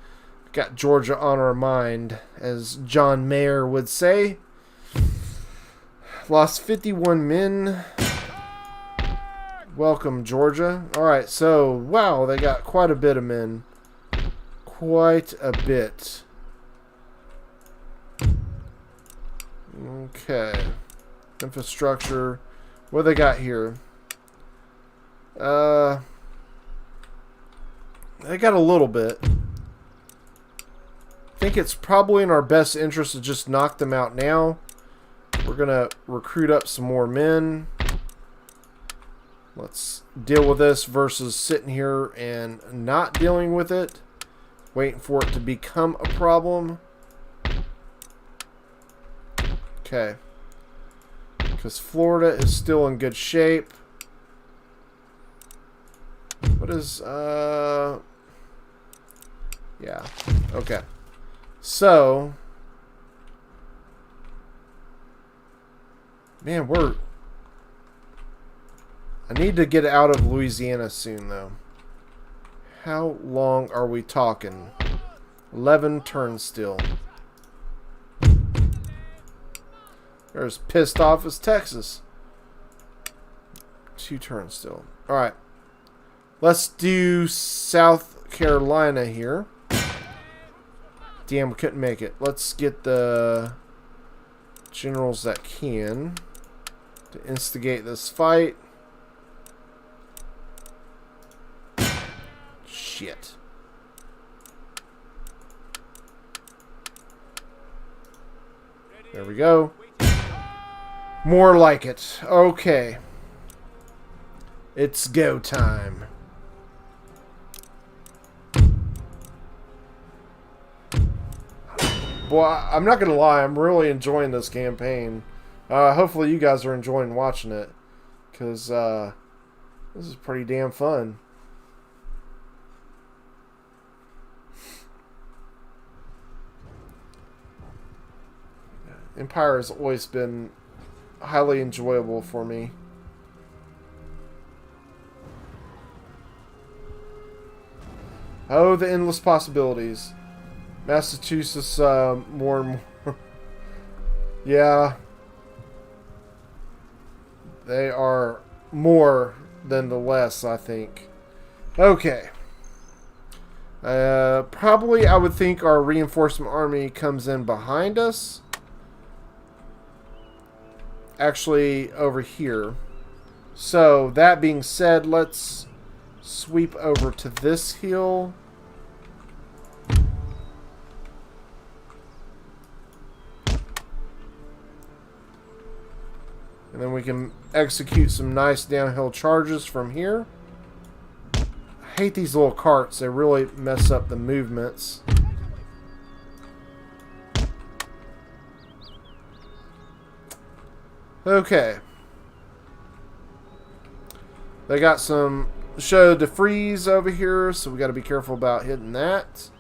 Got Georgia on our mind, as John Mayer would say. Lost 51 men. Welcome, Georgia. Alright, so, wow, they got quite a bit of men. Quite a bit. Okay. Infrastructure. What do they got here? They got a little bit. I think it's probably in our best interest to just knock them out now. We're going to recruit up some more men. Let's deal with this versus sitting here and not dealing with it. Waiting for it to become a problem. Okay. Because Florida is still in good shape. What is, yeah. Okay. So, man, I need to get out of Louisiana soon, though. How long are we talking? 11 turns still. They're as pissed off as Texas. 2 turns still. Alright. Let's do South Carolina here. Damn, we couldn't make it. Let's get the generals that can to instigate this fight. Shit. There we go. More like it. Okay. It's go time. Boy, I'm not gonna lie, I'm really enjoying this campaign. Hopefully you guys are enjoying watching it, because this is pretty damn fun. Empire has always been highly enjoyable for me. Oh, the endless possibilities. Massachusetts, more and more. Yeah. They are more than the less, I think. Okay. Probably, I would think our reinforcement army comes in behind us. Actually, over here. So, that being said, let's sweep over to this hill. And then we can execute some nice downhill charges from here. I hate these little carts. They really mess up the movements. Okay. They got some show de freeze over here, so we got to be careful about hitting that.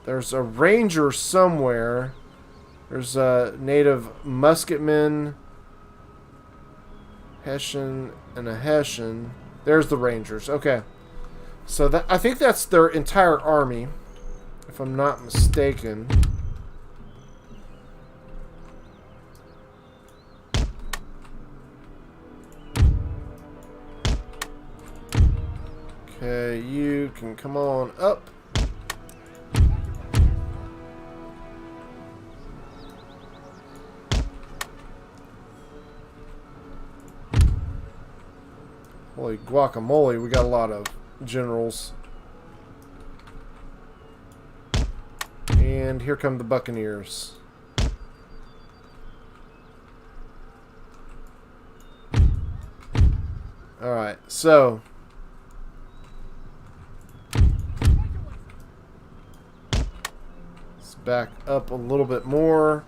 There's a ranger somewhere. There's a native musketman, Hessian, and a Hessian. There's the Rangers. Okay. So that, I think that's their entire army, if I'm not mistaken. Okay, you can come on up. Holy guacamole, we got a lot of generals. And here come the Buccaneers. Alright, so let's back up a little bit more.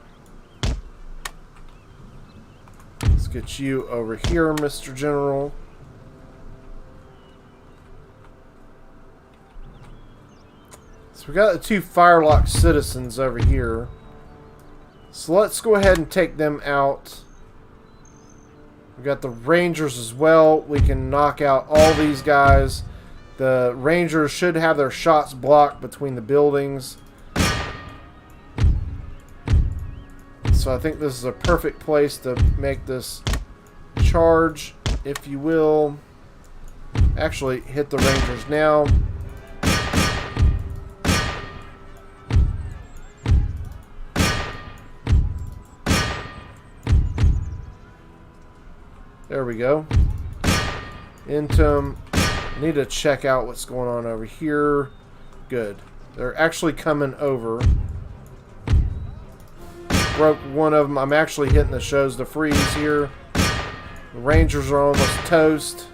Let's get you over here, Mr. General. We got the 2 Firelock citizens over here. So let's go ahead and take them out. We got the Rangers as well. We can knock out all these guys. The Rangers should have their shots blocked between the buildings. So I think this is a perfect place to make this charge, if you will. Actually, hit the Rangers now. There we go. Intum. I need to check out what's going on over here. Good. They're actually coming over. Broke one of them. I'm actually hitting the shows to freeze here. The Rangers are almost toast.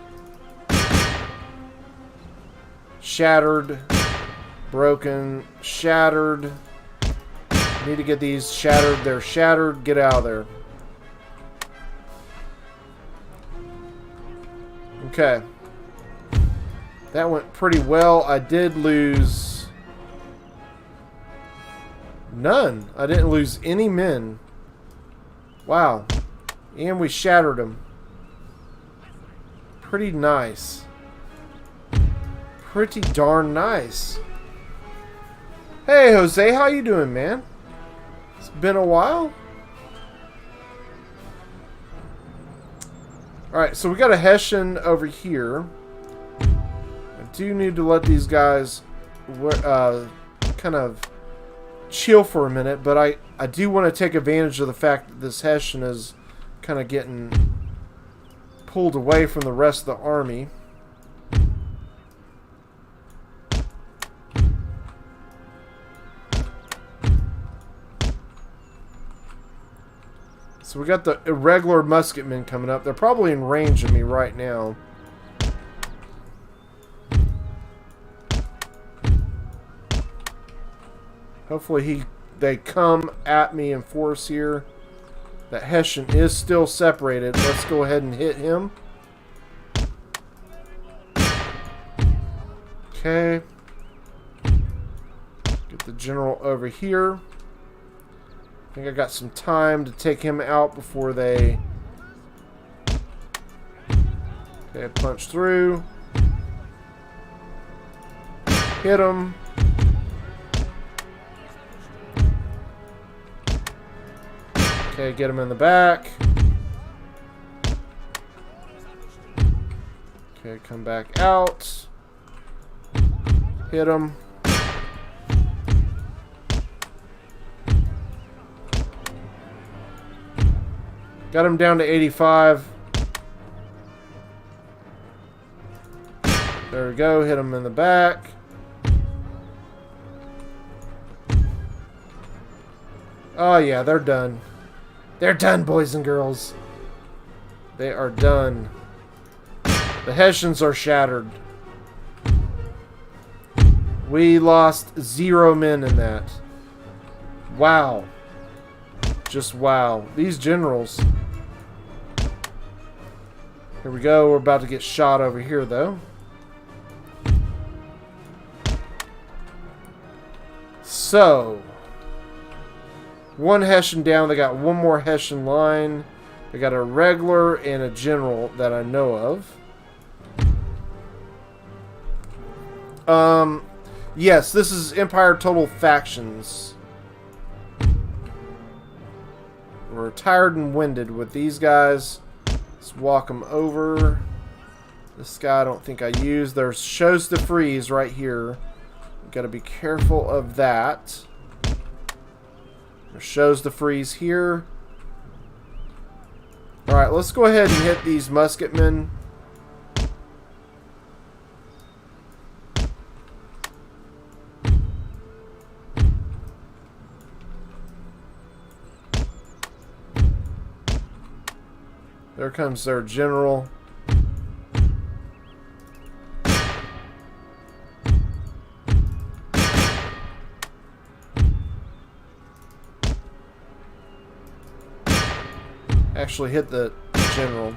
Shattered. Broken. Shattered. Need to get these shattered. They're shattered. Get out of there. Okay. That went pretty well. I did lose none. I didn't lose any men. Wow. And we shattered them. Pretty nice. Pretty darn nice. Hey, Jose, how you doing, man? It's been a while. Alright, so we got a Hessian over here. I do need to let these guys kind of chill for a minute, but I do want to take advantage of the fact that this Hessian is kind of getting pulled away from the rest of the army. So we got the irregular musketmen coming up. They're probably in range of me right now. Hopefully they come at me in force here. That Hessian is still separated. Let's go ahead and hit him. Okay. Get the general over here. I think I got some time to take him out before they... Okay, punch through. Hit him. Okay, get him in the back. Okay, come back out. Hit him. Got him down to 85. There we go. Hit him in the back. Oh yeah, they're done. They're done, boys and girls. They are done. The Hessians are shattered. We lost 0 men in that. Wow. Just wow. These generals. Here we go. We're about to get shot over here, though. So, 1 Hessian down. They got 1 more Hessian line. They got a regular and a general that I know of. Yes, this is Empire Total Factions. We're tired and winded with these guys. Let's walk them over. This guy I don't think I used. There's shows to freeze right here. Got to be careful of that. There shows to freeze here. Alright, let's go ahead and hit these musketmen. There comes their general. Actually hit the general.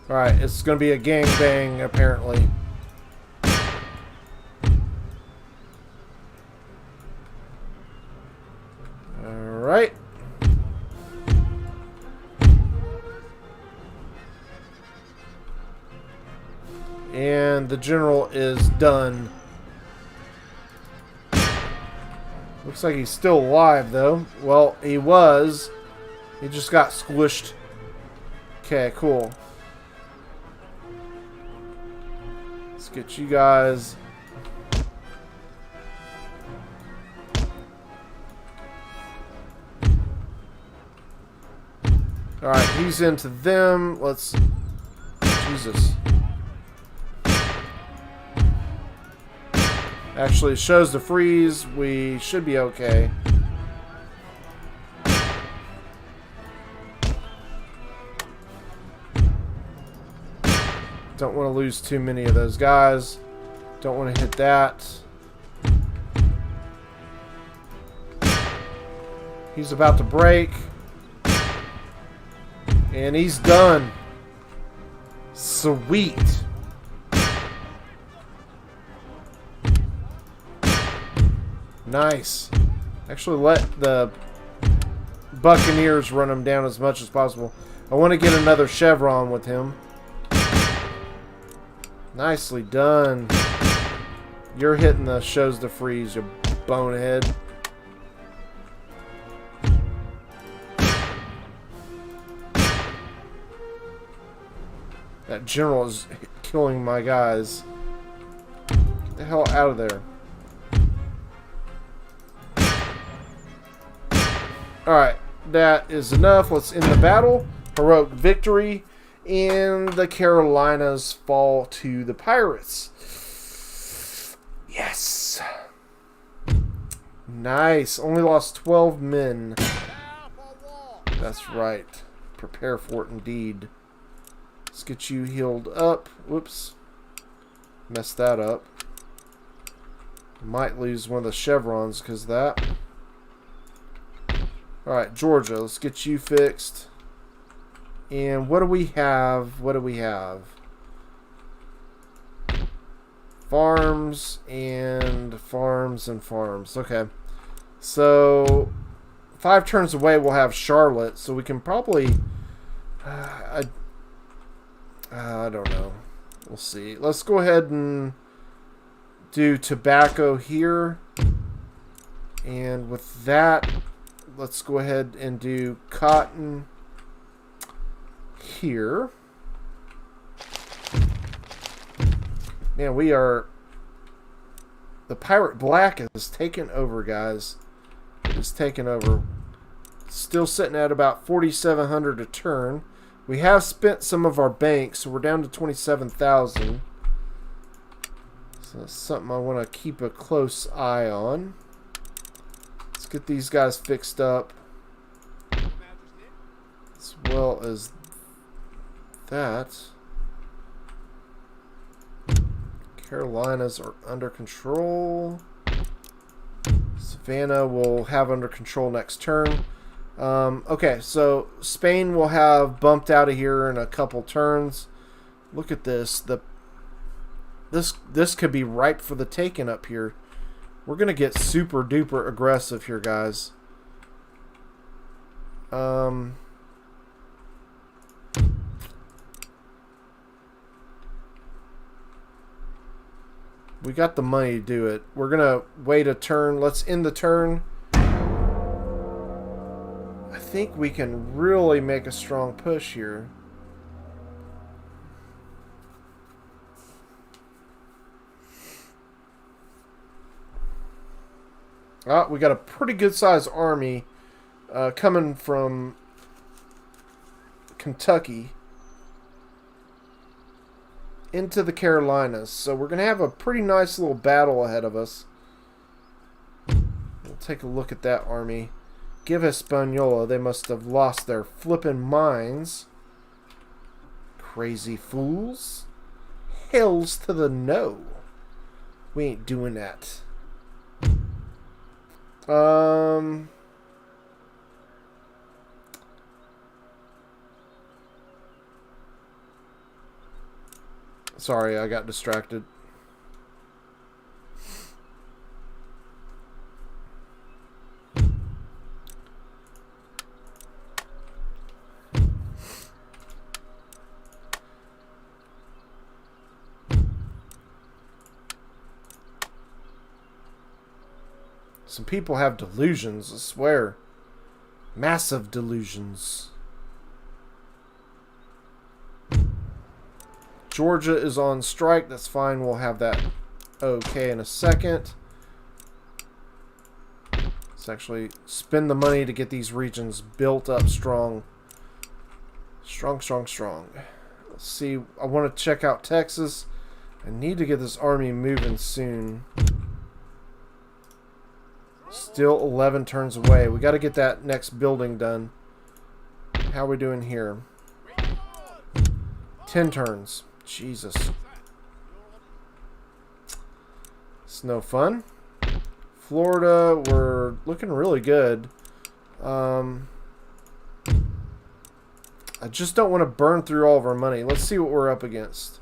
Alright, it's going to be a gangbang apparently. Alright. And the general is done. Looks like he's still alive, though. Well, he was. He just got squished. Okay, cool. Let's get you guys. Alright, he's into them. Let's... Jesus. Actually, it shows the freeze. We should be okay. Don't want to lose too many of those guys. Don't want to hit that. He's about to break. And he's done. Sweet. Nice. Actually, let the Buccaneers run him down as much as possible. I want to get another chevron with him. Nicely done. You're hitting the shows to freeze, you bonehead. That general is killing my guys. Get the hell out of there. Alright, that is enough. Let's end the battle. Heroic victory. And the Carolinas fall to the pirates. Yes. Nice. Only lost 12 men. That's right. Prepare for it indeed. Let's get you healed up. Whoops. Messed that up. Might lose one of the chevrons because of that. Alright, Georgia, let's get you fixed. And what do we have? What do we have? Farms and farms and farms. Okay. So, 5 turns away we'll have Charlotte. So we can probably... I don't know. We'll see. Let's go ahead and do tobacco here. And with that... let's go ahead and do cotton here. Man, we are... the Pirate Black is taking over, guys. It's taking over. Still sitting at about 4,700 a turn. We have spent some of our banks, so we're down to 27,000. So that's something I want to keep a close eye on. Get these guys fixed up as well as that. Carolinas are under control. Savannah will have under control next turn. Okay, so Spain will have bumped out of here in a couple turns. Look at this. This could be ripe for the taking up here. We're going to get super duper aggressive here, guys. We got the money to do it. We're going to wait a turn. Let's end the turn. I think we can really make a strong push here. We got a pretty good sized army coming from Kentucky into the Carolinas. So we're going to have a pretty nice little battle ahead of us. We'll take a look at that army. Give Hispaniola. They must have lost their flippin' minds. Crazy fools. Hells to the no. We ain't doing that. Sorry, I got distracted. Some people have delusions, I swear. Massive delusions. Georgia is on strike. That's fine. We'll have that okay in a second. Let's actually spend the money to get these regions built up strong. Strong, strong, strong. Let's see. I want to check out Texas. I need to get this army moving soon. Still 11 turns away. We got to get that next building done. How are we doing here? 10 turns. Jesus. It's no fun. Florida, we're looking really good. I just don't want to burn through all of our money. Let's see what we're up against.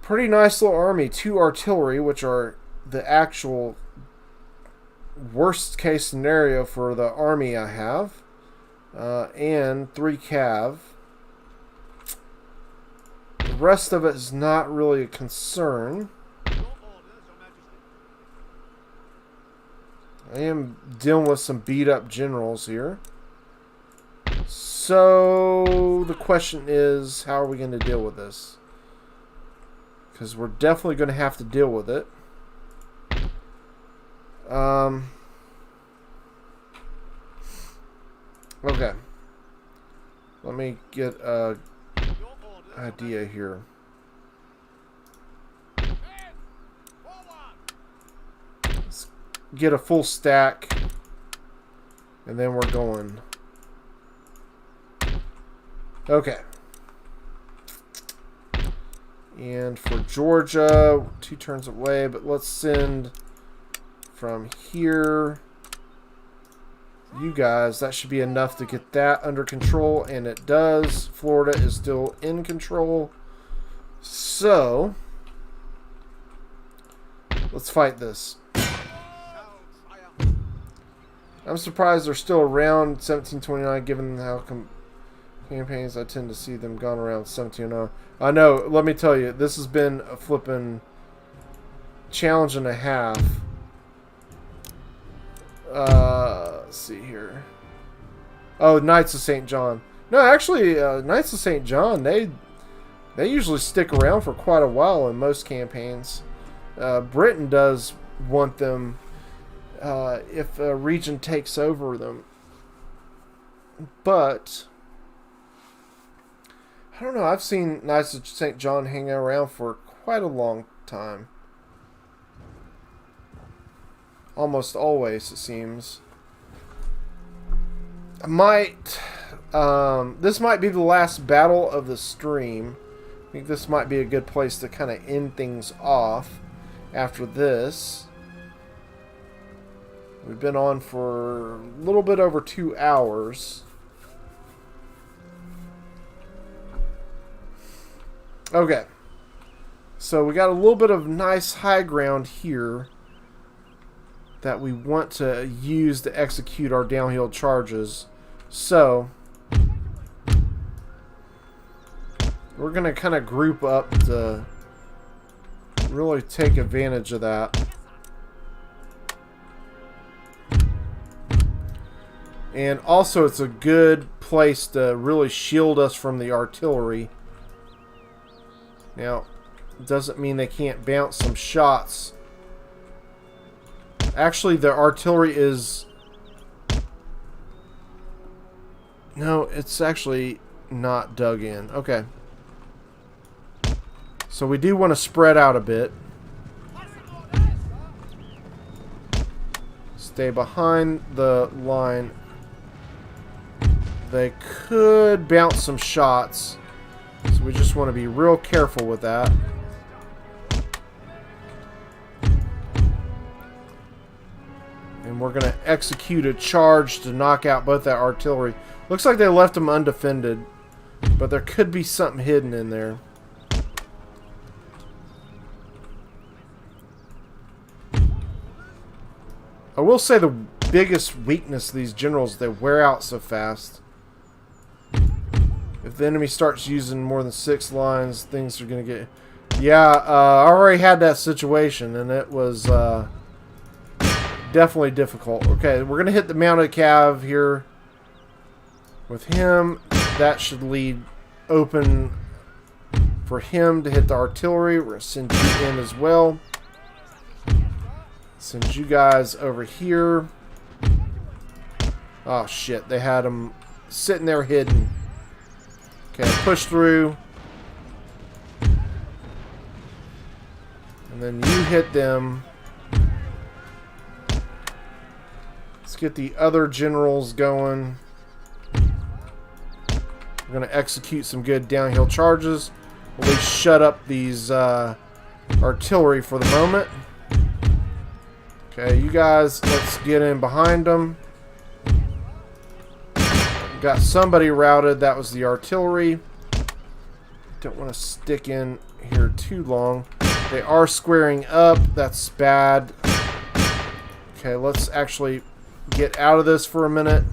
Pretty nice little army. 2 artillery, which are the actual worst case scenario for the army I have. And 3 cav. The rest of it is not really a concern. I am dealing with some beat up generals here. So the question is, how are we going to deal with this? Because we're definitely going to have to deal with it. Okay. Let me get a idea here. Let's get a full stack, and then we're going. Okay. And for Georgia, 2 turns away, but let's send from here. You guys, that should be enough to get that under control, and it does. Florida is still in control. So, let's fight this. I'm surprised they're still around 1729, given how campaigns I tend to see them gone around 1709. I know, let me tell you, this has been a flippin' challenge and a half. Let's see here. Oh, Knights of St. John. No, actually, Knights of St. John, they usually stick around for quite a while in most campaigns. Britain does want them if a region takes over them. But I don't know. I've seen Knights of St. John hanging around for quite a long time. Almost always, it seems. I might... this might be the last battle of the stream. I think this might be a good place to kind of end things off after this. We've been on for a little bit over 2 hours. Okay. So we got a little bit of nice high ground here that we want to use to execute our downhill charges. So we're going to kind of group up to really take advantage of that. And also it's a good place to really shield us from the artillery. Now, it doesn't mean they can't bounce some shots. Actually, the artillery is... No, it's actually not dug in. Okay. So we do want to spread out a bit. Stay behind the line. They could bounce some shots. So we just want to be real careful with that. And we're going to execute a charge to knock out both that artillery. Looks like they left them undefended, but there could be something hidden in there. I will say the biggest weakness of these generals is they wear out so fast. If the enemy starts using more than 6 lines, things are going to get... Yeah, I already had that situation, and it was definitely difficult. Okay, we're going to hit the mounted cav here. With him, that should lead open for him to hit the artillery. We're going to send you in as well. Send you guys over here. Oh, shit. They had them sitting there hidden. Okay, push through. And then you hit them. Let's get the other generals going. We're going to execute some good downhill charges. at least shut up these artillery for the moment. Okay, you guys, let's get in behind them. Got somebody routed. That was the artillery. Don't want to stick in here too long. They are squaring up. That's bad. Okay, let's actually get out of this for a minute.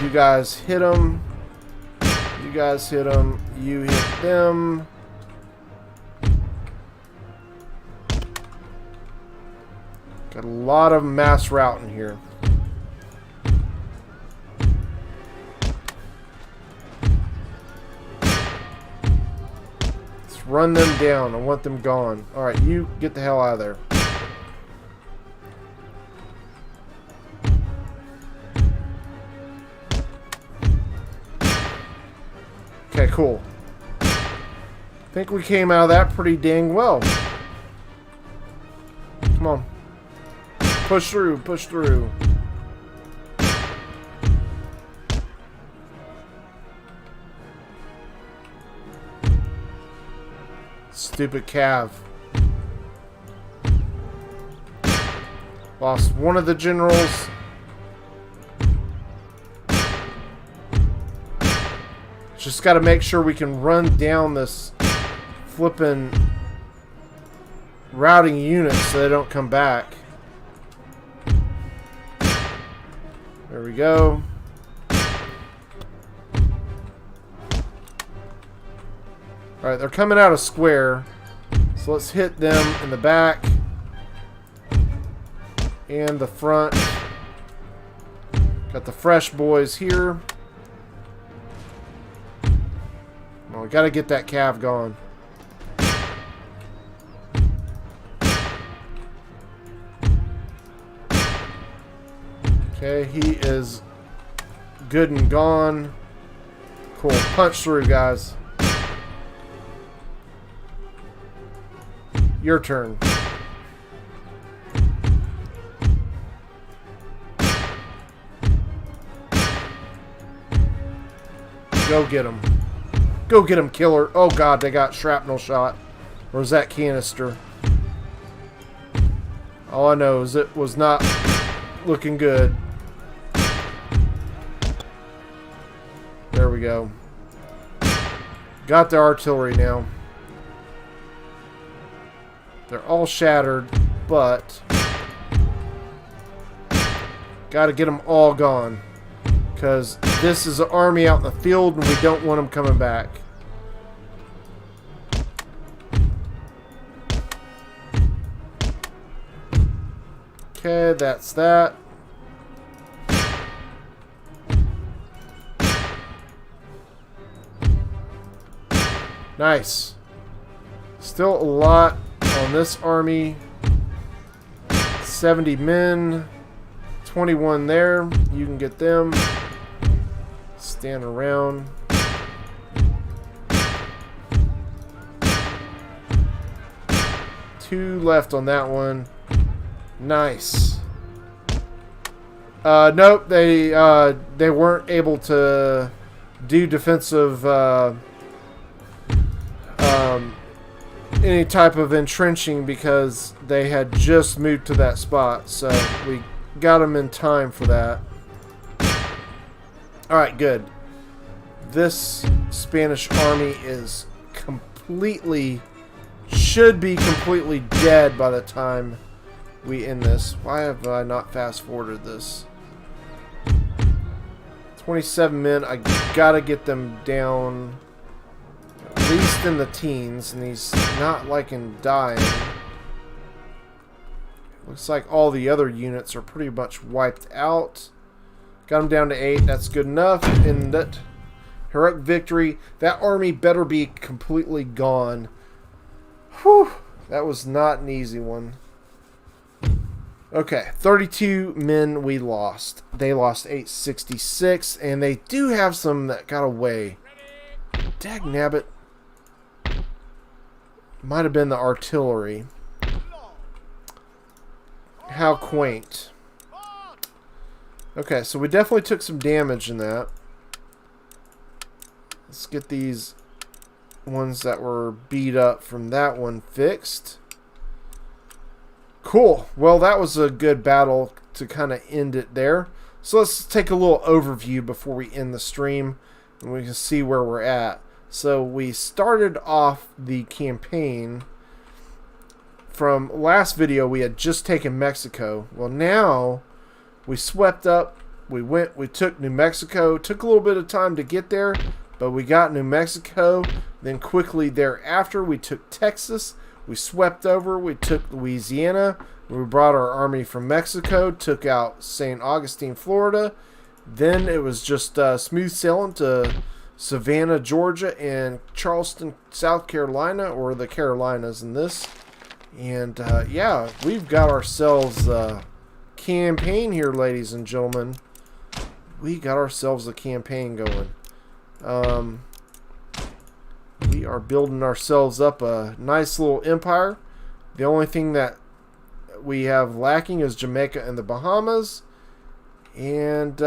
You guys hit them. You guys hit them. You hit them. Got a lot of mass routing here. Let's run them down. I want them gone. Alright, you get the hell out of there. Okay, cool. I think we came out of that pretty dang well. Come on. Push through, push through. Stupid Cav. Lost one of the generals. Just got to make sure we can run down this flippin' routing unit so they don't come back. There we go. Alright, they're coming out of square. So let's hit them in the back and the front. Got the fresh boys here. Well, we gotta get that Cav gone. Okay, he is good and gone. Cool. Punch through, guys. Your turn. Go get him. Go get him, killer. Oh god, they got shrapnel shot. Or was that canister? All I know is it was not looking good. There we go. Got the artillery now. They're all shattered, but gotta get them all gone. Because this is an army out in the field and we don't want them coming back. Okay, that's that. Nice. Still a lot on this army. 70 men. 21 there. You can get them. Stand around. Two left on that one. Nice. Nope, they weren't able to do defensive any type of entrenching because they had just moved to that spot, so we got them in time for that. Alright, good. This Spanish army is should be completely dead by the time we end this. Why have I not fast forwarded this? 27 men. I gotta get them down at least in the teens, and he's not liking dying. Looks like all the other units are pretty much wiped out. Got them down to 8. That's good enough. And that heroic victory. That army better be completely gone. Whew. That was not an easy one. Okay, 32 men we lost. They lost 866, and they do have some that got away. Dagnabbit. Might have been the artillery. How quaint. Okay, so we definitely took some damage in that. Let's get these ones that were beat up from that one fixed. Cool. Well, that was a good battle to kind of end it there. So let's take a little overview before we end the stream, and we can see where we're at. So we started off the campaign. From last video, we had just taken Mexico. Well, now we swept up. We took New Mexico. Took a little bit of time to get there, but we got New Mexico. Then quickly thereafter, we took Texas. We swept over. We took Louisiana. We brought our army from Mexico. Took out St. Augustine, Florida. Then it was just smooth sailing to Savannah, Georgia, and Charleston, South Carolina, or the Carolinas in this. And yeah, we've got ourselves a campaign here, ladies and gentlemen. We got ourselves a campaign going. We are building ourselves up a nice little empire. The only thing that we have lacking is Jamaica and the Bahamas. And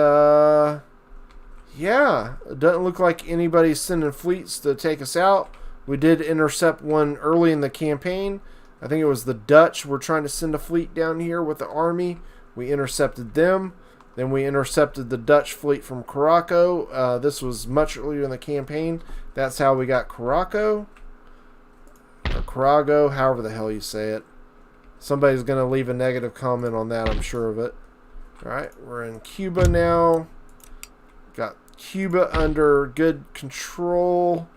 yeah, it doesn't look like anybody's sending fleets to take us out. We did intercept one early in the campaign. I think it was the Dutch were trying to send a fleet down here with the army. We intercepted them. Then we intercepted the Dutch fleet from Caraco. This was much earlier in the campaign. That's how we got Caraco. Or Carago, however the hell you say it. Somebody's going to leave a negative comment on that, I'm sure of it. Alright, we're in Cuba now. Got Cuba under good control.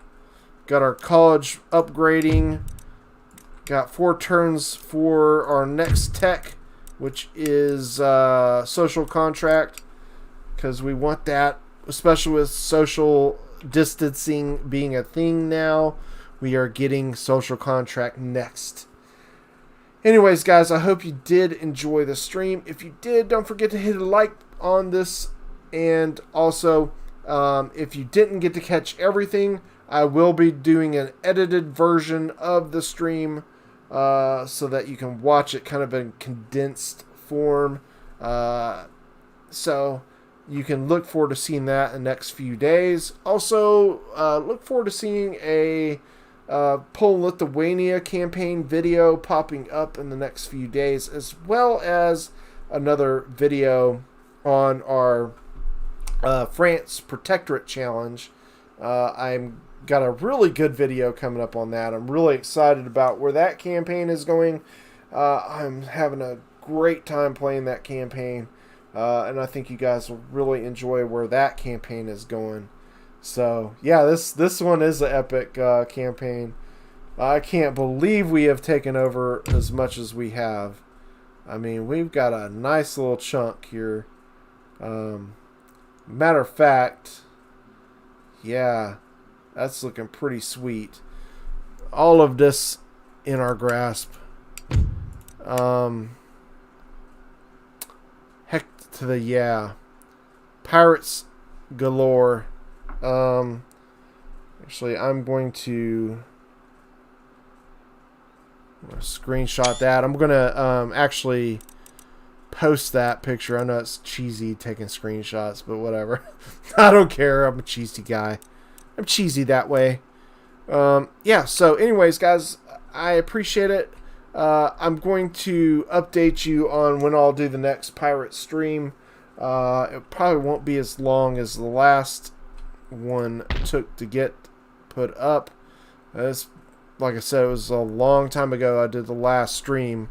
Got our college upgrading. Got 4 turns for our next tech, which is social contract, because we want that, especially with social distancing being a thing now. We are getting social contract next. Anyways, guys, I hope you did enjoy the stream. If you did, don't forget to hit a like on this. And also, if you didn't get to catch everything, I will be doing an edited version of the stream so that you can watch it kind of in condensed form. So you can look forward to seeing that in the next few days. Also, look forward to seeing a Poland Lithuania campaign video popping up in the next few days, as well as another video on our France Protectorate Challenge. I'm got a really good video coming up on that. I'm really excited about where that campaign is going. I'm having a great time playing that campaign, and I think you guys will really enjoy where that campaign is going. So yeah, this one is an epic campaign. I can't believe we have taken over as much as we have. I mean, we've got a nice little chunk here. Matter of fact, yeah, that's looking pretty sweet. All of this in our grasp. Heck to the yeah. Pirates galore. Actually, I'm going to screenshot that. I'm going to actually post that picture. I know it's cheesy taking screenshots, but whatever. I don't care. I'm a cheesy guy. I'm cheesy that way. Yeah, so anyways, guys, I appreciate it. I'm going to update you on when I'll do the next pirate stream. It probably won't be as long as the last one took to get put up. Like I said, it was a long time ago I did the last stream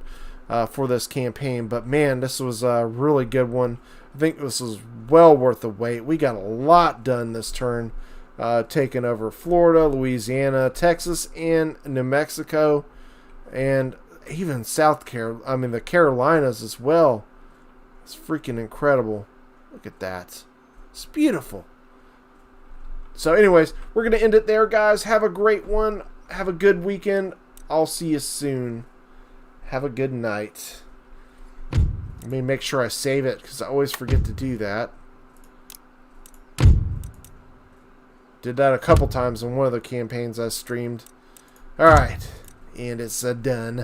for this campaign, but man, this was a really good one. I think this was well worth the wait. We got a lot done this turn, taking over Florida, Louisiana, Texas, and New Mexico, and even the Carolinas as well. It's freaking incredible. Look at that. It's beautiful. So anyways, we're going to end it there, guys. Have a great one. Have a good weekend. I'll see you soon. Have a good night. Let me make sure I save it, because I always forget to do that. Did that a couple times in one of the campaigns I streamed. Alright. And it's done.